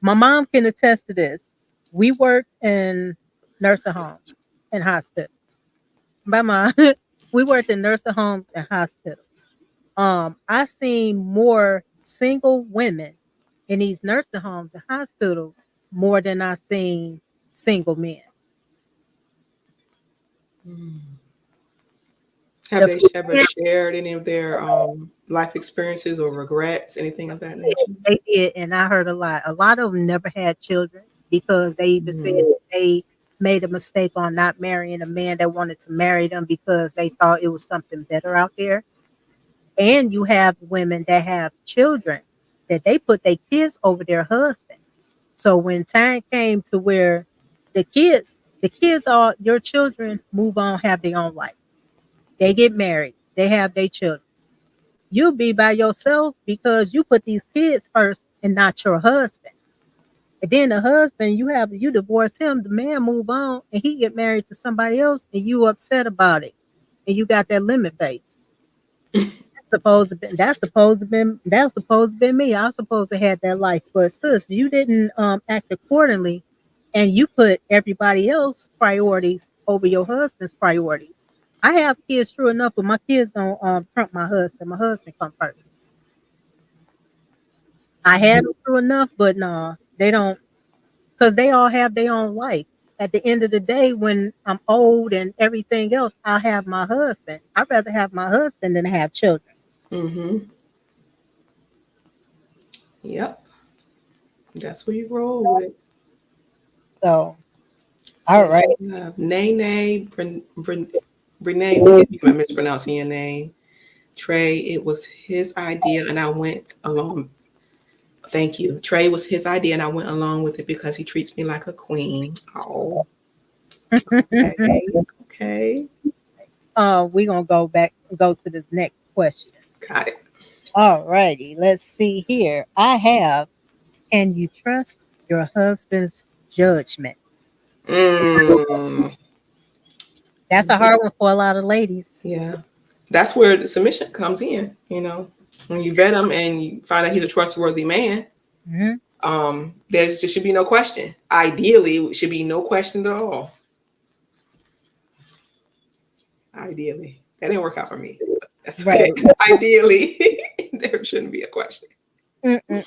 my mom can attest to this. We worked in nursing homes and hospitals. My mom, we worked in nursing homes and hospitals. I seen more single women in these nursing homes and hospitals more than I seen single men. Mm. Have The they ever shared any of their life experiences or regrets, anything of that nature? they did, and I heard a lot. A lot of them never had children because they even said Mm. that they made a mistake on not marrying a man that wanted to marry them because they thought it was something better out there. And you have women that have children that they put their kids over their husband. So when time came to where the kids are your children move on, have their own life. They get married, they have their children. You'll be by yourself because you put these kids first and not your husband. And then the husband, you divorce him, the man move on and he get married to somebody else and you upset about it. And you got that limit face. That was supposed to be me. I was supposed to have that life. But sis, you didn't act accordingly and you put everybody else priorities over your husband's priorities. I have kids true enough, but my kids don't trump my husband. My husband come first. I had them true enough, but no, they don't because they all have their own life. At the end of the day, when I'm old and everything else, I'll have my husband. I'd rather have my husband than have children. Mm-hmm. Yep. That's what you roll with. So, all So right. we have Nene, Renee, forgive me if I'm mispronouncing your name. Trey, it was his idea and I went along. Thank you. Trey was his idea and I went along with it because he treats me like a queen. Oh, okay. Okay. We're gonna go to this next question. Got it. All righty, let's see here. I have, can you trust your husband's judgment? Mm, That's a hard one for a lot of ladies. yeah. That's where the submission comes in. When you vet him and you find out he's a trustworthy man, Mhm. there should be no question. Ideally, it should be no question at all. Ideally, that didn't work out for me, but that's Right. okay. Ideally, there shouldn't be a question. Mm-mm.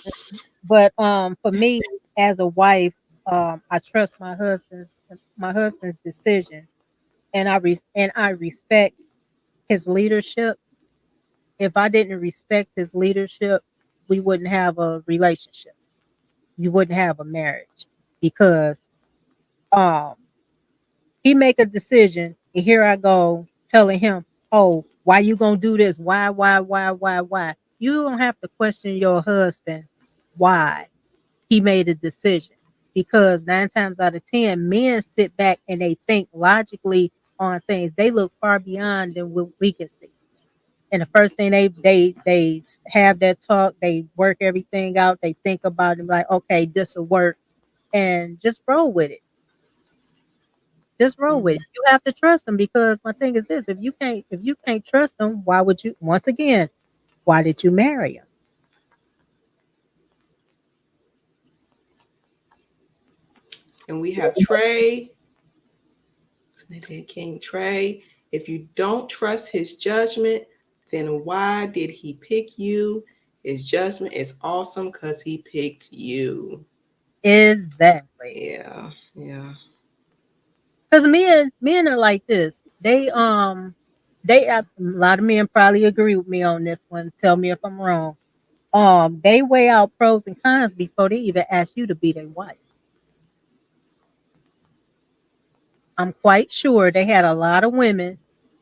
But for me as a wife, I trust my husband's decision, and I respect his leadership. If I didn't respect his leadership, we wouldn't have a relationship. You wouldn't have a marriage because um he make a decision and here I go telling him, "Oh, why you going to do this? Why? You don't have to question your husband why he made a decision because 9 times out of 10 men sit back and they think logically on things. They look far beyond than what we can see. And the first thing they have that talk, they work everything out, they think about it like, okay, this will work, and just roll with it. Just roll with Mhm. it. You have to trust them because my thing is this: if you can't trust them, why would you? Once again, why did you marry him? And we have Trey, King Trey. If you don't trust his judgment, then why did he pick you? His judgment is awesome because he picked you. Exactly. Yeah, yeah. Because men are like this. A lot of men probably agree with me on this one. Tell me if I'm wrong. They weigh out pros and cons before they even ask you to be their wife. I'm quite sure they had a lot of women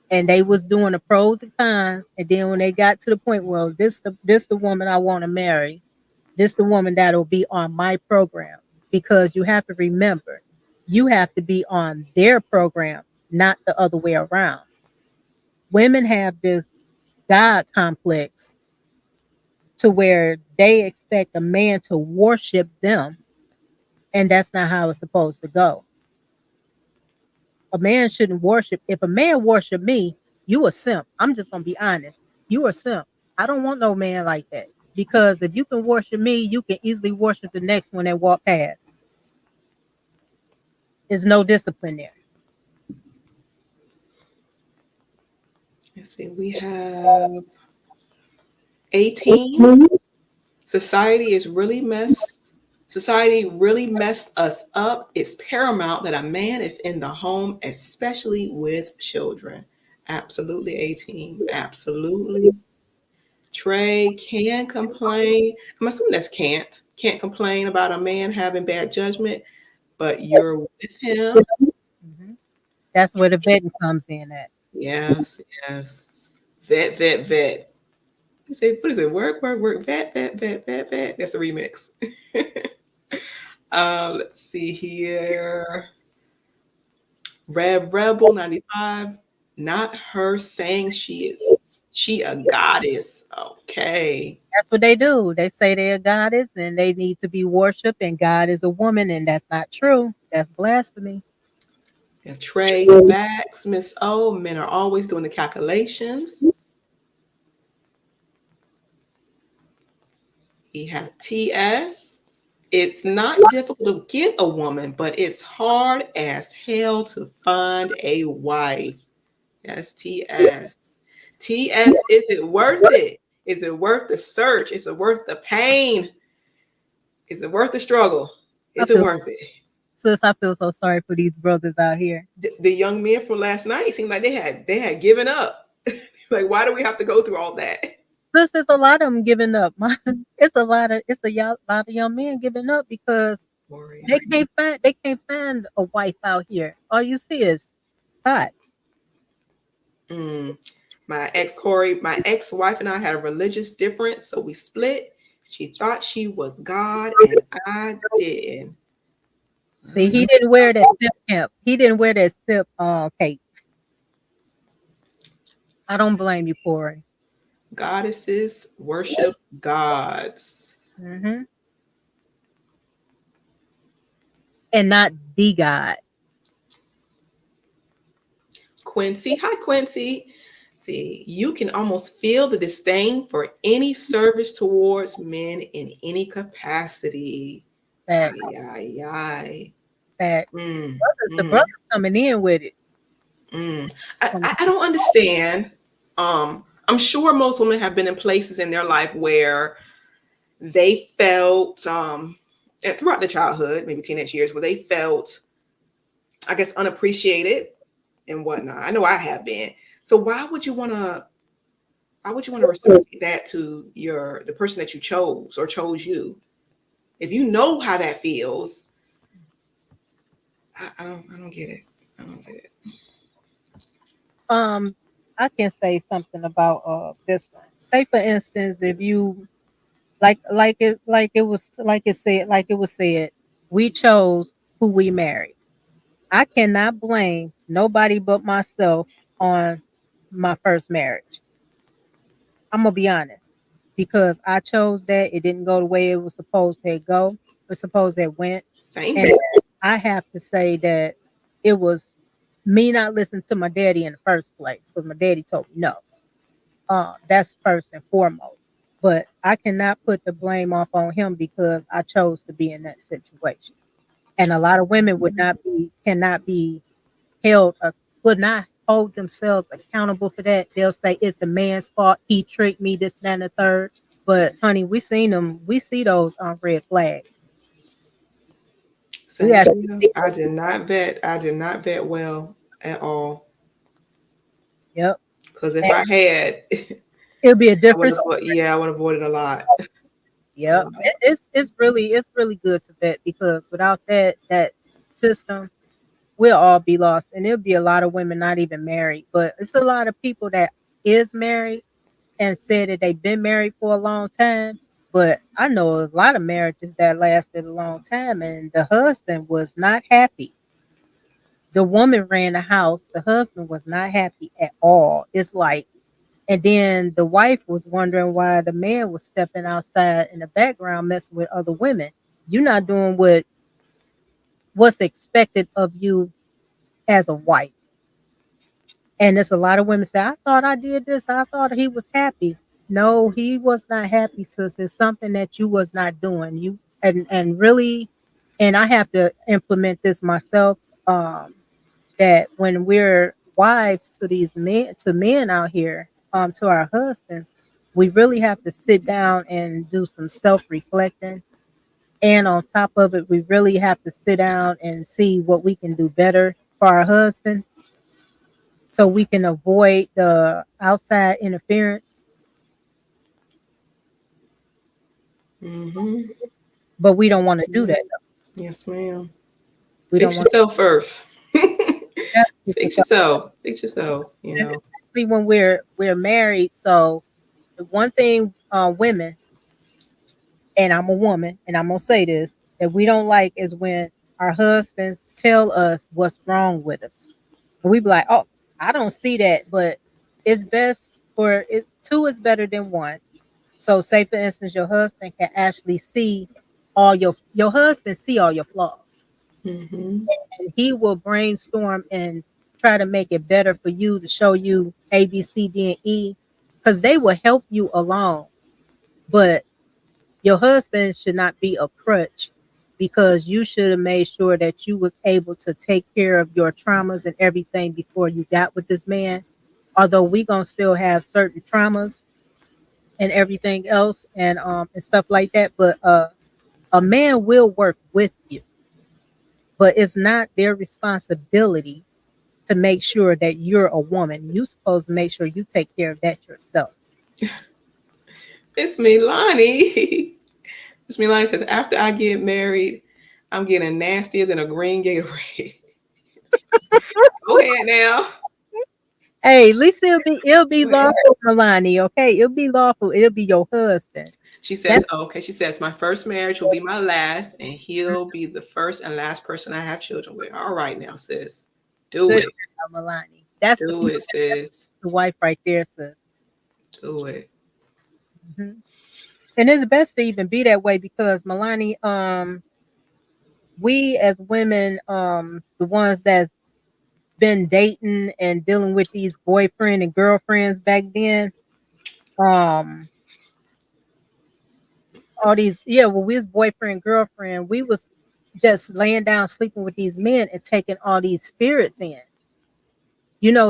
and they was doing the pros and cons. And then when they got to the point, well, this the woman I want to marry. This the woman that'll be on my program. Because you have to remember, you have to be on their program, not the other way around. Women have this God complex to where they expect a man to worship them, and that's not how it's supposed to go. A man shouldn't worship. If a man worship me, you a simp. I'm just gonna be honest. You a simp. I don't want no man like that. Because if you can worship me, you can easily worship the next one that walk past. There's no discipline there. Let's see. We have 18. Society is really messed. Society really messed us up. It's paramount that a man is in the home, especially with children. Absolutely, 18. Absolutely. Trey can complain. I'm assuming that's can't. Can't complain about a man having bad judgment, but you're with him. Mhm. That's where the vetting comes in at. Yes, yes. Vet, vet, vet. You say, what is it? Work, vet, vet, vet, vet, vet. That's the remix. Let's see here. Red Rebel 95. Not her saying she a goddess. Okay. That's what they do. They say they're a goddess and they need to be worshipped, and God is a woman, and that's not true. That's blasphemy. And Trey facts, Miss O. Men are always doing the calculations. We have TS. It's not difficult to get a woman, but it's hard as hell to find a wife. That's TS. TS, is it worth it? Is it worth the search? Is it worth the pain? Is it worth the struggle? I Is it feel worth it? sis, I feel so sorry for these brothers out here. The young men from last night seemed like they had given up. Like, why do we have to go through all that? Sis, there's a lot of them giving up. It's a lot of young men giving up because Warrior. they can't find a wife out here. All you see is thoughts. Mm. My ex-wife and I had a religious difference, so we split. She thought she was God, and I didn't. See, he didn't wear that sip camp. He didn't wear that sip cape. I don't blame you, Corey. Goddesses worship gods. Hmm. And not the God. Quincy, hi Quincy. See, you can almost feel the disdain for any service towards men in any capacity. Ay, Facts, ay, ay. facts. Mm, The mm, brothers coming in with it. mm. I, Coming I I don't understand. I'm sure most women have been in places in their life where they felt, and throughout the childhood, maybe teenage years, where they felt, I guess, unappreciated and whatnot. I know I have been. So why would you want to reciprocate that to the person that you chose or chose you? If you know how that feels, I don't get it. I don't get it. Um, I can say something about this one. Say for instance, if you like it was said, we chose who we married. I cannot blame nobody but myself on my first marriage. I'm gonna be honest because I chose that. It didn't go the way it was supposed to go. Or supposed it went, Same and here. I have to say that it was me not listening to my daddy in the first place because my daddy told me no. That's first and foremost. But I cannot put the blame off on him because I chose to be in that situation. And a lot of women cannot be held, would not hold themselves accountable for that. They'll say it's the man's fault. He tricked me, this, that, and the third. But honey, we see those on red flags. We Same actually here. see I those. did not vet. I did not vet well at all. Yep. Because if And I had, it'll be a I would difference. have. Yeah, I would have avoided a lot. A Yep. lot. It's really good to vet because without that system, we'll all be lost. And there'll be a lot of women not even married. But it's a lot of people that is married and said that they've been married for a long time. But I know a lot of marriages that lasted a long time and the husband was not happy. The woman ran the house, the husband was not happy at all. It's like, and then the wife was wondering why the man was stepping outside in the background messing with other women. You're not doing what's expected of you as a wife. And there's a lot of women say, I thought I did this. I thought he was happy. No, he was not happy, sis. It's something that you was not doing. You and really, and I have to implement this myself. That when we're wives to these men out here, to our husbands, we really have to sit down and do some self-reflecting. And on top of it, we really have to sit down and see what we can do better for our husbands so we can avoid the outside interference. Mm-hmm. But we don't want to do that. Though. Yes, ma'am. We don't Fix want yourself first. to Fix yourself. Fix yourself. You and know. especially when we're married. So the one thing, women, and I'm a woman, and I'm gonna say this, that we don't like is when our husbands tell us what's wrong with us. And we be like, oh, I don't see that, but it's two is better than one. So say for instance, your husband can actually see all your husband see all your flaws. Mm-hmm. And he will brainstorm and try to make it better for you to show you A, B, C, D, and E. Because they will help you along. But your husband should not be a crutch because you should have made sure that you was able to take care of your traumas and everything before you got with this man. Although we gonna still have certain traumas and everything else and stuff like that, but a man will work with you, but it's not their responsibility to make sure that you're a woman. You supposed to make sure you take care of that yourself. It's Milani. It's Milani says, after I get married, I'm getting nastier than a green Gatorade. Go ahead now. Hey, at least it'll be Go ahead. lawful, Milani. Okay, it'll be lawful. It'll be your husband. She That's says, okay, she says, my first marriage will be my last, and he'll be the first and last person I have children with. All right now, sis. Do good, it. Milani. That's the Do it, sis. the wife right there, sis. Do it. Mhm. And it's best to even be that way because Milani, we as women, the ones that's been dating and dealing with these boyfriend and girlfriends back then, um, all these, yeah, well, we was boyfriend girlfriend. We was just laying down sleeping with these men and taking all these spirits in.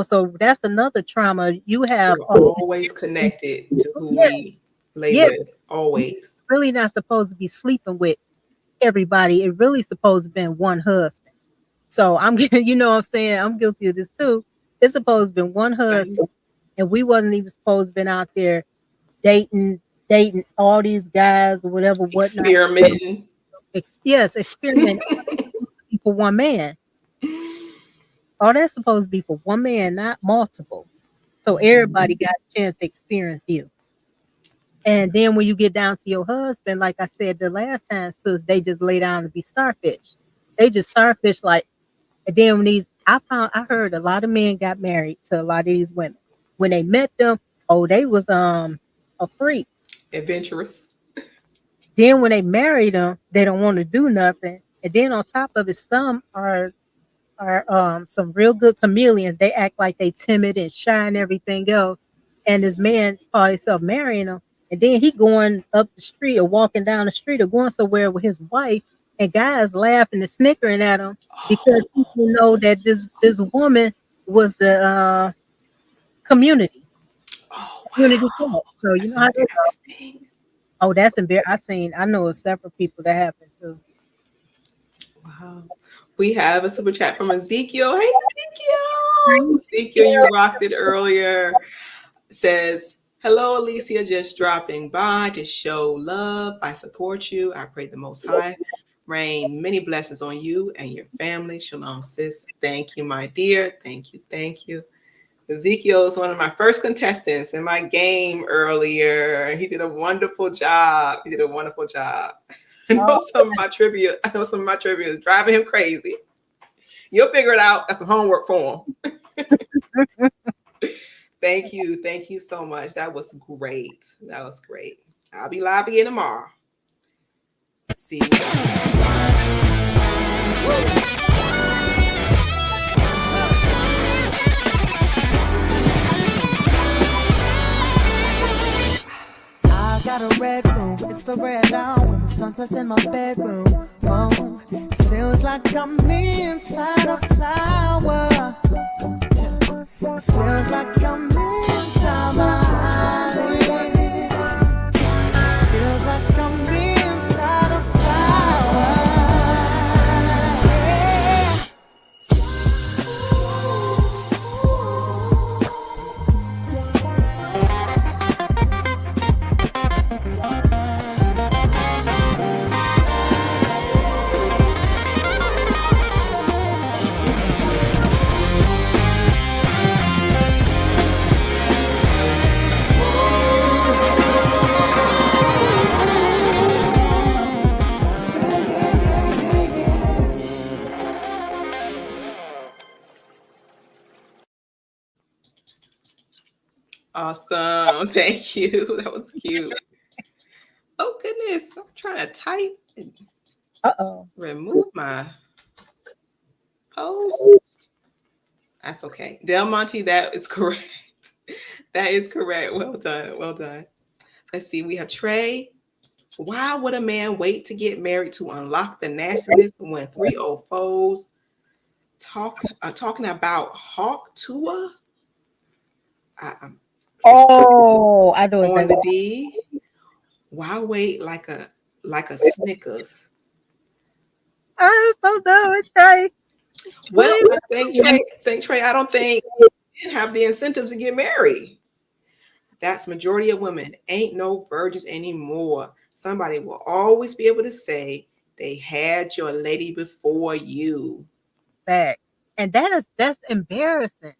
So that's another trauma. You have We're all these always spirits in connected to who yeah, we lay yeah. with. Always. Really not supposed to be sleeping with everybody. It really supposed to be one husband. So I'm getting, what I'm saying? I'm guilty of this too. It's supposed to be one Same. husband, and we wasn't even supposed to been out there dating, dating all these guys or whatever, whatnot. Experimenting. Yes, experiment. All that's supposed to be for one man. All that's supposed to be for one man, not multiple. So everybody got a chance to experience you. And then when you get down to your husband, like I said the last time, sis, they just lay down to be starfish. They just starfish like. And then when I heard a lot of men got married to a lot of these women. When they met them, oh, they was a freak. Adventurous. Then when they married them, they don't want to do nothing. And then on top of it, some are some real good chameleons. They act like they timid and shy and everything else. And this man called himself marrying them. And then he going up the street or walking down the street or going somewhere with his wife, and guys laughing and snickering at him because people know that this woman was the community Oh community wow. club. So you That's know how they go. embarrassing. Oh, that's embarrassing. I know of several people that happened too. Wow. We have a super chat from Ezekiel. Hey Ezekiel. Ezekiel, you rocked it earlier. Says, hello, Alicia, just dropping by to show love. I support you. I pray the Most High rain many blessings on you and your family. Shalom, sis. Thank you, my dear. Thank you. Thank you. Ezekiel is one of my first contestants in my game earlier. He did a wonderful job. He did a wonderful job. I know some of my trivia. I know some of my trivia is driving him crazy. You'll figure it out. That's some homework for him. Thank you. Thank you so much. That was great. That was great. I'll be live again tomorrow. See you. I got a red room, it's the red hour when the sun sets in my bedroom. Oh, it feels like I'm inside a flower. It feels like I'm inside my eyelid. Feels like I'm inside a flower. Awesome. Thank you. That was cute. Oh goodness. I'm trying to type and Uh-oh. remove my post. That's okay. Del Monte, that is correct. That is correct. Well done. Well done. Let's see. We have Trey. Why would a man wait to get married to unlock the nastiness when 304s talking about Hawk Tua? Oh, I know On exactly. the D. Why wait like a Snickers? I'm so done with Trey. Well, I think Trey. I don't think men have the incentive to get married. That's majority of women. Ain't no virgins anymore. Somebody will always be able to say they had your lady before you. Facts. And that's embarrassing.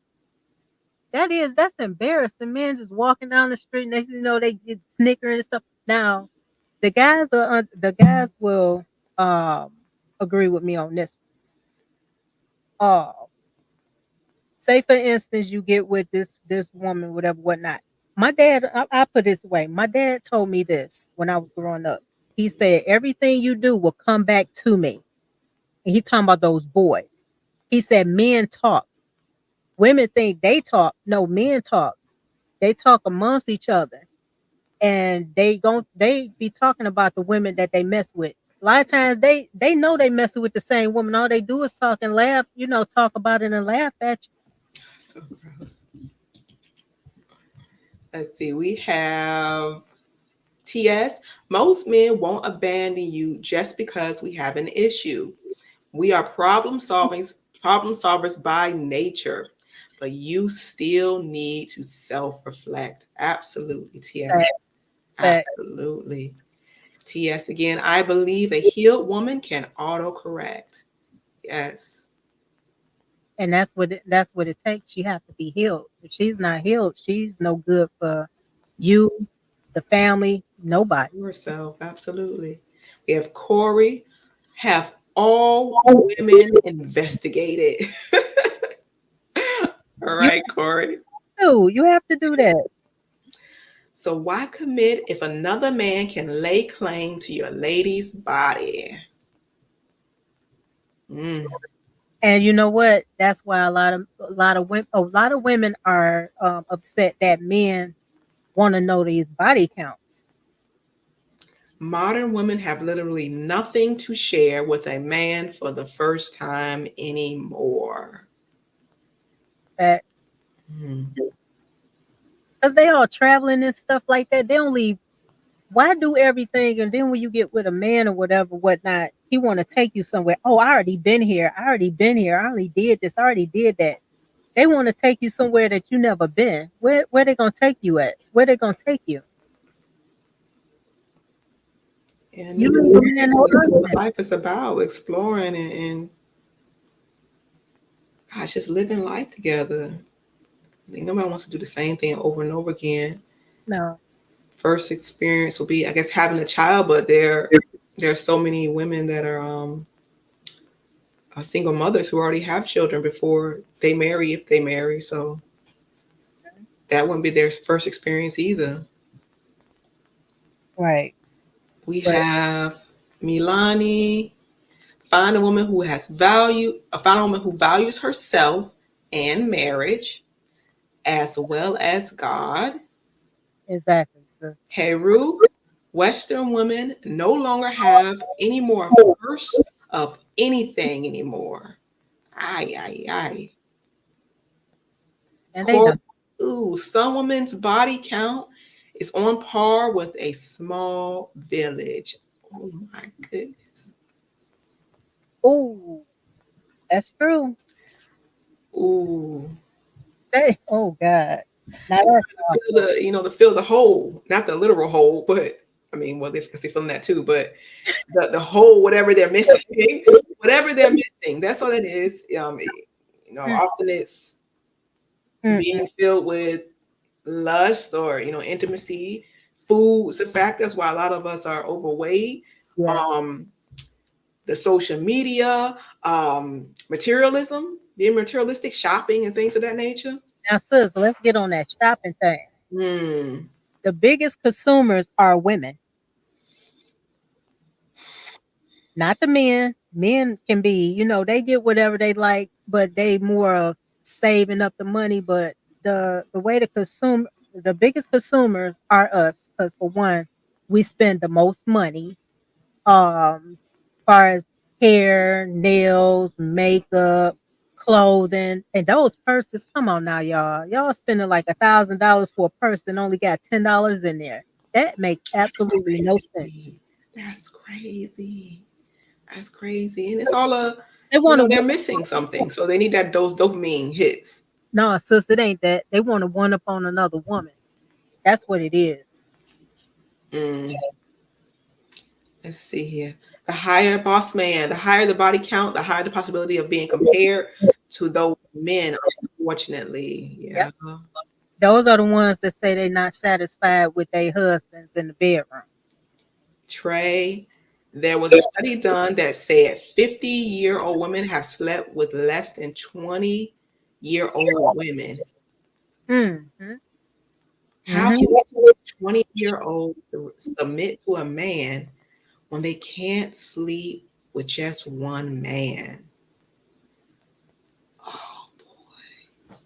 That's embarrassing. Men just walking down the street, next thing you know, they get snickering and stuff. Now, the guys will agree with me on this. Uh, say for instance, you get with this woman, whatever, whatnot. My dad, I put it this way. My dad told me this when I was growing up. He said, everything you do will come back to me. And he talking about those boys. He said, men talk. Women think they talk. No, men talk. They talk amongst each other, and they be talking about the women that they mess with. A lot of times they know they messing with the same woman. All they do is talk and laugh. Talk about it and laugh at So gross. Let's see. We have TS. Most men won't abandon you just because we have an issue. We are problem solvers by nature, but you still need to self-reflect. Absolutely, TS. you. But Absolutely. TS again. I believe a healed woman can autocorrect. Yes. and that's what it takes. You have to be healed. If she's not healed, she's no good for you, the family, nobody. Yourself. Absolutely. We have Corey. Have all women investigated. All You right, Corey. do. You have to do that. So why commit if another man can lay claim to your lady's body? Mm. And you know what? That's why a lot of women are upset that men want to know these body counts. Modern women have literally nothing to share with a man for the first time anymore. Facts. Mm. Because they all traveling and stuff like that. They don't leave. Why do everything? And then when you get with a man or whatever, whatnot, he want to take you somewhere. Oh, I already been here. I already been here. I already did this. I already did that. They want to take you somewhere that you never been. Where they gonna take you at? Where they gonna take you? And You you ain't know, gonna have that's no what business. life is about, exploring and gosh, just living life together. Like, nobody wants to do the same thing over and over again. No. First experience will be, I guess, having a child, but there are so many women that are single mothers who already have children before they marry, if they marry. So that wouldn't be their first experience either. Right. We But have Milani. Find a woman who has value. Find a woman who values herself and marriage, as well as God. exactly. So, Heru, Western women no longer have any more first of anything anymore. Ay, ay, ay. and they Corey, don't. ooh, some women's body count is on par with a small village. Oh my goodness. Oh, that's true. Ooh. They. Oh God. Now that's Feel awful. to fill the hole, not the literal hole, but I mean, well, because they're feeling that too, but the hole, whatever they're missing, whatever they're missing, that's all it is. Mm, Often it's mm-mm. being filled with lust or intimacy. Food's a fact. That's why a lot of us are overweight. Yeah. Um, the social media, materialism, being materialistic, shopping, and things of that nature. Now, sis, let's get on that shopping thing. Hmm. The biggest consumers are women, not the men. Men can be, they get whatever they like, but they more of saving up the money. But the way to consume, the biggest consumers are us, because for one, we spend the most money. Far as hair, nails, makeup, clothing, and those purses. Come on now, y'all. Y'all spending like $1,000 for a purse and only got $10 in there. That makes absolutely no sense. Crazy. That's crazy. That's crazy. And it's all They want to they're missing something. So they need those dopamine hits. no, sis, it ain't that. They want to one up on another woman. That's what it is. Mm, let's see here. The higher boss man, the higher the body count, the higher the possibility of being compared to those men, unfortunately. Yep. Yeah. Those are the ones that say they're not satisfied with their husbands in the bedroom. Trey, there was a study done that said 50-year-old women have slept with less than 20-year-old women. Mm-hmm. How Mm-hmm. can a 20-year-old submit to a man when they can't sleep with just one man? Oh,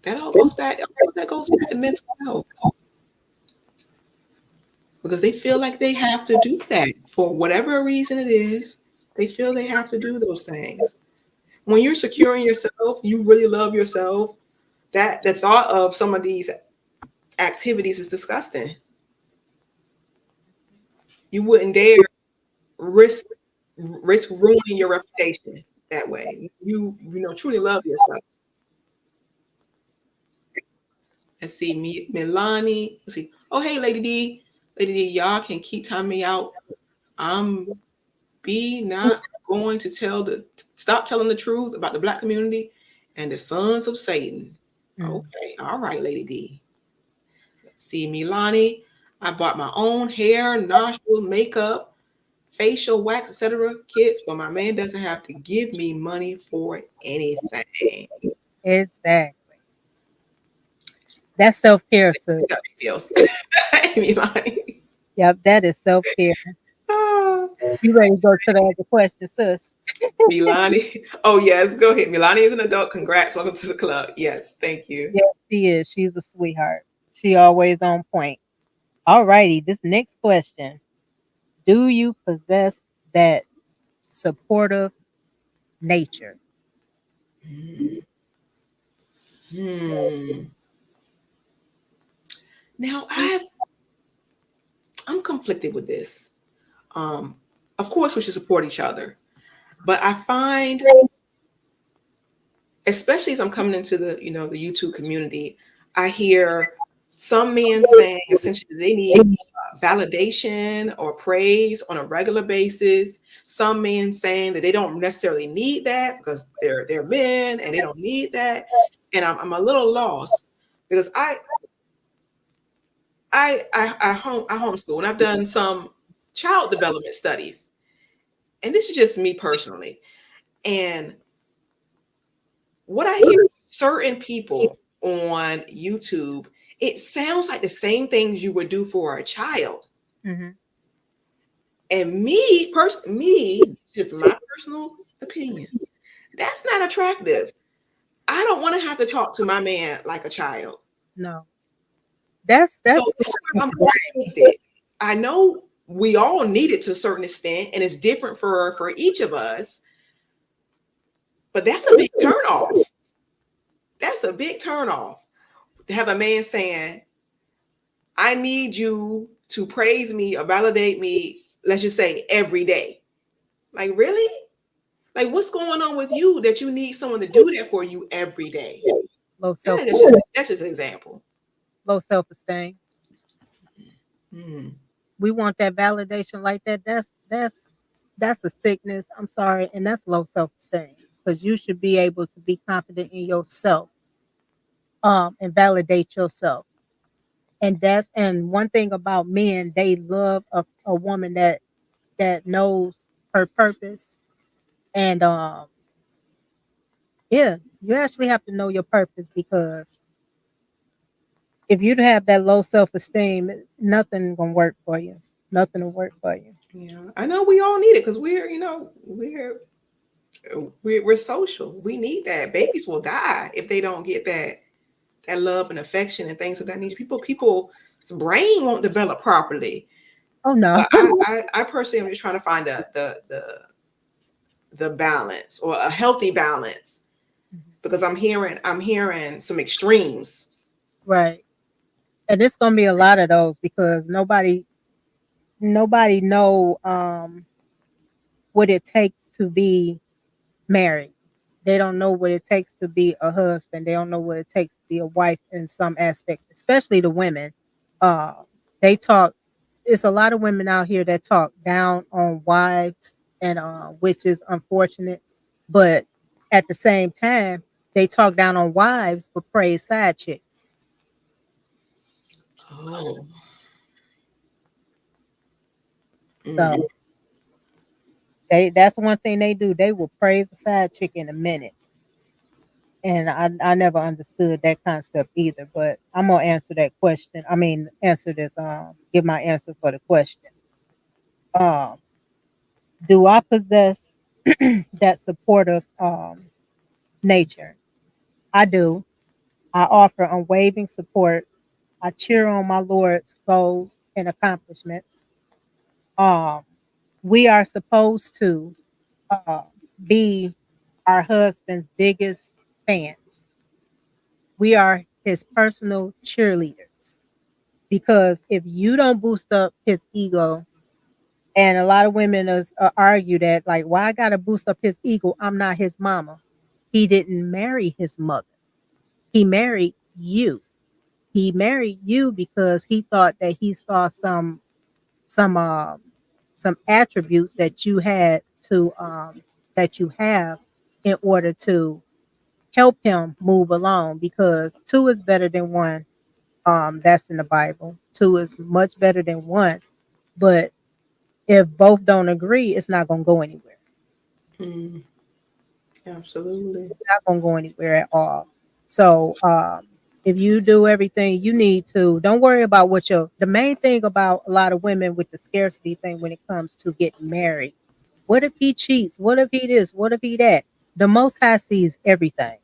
That all goes back. All of that goes back to mental health because they feel like they have to do that for whatever reason it is. They feel they have to do those things. When you're securing yourself, you really love yourself. That the thought of some of these activities is disgusting. You wouldn't dare risk ruining your reputation that way. You know truly love yourself. Let's see, me Milani. Let's see. Oh hey, Lady D. Lady D, y'all can keep timing me out. I'm be not going to stop telling the truth about the black community and the sons of Satan. Mm. Okay, all right, Lady D. Let's see, Milani. I bought my own hair, nostril, makeup, facial wax, etc. kit, so my man doesn't have to give me money for anything. Exactly. That's self-care, sis. That feels. Milani. Yep, that is self-care. Ah, You ready to go to the other question, sis? Milani. Oh yes, go ahead. Milani is an adult. Congrats. Welcome to the club. Yes, thank you. Yes, she is. She's a sweetheart. She always on point. All righty. This next question. Do you possess that supportive nature? Hmm. Hmm. Now I'm conflicted with this. Um, of course, we should support each other, but I find, especially as I'm coming into the YouTube community, I hear some men saying essentially they need validation or praise on a regular basis. Some men saying that they don't necessarily need that because they're men and they don't need that. And I'm a little lost because I homeschool and I've done some child development studies, and this is just me personally. And what I hear certain people on YouTube, it sounds like the same things you would do for a child. Mm-hmm. And me, just my personal opinion, that's not attractive. I don't want to have to talk to my man like a child. No. That's So that's that's where I'm conflicted. I know we all need it to a certain extent, and it's different for each of us. But that's a big turn off. That's a big turn off to have a man saying, I need you to praise me or validate me, let's just say every day. Like, really? Like, what's going on with you that you need someone to do that for you every day? low Yeah, self that's just an example. low self-esteem. Hmm. We want that validation like that. That's a sickness. I'm sorry, and that's low self-esteem because you should be able to be confident in yourself, and validate yourself. And one thing about men, they love a woman that knows her purpose. And yeah, you actually have to know your purpose because if you have that low self-esteem, nothing gonna work for you. Nothing will work for you. Yeah, I know we all need it because we're social. We need that. Babies will die if they don't get that love and affection and things of that nature. People's brain won't develop properly. Oh no. But I personally am just trying to find the balance or a healthy balance because I'm hearing some extremes. Right. And it's gonna be a lot of those because nobody know what it takes to be married. They don't know what it takes to be a husband. They don't know what it takes to be a wife in some aspects, especially the women. Uh, they talk. It's a lot of women out here that talk down on wives, and which is unfortunate. But at the same time, they talk down on wives but praise side chicks. Oh. So Mm. that's one thing they do. They will praise a side chick in a minute. And I never understood that concept either, but I'm gonna answer that question. I mean, answer this. Give my answer for the question. Um, do I possess that supportive nature? I do. I offer unwavering support. I cheer on my Lord's goals and accomplishments. Um, we are supposed to uh, be our husband's biggest fans. We are his personal cheerleaders because if you don't boost up his ego, and a lot of women argue that, like, why I got to boost up his ego? I'm not his mama. He didn't marry his mother. He married you. He married you because he thought that he saw some um some attributes that you had to that you have in order to help him move along, because two is better than one. That's in the Bible. Two is much better than one, but if both don't agree, it's not going to go anywhere. Mm, absolutely. It's not going to go anywhere at all. So, if you do everything you need to, don't worry about what the main thing about a lot of women with the scarcity thing when it comes to getting married. What if he cheats? What if he this? What if he that? The Most High sees everything.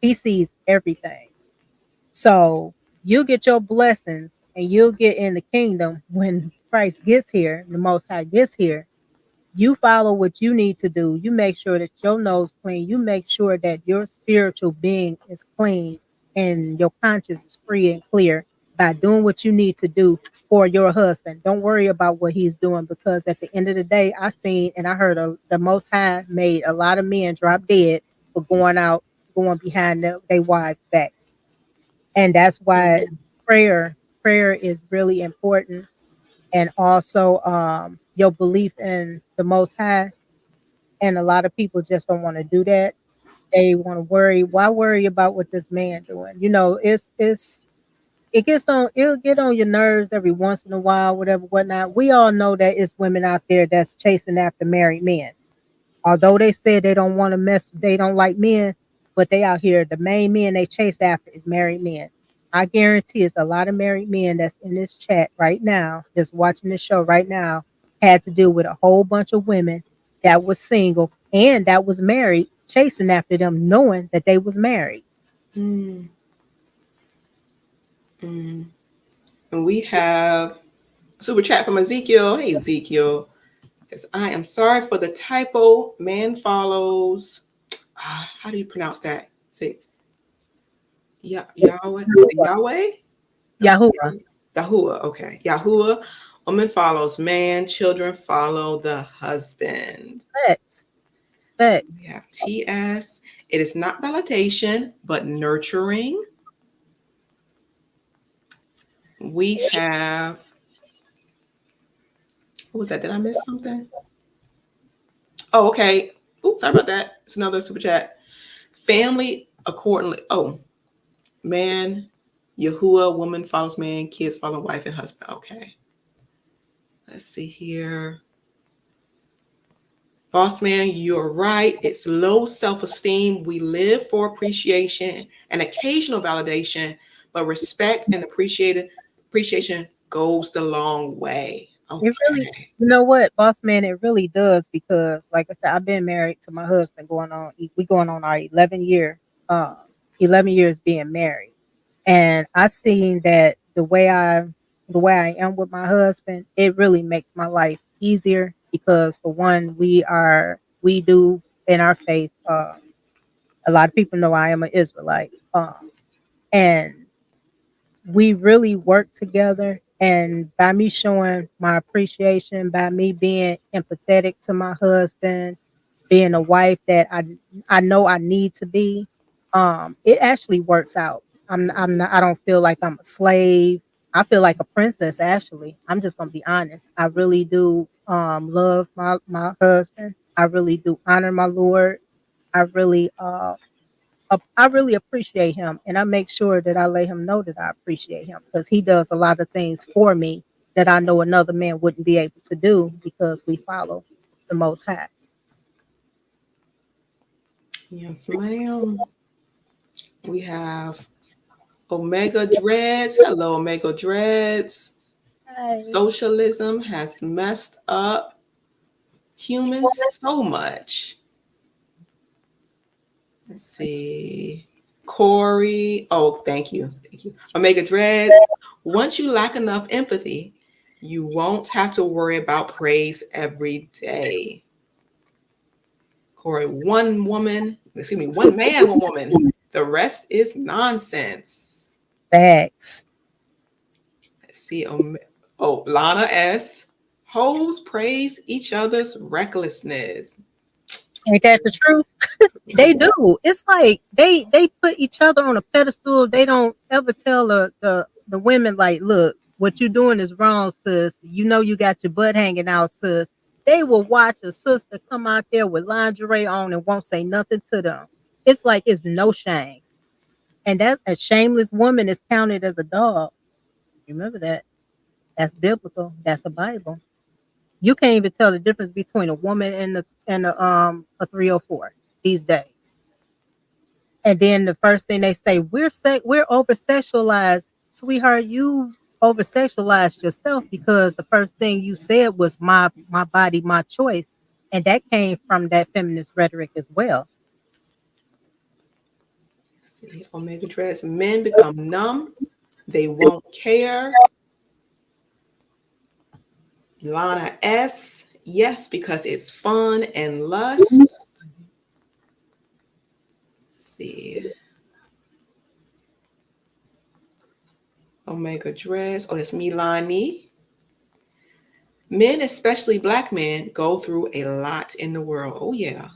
He sees everything. So you'll get your blessings and you'll get in the kingdom when Christ gets here, the Most High gets here. You follow what you need to do. You make sure that your nose clean. You make sure that your spiritual being is clean and your conscience is free and clear by doing what you need to do for your husband. Don't worry about what he's doing, because at the end of the day, I seen and I heard the Most High made a lot of men drop dead for going out, going behind their wives' back. And that's why Mhm. prayer is really important, and also your belief in the Most High. And a lot of people just don't want to do that. They want to worry. Why worry about what this man doing? It'll get on your nerves every once in a while, whatever, whatnot. We all know that it's women out there that's chasing after married men. Although they said they don't want to mess, they don't like men, but they out here. The main men they chase after is married men. I guarantee it's a lot of married men that's in this chat right now, that's watching this show right now, had to deal with a whole bunch of women that was single and that was married, chasing after them, knowing that they was married. Mm, mm. And we have a super chat from Ezekiel. Hey, Ezekiel. Says, I am sorry for the typo. Man follows. How do you pronounce that? Say Yahweh. Is it Yahweh? Yahuwah. Yahuwah. Okay. Yahuwah. Woman follows man. Children follow the husband. Facts. We Facts. have TS. It is not validation, but nurturing. We have, what was that? Did I miss something? Oh, okay. Oops, sorry about that. It's another super chat. Family accordingly. Oh, man, Yahuwah, woman follows man, kids follow wife and husband. Okay. Let's see here. Boss man, you're right. It's low self esteem. We live for appreciation and occasional validation, but respect and appreciation goes the long way. It really, Okay. you know what, boss man, it really does, because like I said, I've been married to my husband going on our 11 years being married. And I seen that the way I am with my husband, it really makes my life easier, because for one, we do in our faith, a lot of people know I am an Israelite. And we really work together, and by me showing my appreciation, by me being empathetic to my husband, being a wife that I know I need to be, it actually works out. I'm not, I don't feel like I'm a slave. I feel like a princess, actually. I'm just gonna be honest. I really do love my husband. I really do honor my Lord. I really I really appreciate him, and I make sure that I let him know that I appreciate him, because he does a lot of things for me that I know another man wouldn't be able to do, because we follow the Most High. Yes, ma'am. We have Omega Dreads. Hello, Omega Dreads. Nice. Socialism has messed up humans so much. Let's see. Corey. Oh, thank you. Thank you. Omega Dreads. Once you lack enough empathy, you won't have to worry about praise every day. Corey, one man, one woman. The rest is nonsense. Facts. Let's see. Oh, Lana S. Hoes praise each other's recklessness. Ain't that the truth? They do. It's like they put each other on a pedestal. They don't ever tell the women like, look, what you doing is wrong, sis. You know you got your butt hanging out, sis. They will watch a sister come out there with lingerie on and won't say nothing to them. It's like it's no shame. And that a shameless woman is counted as a dog. Remember that. That's biblical. That's the Bible. You can't even tell the difference between a woman and a 304 these days. And then the first thing they say, we're over sexualized, sweetheart. You over sexualized yourself because the first thing you said was my body, my choice, and that came from that feminist rhetoric as well. Let's see. Omega Dreads. Men become numb. They won't care. Lana S. Yes, because it's fun and lust. Let's see. Omega Dress. Oh, that's Milani. Men, especially black men, go through a lot in the world. Oh, yeah.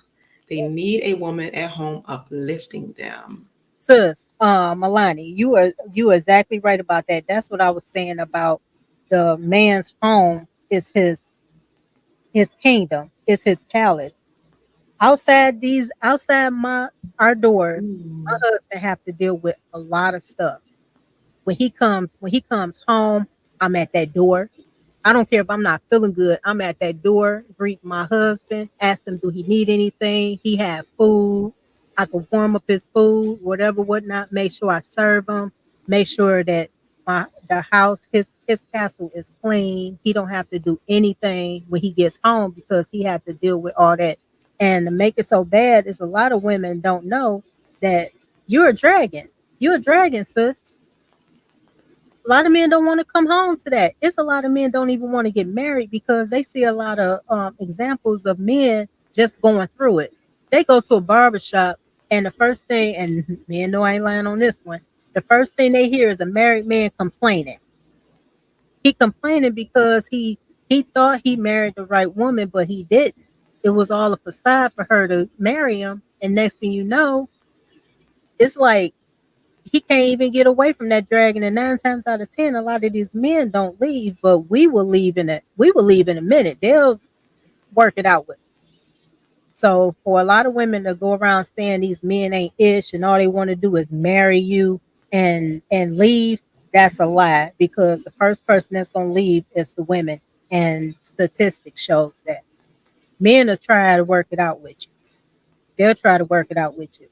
They need a woman at home uplifting them. Sis, Milani, you are exactly right about that. That's what I was saying about the man's home is his kingdom, is his palace. Outside my our doors, my husband have to deal with a lot of stuff. When he comes home, I'm at that door. I don't care if I'm not feeling good. I'm at that door, greet my husband, ask him do he need anything. He have food. I can warm up his food, whatever, whatnot. Make sure I serve him. Make sure that the house, his castle is clean. He don't have to do anything when he gets home because he had to deal with all that. And to make it so bad is a lot of women don't know that you're a dragon. You're a dragon, sis. A lot of men don't want to come home to that. It's a lot of men don't even want to get married because they see a lot of examples of men just going through it. They go to a barbershop and the first thing, and men know I ain't lying on this one, the first thing they hear is a married man complaining. He complaining because he thought he married the right woman, but he didn't. It was all a facade for her to marry him. And next thing you know, it's like he can't even get away from that dragon. And 9 times out of 10, a lot of these men don't leave, but we will leave in it. We will leave in a minute. They'll work it out with us. So for a lot of women to go around saying these men ain't ish and all they want to do is marry you and leave, that's a lie because the first person that's gonna leave is the women. And statistics shows that men will try to work it out with you. They'll try to work it out with you.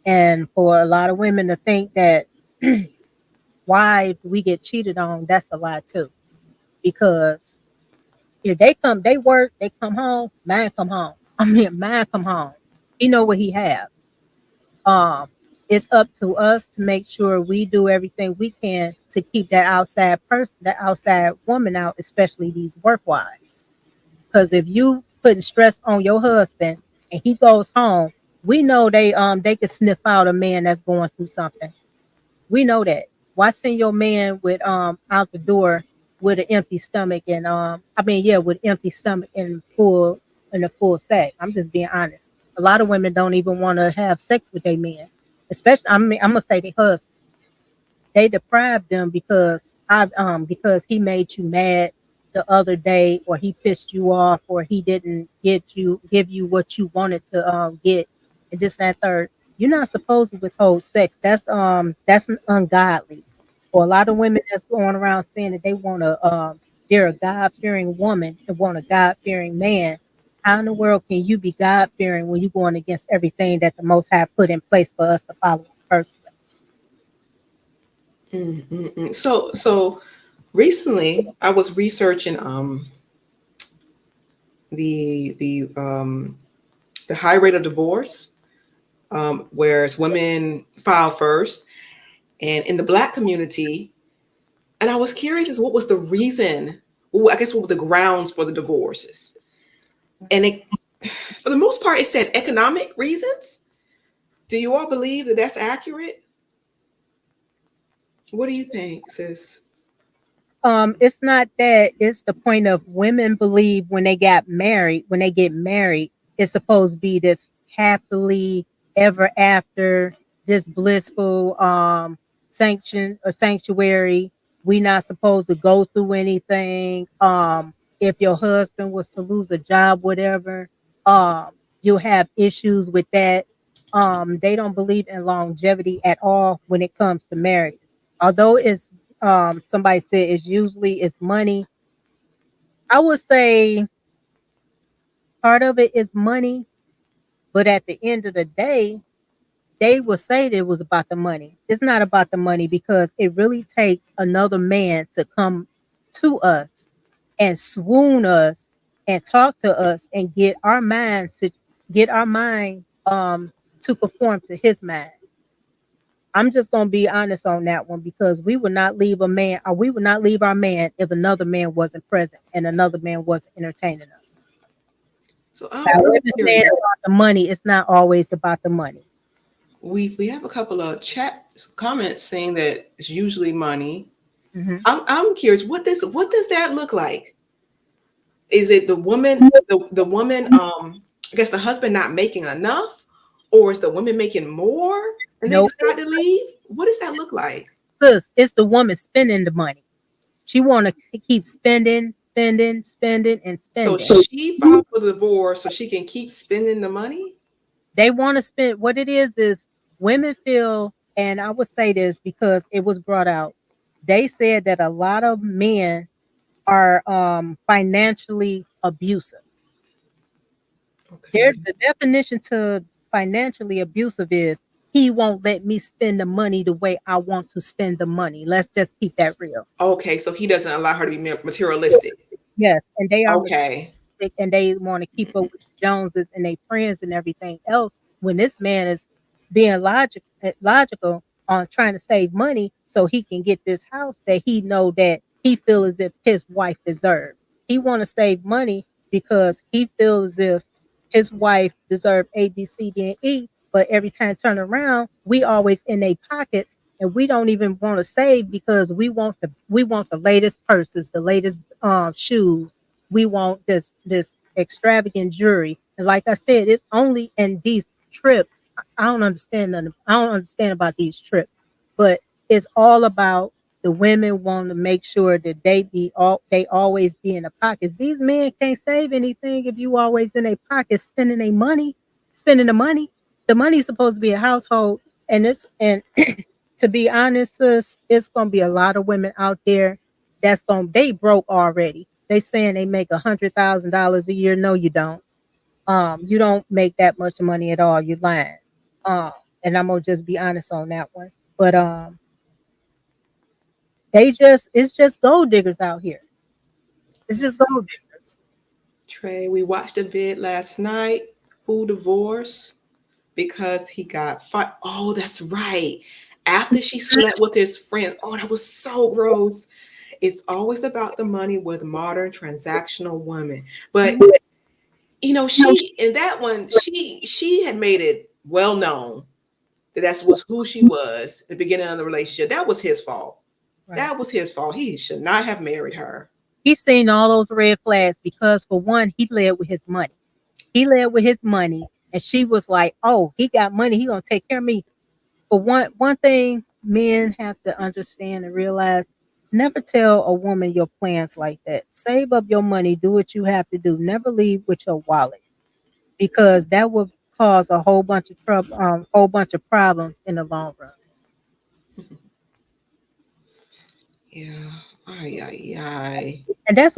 And for a lot of women to think that wives we get cheated on, that's a lie too. Because if they work, they come home, man come home. I mean, man come home. He know what he have. Um, it's up to us to make sure we do everything we can to keep that outside person, that outside woman out, especially these work wives. Because if you putting stress on your husband and he goes home, we know they can sniff out a man that's going through something. We know that. Why send your man with out the door with an empty stomach and with empty stomach and full in a full sack? I'm just being honest. A lot of women don't even want to have sex with their men, especially I'm gonna say their husband. They deprived them because he made you mad the other day, or he pissed you off, or he didn't give you what you wanted to get, and this that third. You're not supposed to withhold sex. That's ungodly. For a lot of women that's going around saying that they're a God fearing woman and want a God fearing man. How in the world can you be God fearing when you're going against everything that the Most High put in place for us to follow in the first place? So recently I was researching the high rate of divorce whereas women file first. And in the Black community, and I was curious as what was the reason, well, I guess what were the grounds for the divorces? And it, for the most part, it said economic reasons. Do you all believe that that's accurate? What do you think, sis? It's not that. It's the point of women believe when they got married, when they get married, it's supposed to be this happily ever after, this blissful sanction or sanctuary. We not supposed to go through anything. If your husband was to lose a job, whatever, you'll have issues with that. They don't believe in longevity at all when it comes to marriages. Although it's somebody said it's money. I would say part of it is money, but at the end of the day, they will say that it was about the money. It's not about the money because it really takes another man to come to us and swoon us and talk to us and get our mind to conform to his mind. I'm just gonna be honest on that one because we would not leave a man, or we would not leave our man if another man wasn't present and another man wasn't entertaining us. So Now, I'm if it's saying curious. about the money, it's not always about the money. We have a couple of chat comments saying that it's usually money. Mhm. I'm curious, what does that look like? Is it the woman I guess the husband not making enough, or is the woman making more and they Nope. decide to leave? What does that look like? Sis, it's the woman spending the money. She want to keep spending, spending, spending, and So spending. she filed for the divorce so she can keep spending the money? They want to spend. What it is women feel, and I would say this because it was brought out. They said that a lot of men are financially abusive. Okay. There's the definition to financially abusive is he won't let me spend the money the way I want to spend the money. Let's just keep that real. Okay, so he doesn't allow her to be materialistic. Yes, and they are Okay. materialistic and they want to keep up with the Joneses and their friends and everything else. When this man is being logical on trying to save money so he can get this house that he know that he feels as if his wife deserves. He want to save money because he feels as if his wife deserve A, B, C, D, and E. But every time turn around, we always in their pockets, and we don't even want to save because we want the latest purses, the latest shoes. We want this extravagant jewelry. And like I said, it's only in these trips. I don't understand none. I don't understand about these trips, but it's all about the women want to make sure that they always be in the pockets. These men can't save anything if you always in their pockets spending their money, spending the money. The money's supposed to be a household, and to be honest, sis, it's gonna be a lot of women out there they broke already. They saying they make $100,000 a year. No, you don't. You don't make that much money at all. You're lying. Um, and I'm gonna just be honest on that one. But it's just gold diggers out here. It's just gold diggers. Trey, we watched a vid last night. Who divorced because he got fired? Oh, that's right. After she slept with his friend. Oh, that was so gross. It's always about the money with modern transactional women. But she in that one, she had made it well known that was who she was at the beginning of the relationship. That was his fault. Right. That was his fault. He should not have married her. He's seen all those red flags because for one, he led with his money. He led with his money, and she was like, "Oh, he got money. He gonna take care of me." But one thing men have to understand and realize: never tell a woman your plans like that. Save up your money. Do what you have to do. Never leave with your wallet because that will cause a whole bunch of trouble, whole bunch of problems in the long run. Yeah. Ay, ay, ay. And that's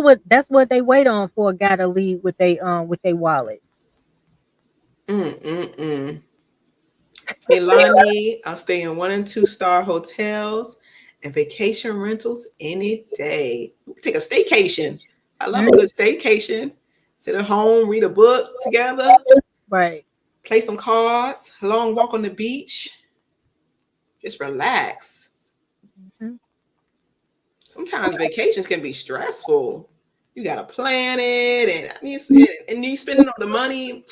what they wait on for a guy to leave with they wallet. Mm-mm-mm. Milani, I'll stay in 1 and 2 star hotels and vacation rentals any day. Take a staycation. I love a Mhm. good staycation. Sit at home, read a book together. Right. play some cards, a long walk on the beach, just relax. Mhm. Sometimes vacations can be stressful. You gotta plan it, and I mean, and you spending all the money.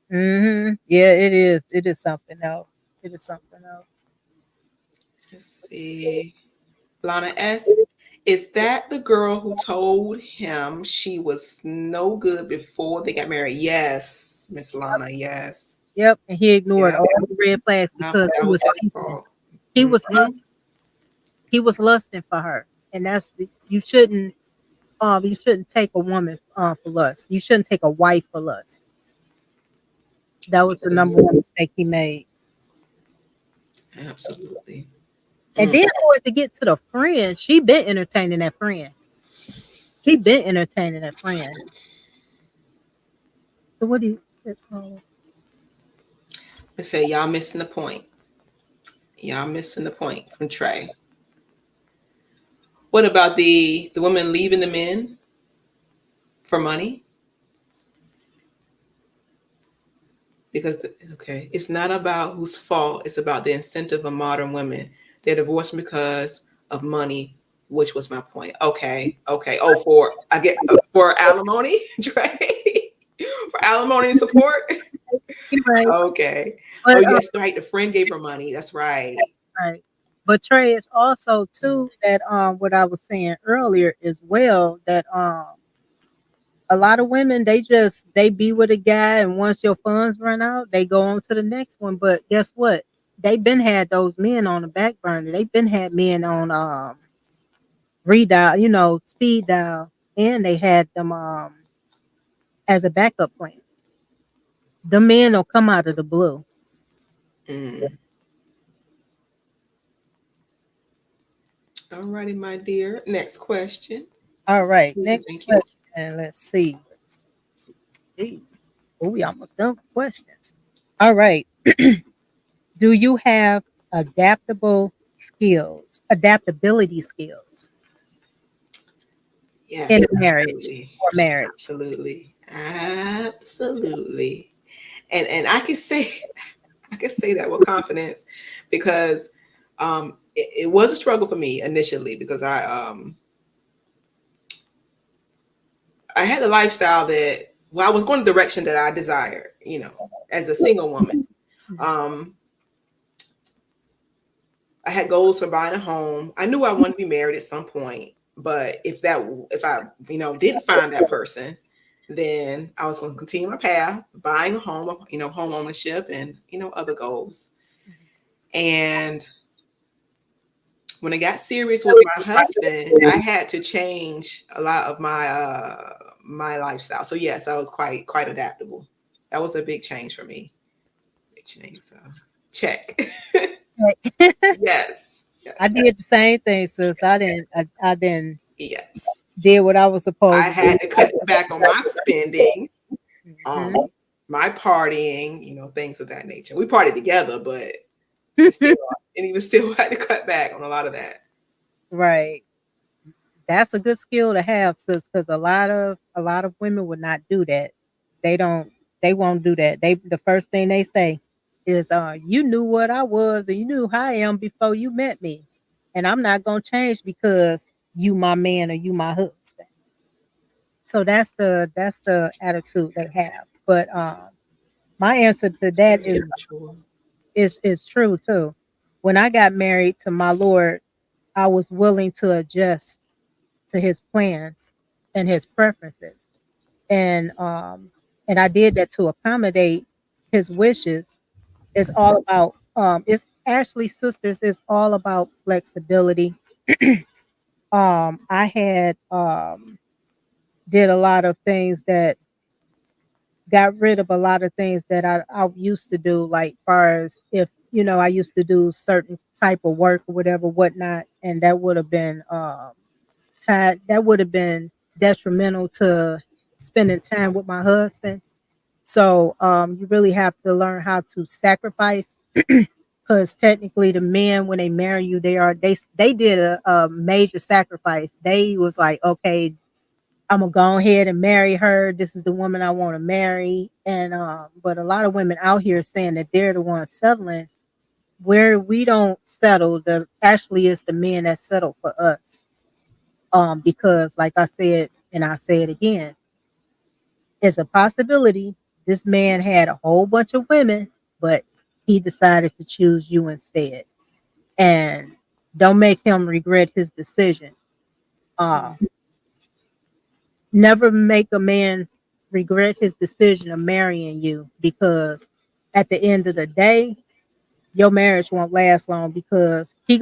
Yeah, it is. It is something else. It is something else. Let's see. Lana S. Is that the girl who told him she was no good before they got married? Yes, Miss Lana. Yes. Yep, and he ignored Yeah. all the red flags Yep, because that he was was his thinking fault. he was Hmm. he was lusting for her, and you shouldn't take a woman for lust. You shouldn't take a wife for lust. That was the number one Absolutely. mistake he made. Absolutely. And Mm. then for it to get to the friend, she been entertaining that friend. She been entertaining that friend. So what do you? I say y'all missing the point. Y'all missing the point from Trey. What about the women leaving the men for money? Because okay, it's not about whose fault. It's about the incentive of modern women. They're divorcing because of money, which was my point. Okay, okay. Oh, for I get for alimony, Trey, for alimony support. Right, Okay. but Oh yes, right. The friend gave her money. That's right. right. But Trey is also too that what I was saying earlier as well that a lot of women they be with a guy and once your funds run out they go on to the next one. But guess what? They've been had those men on the back burner. They've been had men on redial, speed dial, and they had them as a backup plan. The men will come out of the blue. Mm. All righty, my dear. Next question. All right, Lisa, next thank you. question. Let's see. Let's see. Gee, oh, we almost done with questions. All right. Do you have adaptability skills in Yes, a marriage absolutely. or marriage? Absolutely. Absolutely. And I can say that with confidence because it was a struggle for me initially because I had a lifestyle that well I was going the direction that I desired, as a single woman. Um I had goals for buying a home. I knew I wanted to be married at some point, but if I didn't find that person, then I was going to continue my path, buying a home, home ownership, and other goals. And when I got serious with my husband, I had to change a lot of my lifestyle. So yes, I was quite adaptable. That was a big change for me. Big change. So check. Yes. I Yes. did the same thing, sis. I didn't Yes. did what I was I supposed to do. had to cut back on my spending, Mhm. my partying, things of that nature. We partied together, but it still, and even still had to cut back on a lot of that. Right. That's a good skill to have, sis, because a lot of women would not do that. They don't they won't do that. The first thing they say is you knew what I was and you knew how I am before you met me. And I'm not gonna change because you my man or you my husband. So that's the attitude they have. But my answer to that Very is immature. is true too. When I got married to my Lord, I was willing to adjust to his plans and his preferences. And I did that to accommodate his wishes. It's all about it's actually, sisters, it's all about flexibility. I had did a lot of things that got rid of a lot of things that I used to do, like far as if I used to do certain type of work or whatever, whatnot, and that would have been detrimental to spending time with my husband. So you really have to learn how to sacrifice because technically the men when they marry you they did a major sacrifice. They was like, okay, I'm gonna go ahead and marry her. This is the woman I want to marry. And but a lot of women out here saying that they're the ones settling where we don't settle. The actually it's the men that settle for us. Because like I said, and I say it again, it's a possibility this man had a whole bunch of women, but he decided to choose you instead. And don't make him regret his decision. Uh, Never make a man regret his decision of marrying you, because at the end of the day, your marriage won't last long, because he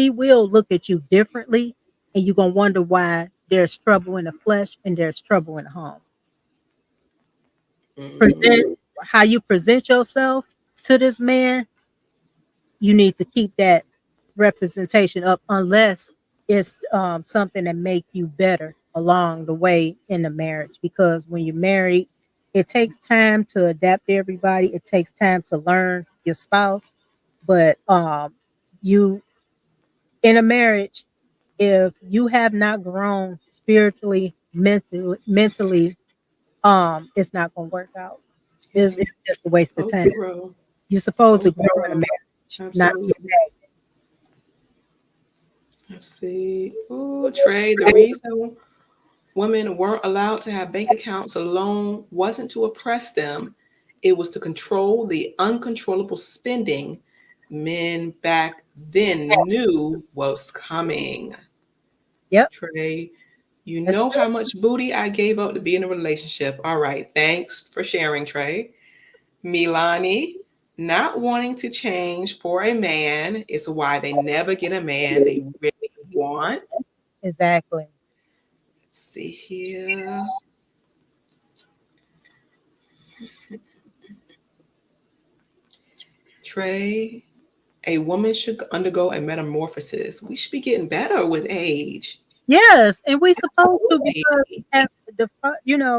will look at you differently, and you're gonna wonder why there's trouble in the flesh and there's trouble in the home. Mhm. Present how you present yourself to this man, you need to keep that representation up, unless it's something that make you better along the way in the marriage. Because when you're married, it takes time to adapt to everybody. It takes time to learn your spouse. But you in a marriage, if you have not grown spiritually, mentally, it's not going to work out. Yeah. It's just a waste of So time. true. You're supposed So to grow in a true. marriage, not be Absolutely. stagnant. Let's see. Ooh, Trey, the reason women weren't allowed to have bank accounts alone wasn't to oppress them, it was to control the uncontrollable spending men back then knew was coming. Yep, Trey, you that's know true. how much booty I gave up to be in a relationship. All right. Thanks for sharing, Trey. Milani, not wanting to change for a man is why they never get a man they really want. Exactly. Let's see here. Trey, a woman should undergo a metamorphosis. We should be getting better with age. Yes, and we supposed to, because Absolutely. at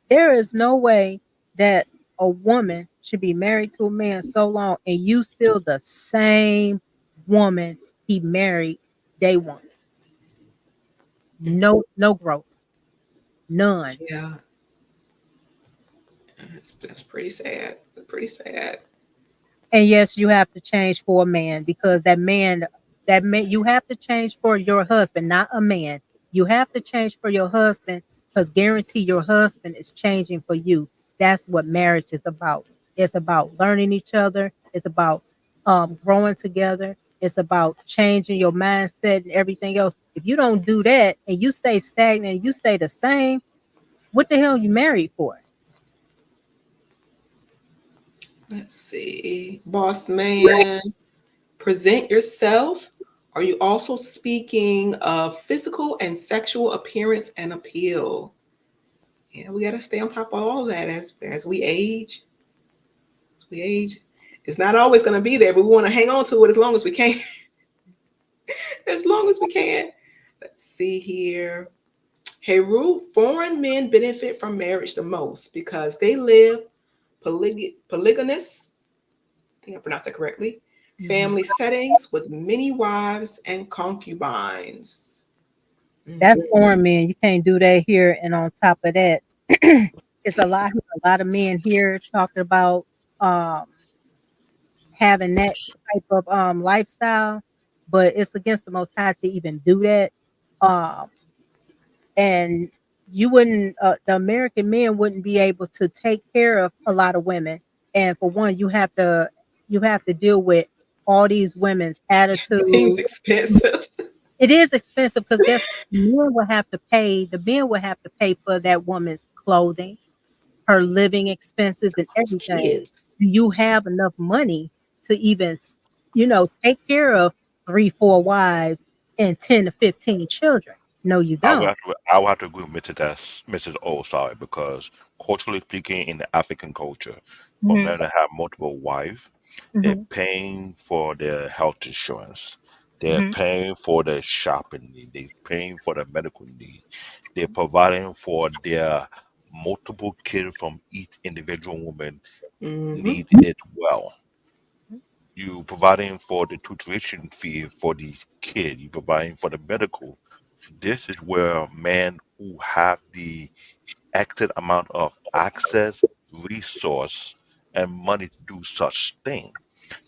there is no way that a woman should be married to a man so long and you still the same woman he married day one. No, no growth, none. Yeah, that's pretty sad. Pretty sad. And yes, you have to change for a man, because that man you have to change for your husband, not a man. You have to change for your husband, because guarantee your husband is changing for you. That's what marriage is about. It's about learning each other. It's about growing together. It's about changing your mindset and everything else. If you don't do that and you stay stagnant, you stay the same, what the hell you married for? Let's see. Boss man, present yourself. Are you also speaking of physical and sexual appearance and appeal? Yeah, we got to stay on top of all of that as we age. As we age, it's not always going to be there, but we want to hang on to it as long as we can. As long as we can. Let's see here. Hey, Ruth, foreign men benefit from marriage the most because they live polygamous, I think I pronounced that correctly, Mhm. family settings with many wives and concubines. That's Mhm. foreign men. You can't do that here. And on top of that, it's a lot of men here talking about um having that type of lifestyle, but it's against the most high to even do that. Um and you wouldn't the American men wouldn't be able to take care of a lot of women. And for one, you have to deal with all these women's It seems attitudes. expensive. It is expensive, because guess what? The men will have to pay for that woman's clothing, her living expenses, and Those everything. kids. Do you have enough money to even, take care of 3, 4 wives and 10 to 15 children? No, you don't. I would have to agree with Mrs. O, sorry, because culturally speaking, in the African culture, for Mhm, men to have multiple wives, they're mhm, paying for their health insurance. They're mhm. paying for their shopping need. They're paying for their medical need. They're providing for their multiple kids from each individual woman Hmm. need as well. You providing for the tuition fee for these kids. You providing for the medical. This is where men who have the exit amount of access, resource, and money to do such thing.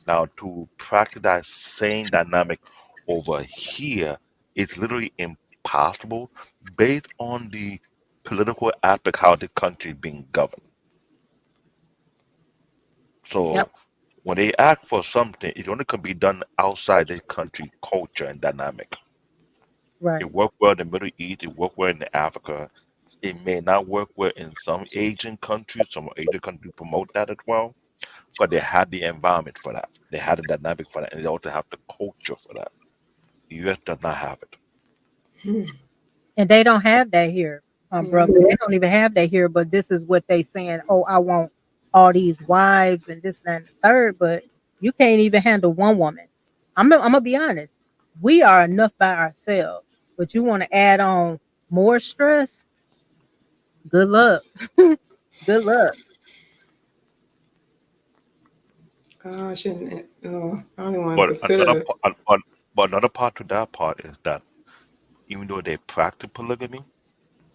Now, to practice that same dynamic over here, it's literally impossible based on the political aspect how the country is being governed. Yep. So when they ask for something, it only can be done outside the country culture and dynamic. Right. It worked well in the Middle East, it worked well in Africa. It may not work well in some Asian countries, some Asian countries promote that as well, but they had the environment for that. They had the dynamic for that, and they also have the culture for that. The US does not have it. And they don't have that here, brother. Mhm. They don't even have that here. But this is what they saying. Oh, I want all these wives and this and that, and the third. But you can't even handle one woman. I'm gonna be honest. We are enough by ourselves. But you want to add on more stress? Good luck. Good luck. Gosh, and I don't even want to But another consider. but another part to that part is that even though they practice polygamy,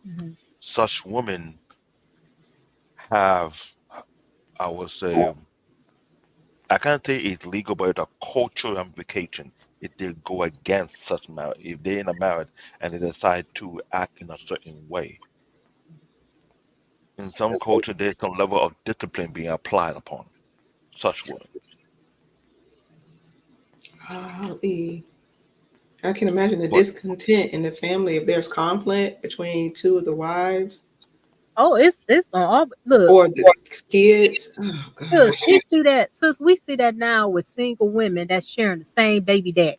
Mhm. such women have, I would say, I can't say it's legal, but it's a cultural ramification if they go against such marriage. If they're in a marriage and they decide to act in a certain way, in some culture, there's some level of discipline being applied upon such women. Golly. I can imagine the But discontent in the family if there's conflict between two of the wives Oh, it's gonna all look. or the kids. Oh Look, gosh. we see that. Sis, we see that now with single women that's sharing the same baby daddy.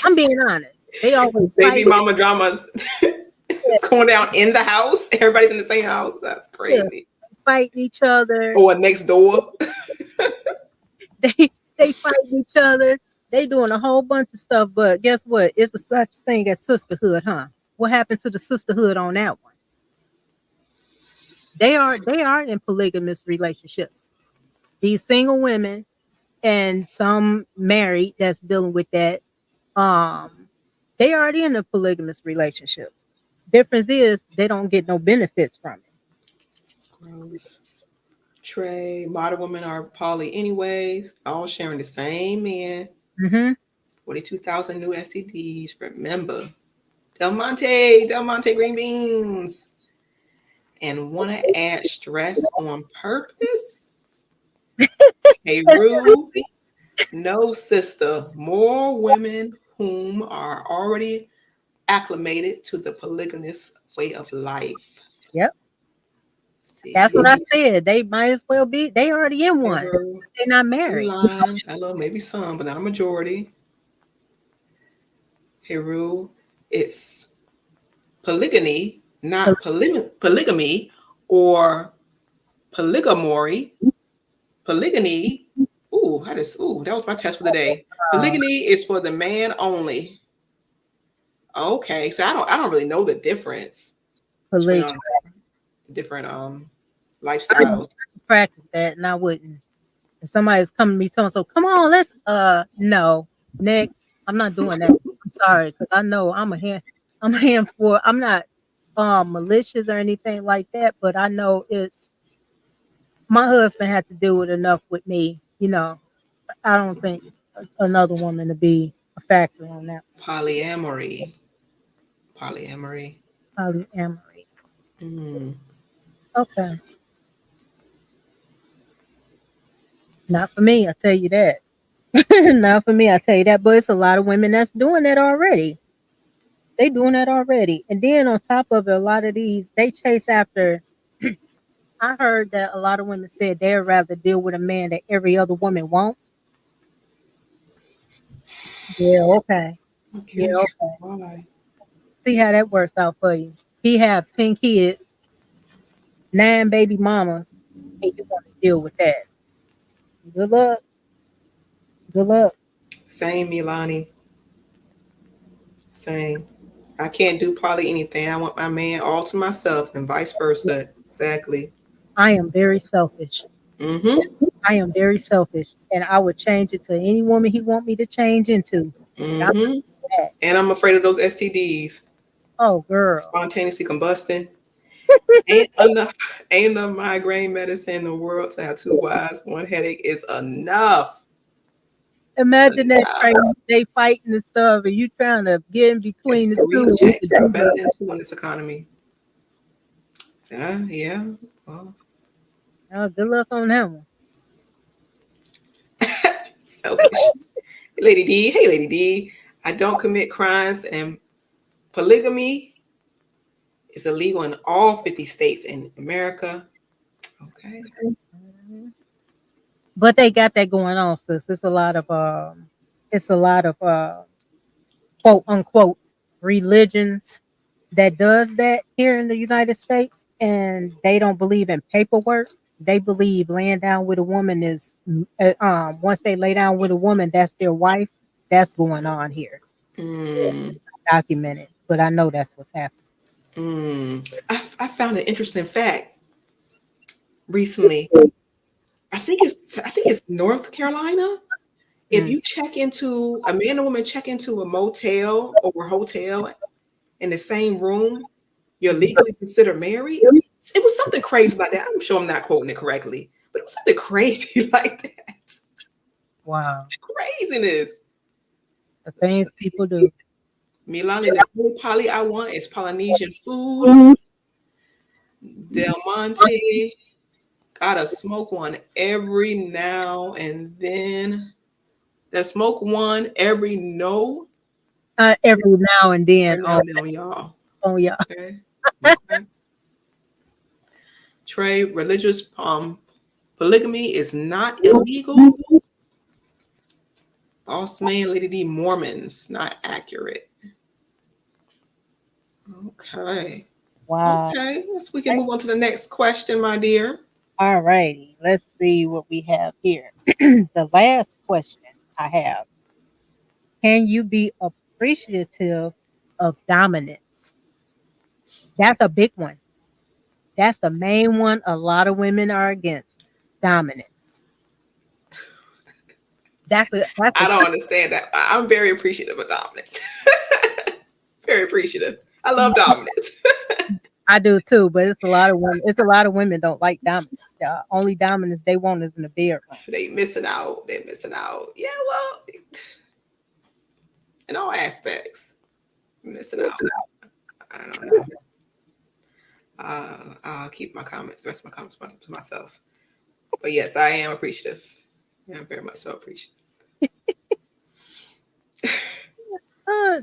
I'm being honest. They always Baby fight. mama dramas. It's going down in the house. Everybody's in the same house. That's Yeah, crazy. fighting each other. Or next door. They fighting each other. They doing a whole bunch of stuff. But guess what? It's a such thing as sisterhood, huh? What happened to the sisterhood on that one? They are in polygamous relationships. These single women and some married that's dealing with that. Um, they already in the polygamous relationships. Difference is they don't get no benefits from it. Gross. Trey, modern women are poly anyways, all sharing the same man. Hmm. 42,000 new STDs. Remember. Del Monte green beans. And want to add stress on purpose? Hey, Rue. No, sister. More women whom are already acclimated to the polygamous way of life. Yep. That's what I See, said. They might as well be. They already in hey, one. Rue. They're not You married. lying. Hello, maybe some, but not a majority. Hey, Rue. It's polygamy, not polygamy or polygamory. Polygamy. That was my test for the day. Uh, Polygamy is for the man only. Okay, so I don't really know the difference between Polygamy. different I lifestyles. practice that, and I wouldn't. If somebody's coming to me telling so come on, let's no. Next. I'm not doing that. I'm sorry, because I know I'm a hand for I'm not malicious or anything like that, but I know it's my husband had to do it enough with me, I don't think another woman to be a factor on that Polyamory. Polyamory. polyamory. Mm. Okay. Not for me, I tell you that. Not for me, I tell you that. But it's a lot of women that's doing that already. They doing that already. And then on top of it, a lot of these they chase after. I heard that a lot of women said they'd rather deal with a man that every other woman won't. Yeah, okay. I'm Yeah, curious as to okay. why. See how that works out for you. He have 10 kids, 9 baby mamas, and you want to deal with that. Good luck. Good luck. Same, Milani. Same. I can't do poly anything. I want my man all to myself and vice versa. Exactly. I am very selfish. Mm-hmm. I am very selfish, and I would change it to any woman he want me to change into. But I'm not Mm-hmm. that. And I'm afraid of those STDs, Oh, girl. spontaneously combusting. Ain't enough, ain't enough migraine medicine in the world to have two wives. One headache is enough. Imagine that, Trey. Enough. They fighting and stuff, and you trying to get in It's between the two. three And you checks can are do better than two in this economy. Yeah, yeah. Well, Oh, good luck on that one. selfish. Lady D, hey Lady D. I don't commit crimes, and polygamy is illegal in all 50 states in America. Okay. Mhm. But they got that going on, sis. It's a lot of quote unquote religions that does that here in the United States, and they don't believe in paperwork. They believe laying down with a woman is once they lay down with a woman, that's their wife. That's going on here, Mm, documented. But I know that's what's happening. I found an interesting fact recently. I think it's North Carolina. If Mm. you check into a man and woman check into a motel or a hotel in the same room, you're legally considered married. It was something crazy like that. I'm sure I'm not quoting it correctly, but it was something crazy like that. Wow, Craziness. the things people do. Milani, the only poly I want is Polynesian food. Del Monte, gotta smoke one every now and then. That smoke one every no, Every now and then every now and then on y'all. on y'all. Okay. Okay. Trey, religious polygamy is not illegal. Boss man, Lady D, Mormons, not accurate. Okay. Wow. Okay. Yes, we can move on to the next question, my dear. All righty. Let's see what we have here. The last question I have: can you be appreciative of dominance? That's a big one. That's the main one. A lot of women are against dominance. That's a I don't understand that. I'm very appreciative of dominance. Very appreciative. I love dominance. I do too, but it's a lot of women. It's a lot of women don't like dominance. Yeah, only dominance they want is in the bedroom. They missing out. They're missing out. Yeah, well, in all aspects, missing out. I don't know. I'll keep my comments, the rest of my comments to myself. But yes, I am appreciative. Yeah, I'm very much so appreciative.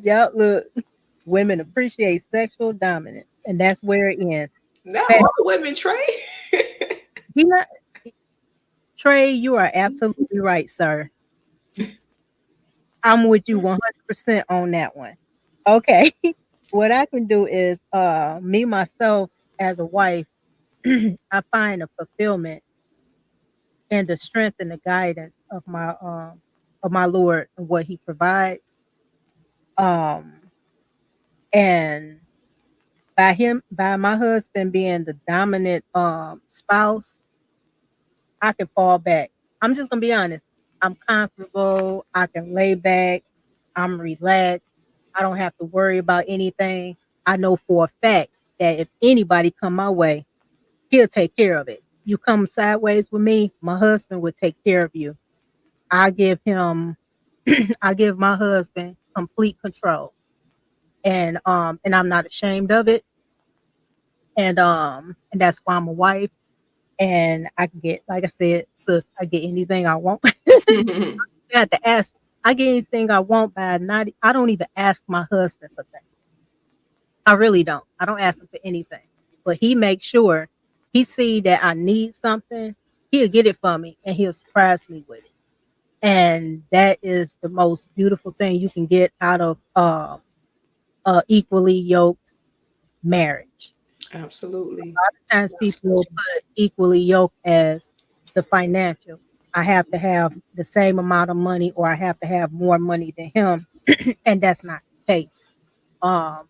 Yeah, look, women appreciate sexual dominance, and that's where it ends. Not Hey, all the women, Trey. he not Trey. You are absolutely right, sir. I'm with you 100% on that one. Okay. What I can do is me myself as a wife, I find a fulfillment and the strength and the guidance of my Lord and what he provides. Um and by my husband being the dominant spouse, I can fall back. I'm just gonna be honest. I'm comfortable. I can lay back. I'm relaxed. I don't have to worry about anything. I know for a fact that if anybody come my way, he'll take care of it. You come sideways with me, my husband will take care of you. I give him I give my husband complete control. And I'm not ashamed of it. And that's why I'm a wife. And I can get, like I said, sis, I get anything I want. I have to ask. I get anything I want by not. I don't even ask my husband for things. I really don't. I don't ask him for anything. But he makes sure he see that I need something. He'll get it for me, and he'll surprise me with it. And that is the most beautiful thing you can get out of equally yoked marriage. Absolutely. A lot of times people will put equally yoked as the financial. I have to have the same amount of money or I have to have more money than him. And that's not the case. Um,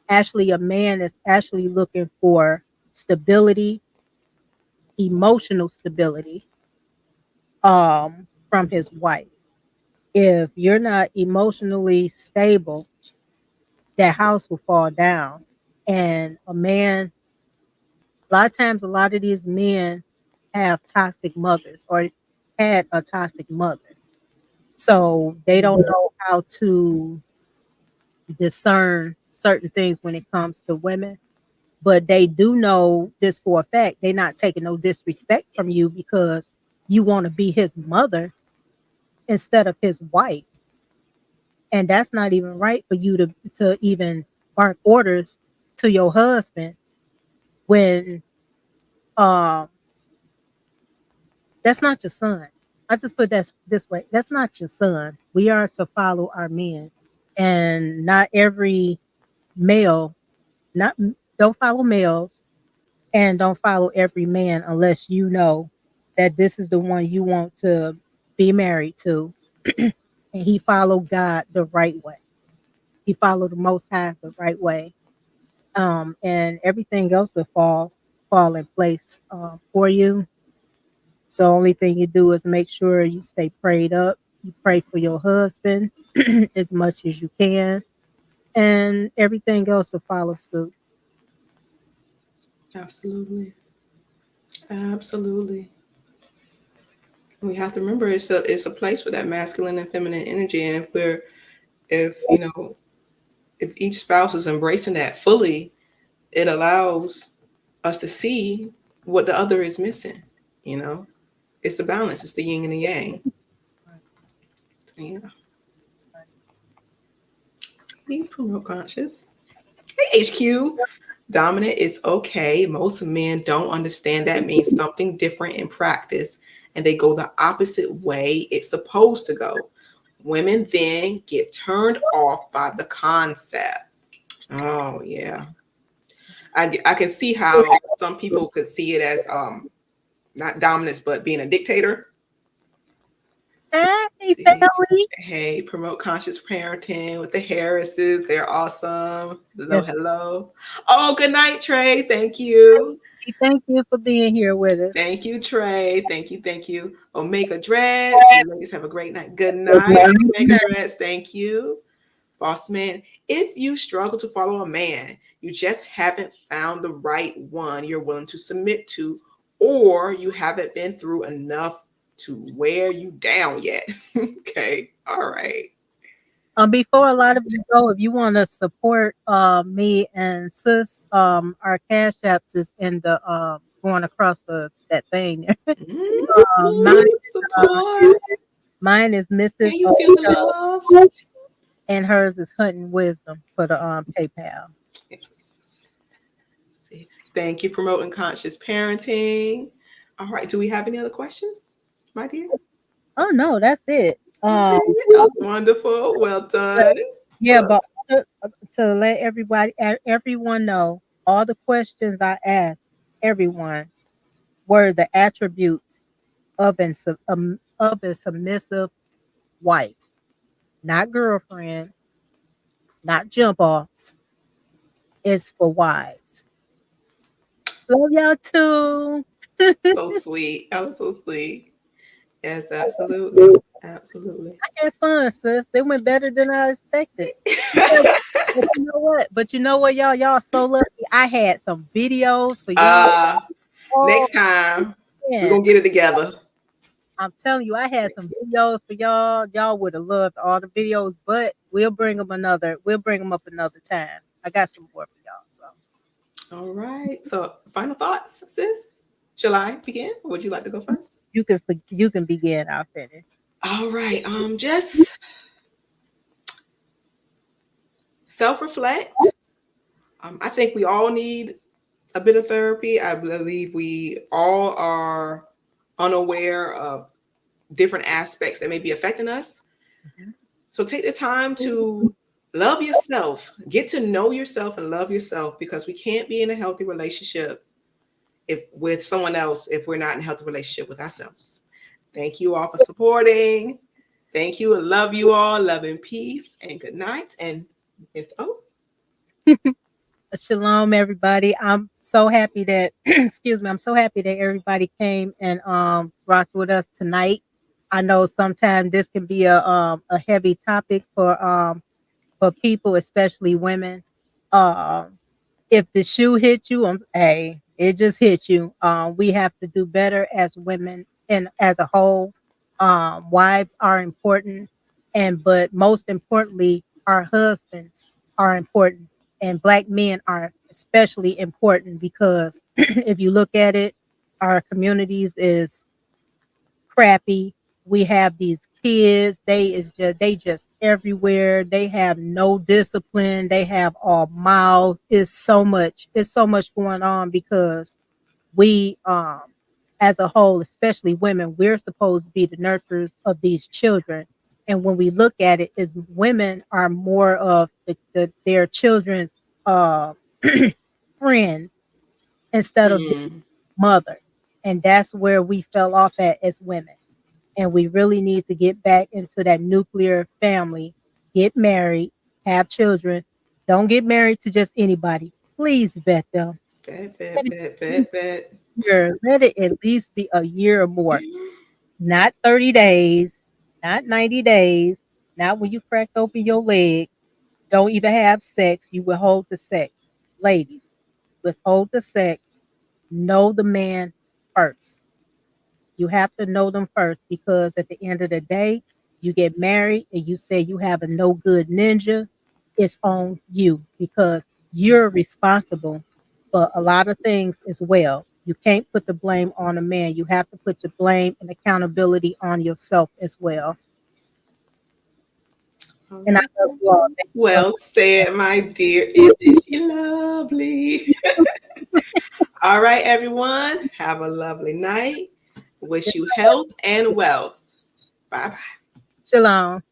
Actually, a man is actually looking for stability, emotional stability from his wife. If you're not emotionally stable, that house will fall down. And a man, a lot of times, a lot of these men have toxic mothers or had a toxic mother. So they don't know how to discern certain things when it comes to women. But they do know this for a fact. They're not taking no disrespect from you because you want to be his mother instead of his wife. And that's not even right for you to even bark orders to your husband when um that's not your son. I just put that this way. That's not your son. We are to follow our men. And not every male, not don't follow males and don't follow every man unless you know that this is the one you want to be married to. And he followed God the right way. He followed the most high the right way. And everything else will fall in place for you. So only thing you do is make sure you stay prayed up. You pray for your husband as much as you can, and everything else will follow suit. Absolutely. Absolutely. We have to remember it's a place for that masculine and feminine energy. And if you know, if each spouse is embracing that fully, it allows us to see what the other is missing. You know, it's a balance. It's the yin and the yang. Right, You know, right. be promote conscious. Hey, HQ. Dominant is okay. Most men don't understand that means something different in practice, and they go the opposite way it's supposed to go. Women then get turned off by the concept. Oh yeah, I can see how some people could see it as not dominance but being a dictator. Hey, See, family. hey, promote conscious parenting with the Harrises. They're awesome. Hello, Yes, hello. Oh, good night, Trey. Thank you. thank you for being here with us. Thank you, Trey. Thank you, thank you. Omega Dreads. You ladies have a great night. Good night, Omega Dreads. Thank you. Boss man, if you struggle to follow a man, you just haven't found the right one you're willing to submit to, or you haven't been through enough to wear you down yet. Okay. All right. Before a lot of you go, if you want to support me and sis, our cash apps is in the going across the that thing. Mine, uh, Support. mine is Can Mrs. you feel the Ocho, love? and hers is Hunting Wisdom for the PayPal. Yes. See. Thank you, promoting conscious parenting. All right. Do we have any other questions, my dear? Oh no, that's it. All right. That was wonderful. Well But done. yeah, Well but to let everyone know, all the questions I asked everyone were the attributes of a submissive wife, not girlfriend, not jump offs. It's for wives. Love y'all too. so sweet. That was so sweet. Yes, absolutely. Absolutely. I had fun, sis. They went better than I expected. Yeah, but you know what? But you know what, y'all so lucky. I had some videos for y'all. uh Oh Next time we're man, gonna get it together. I'm telling you, I had some videos for y'all. Y'all would have loved all the videos, but we'll bring them up another time. I got some more for y'all. So All right. So final thoughts, sis? Shall I begin? Or would you like to go first? you can begin. I'll finish. All right. Just self-reflect. I think we all need a bit of therapy. I believe we all are unaware of different aspects that may be affecting us. Mhm. So take the time to love yourself, get to know yourself and love yourself, because we can't be in a healthy relationship if with someone else if we're not in a healthy relationship with ourselves. Thank you all for supporting. Thank you and love you all. Love and peace and good night. And it's Shalom, everybody. I'm so happy that excuse me. I'm so happy that everybody came and rocked with us tonight. I know sometimes this can be a heavy topic for people, especially women. Um, if the shoe hit you, hey, it just hit you. We have to do better as women and as a whole. Wives are important, and but most importantly, our husbands are important, and black men are especially important because if you look at it, our communities is crappy. We have these kids, they just everywhere. They have no discipline. They have all mouth. It's so much going on because we as a whole, especially women, we're supposed to be the nurturers of these children. And when we look at it, is women are more of their children's friend instead of the Mm. mother. And that's where we fell off at as women, and we really need to get back into that nuclear family, get married, have children. Don't get married to just anybody. Please vet them. Bet, Let bet, it bet, at least bet, bet. be a year. Let it at least be a year or more. Not 30 days, not 90 days, not when you cracked open your legs. Don't even have sex. You withhold the sex. Ladies, withhold the sex. Know the man first. You have to know them first because at the end of the day, you get married and you say you have a no good ninja, it's on you because you're responsible for a lot of things as well. You can't put the blame on a man. You have to put the blame and accountability on yourself as well. And I Oh, love you all. Thank you so well said, my dear. Isn't she lovely? All right, everyone. Have a lovely night. Wish you much. health and wealth. Bye bye. Shalom.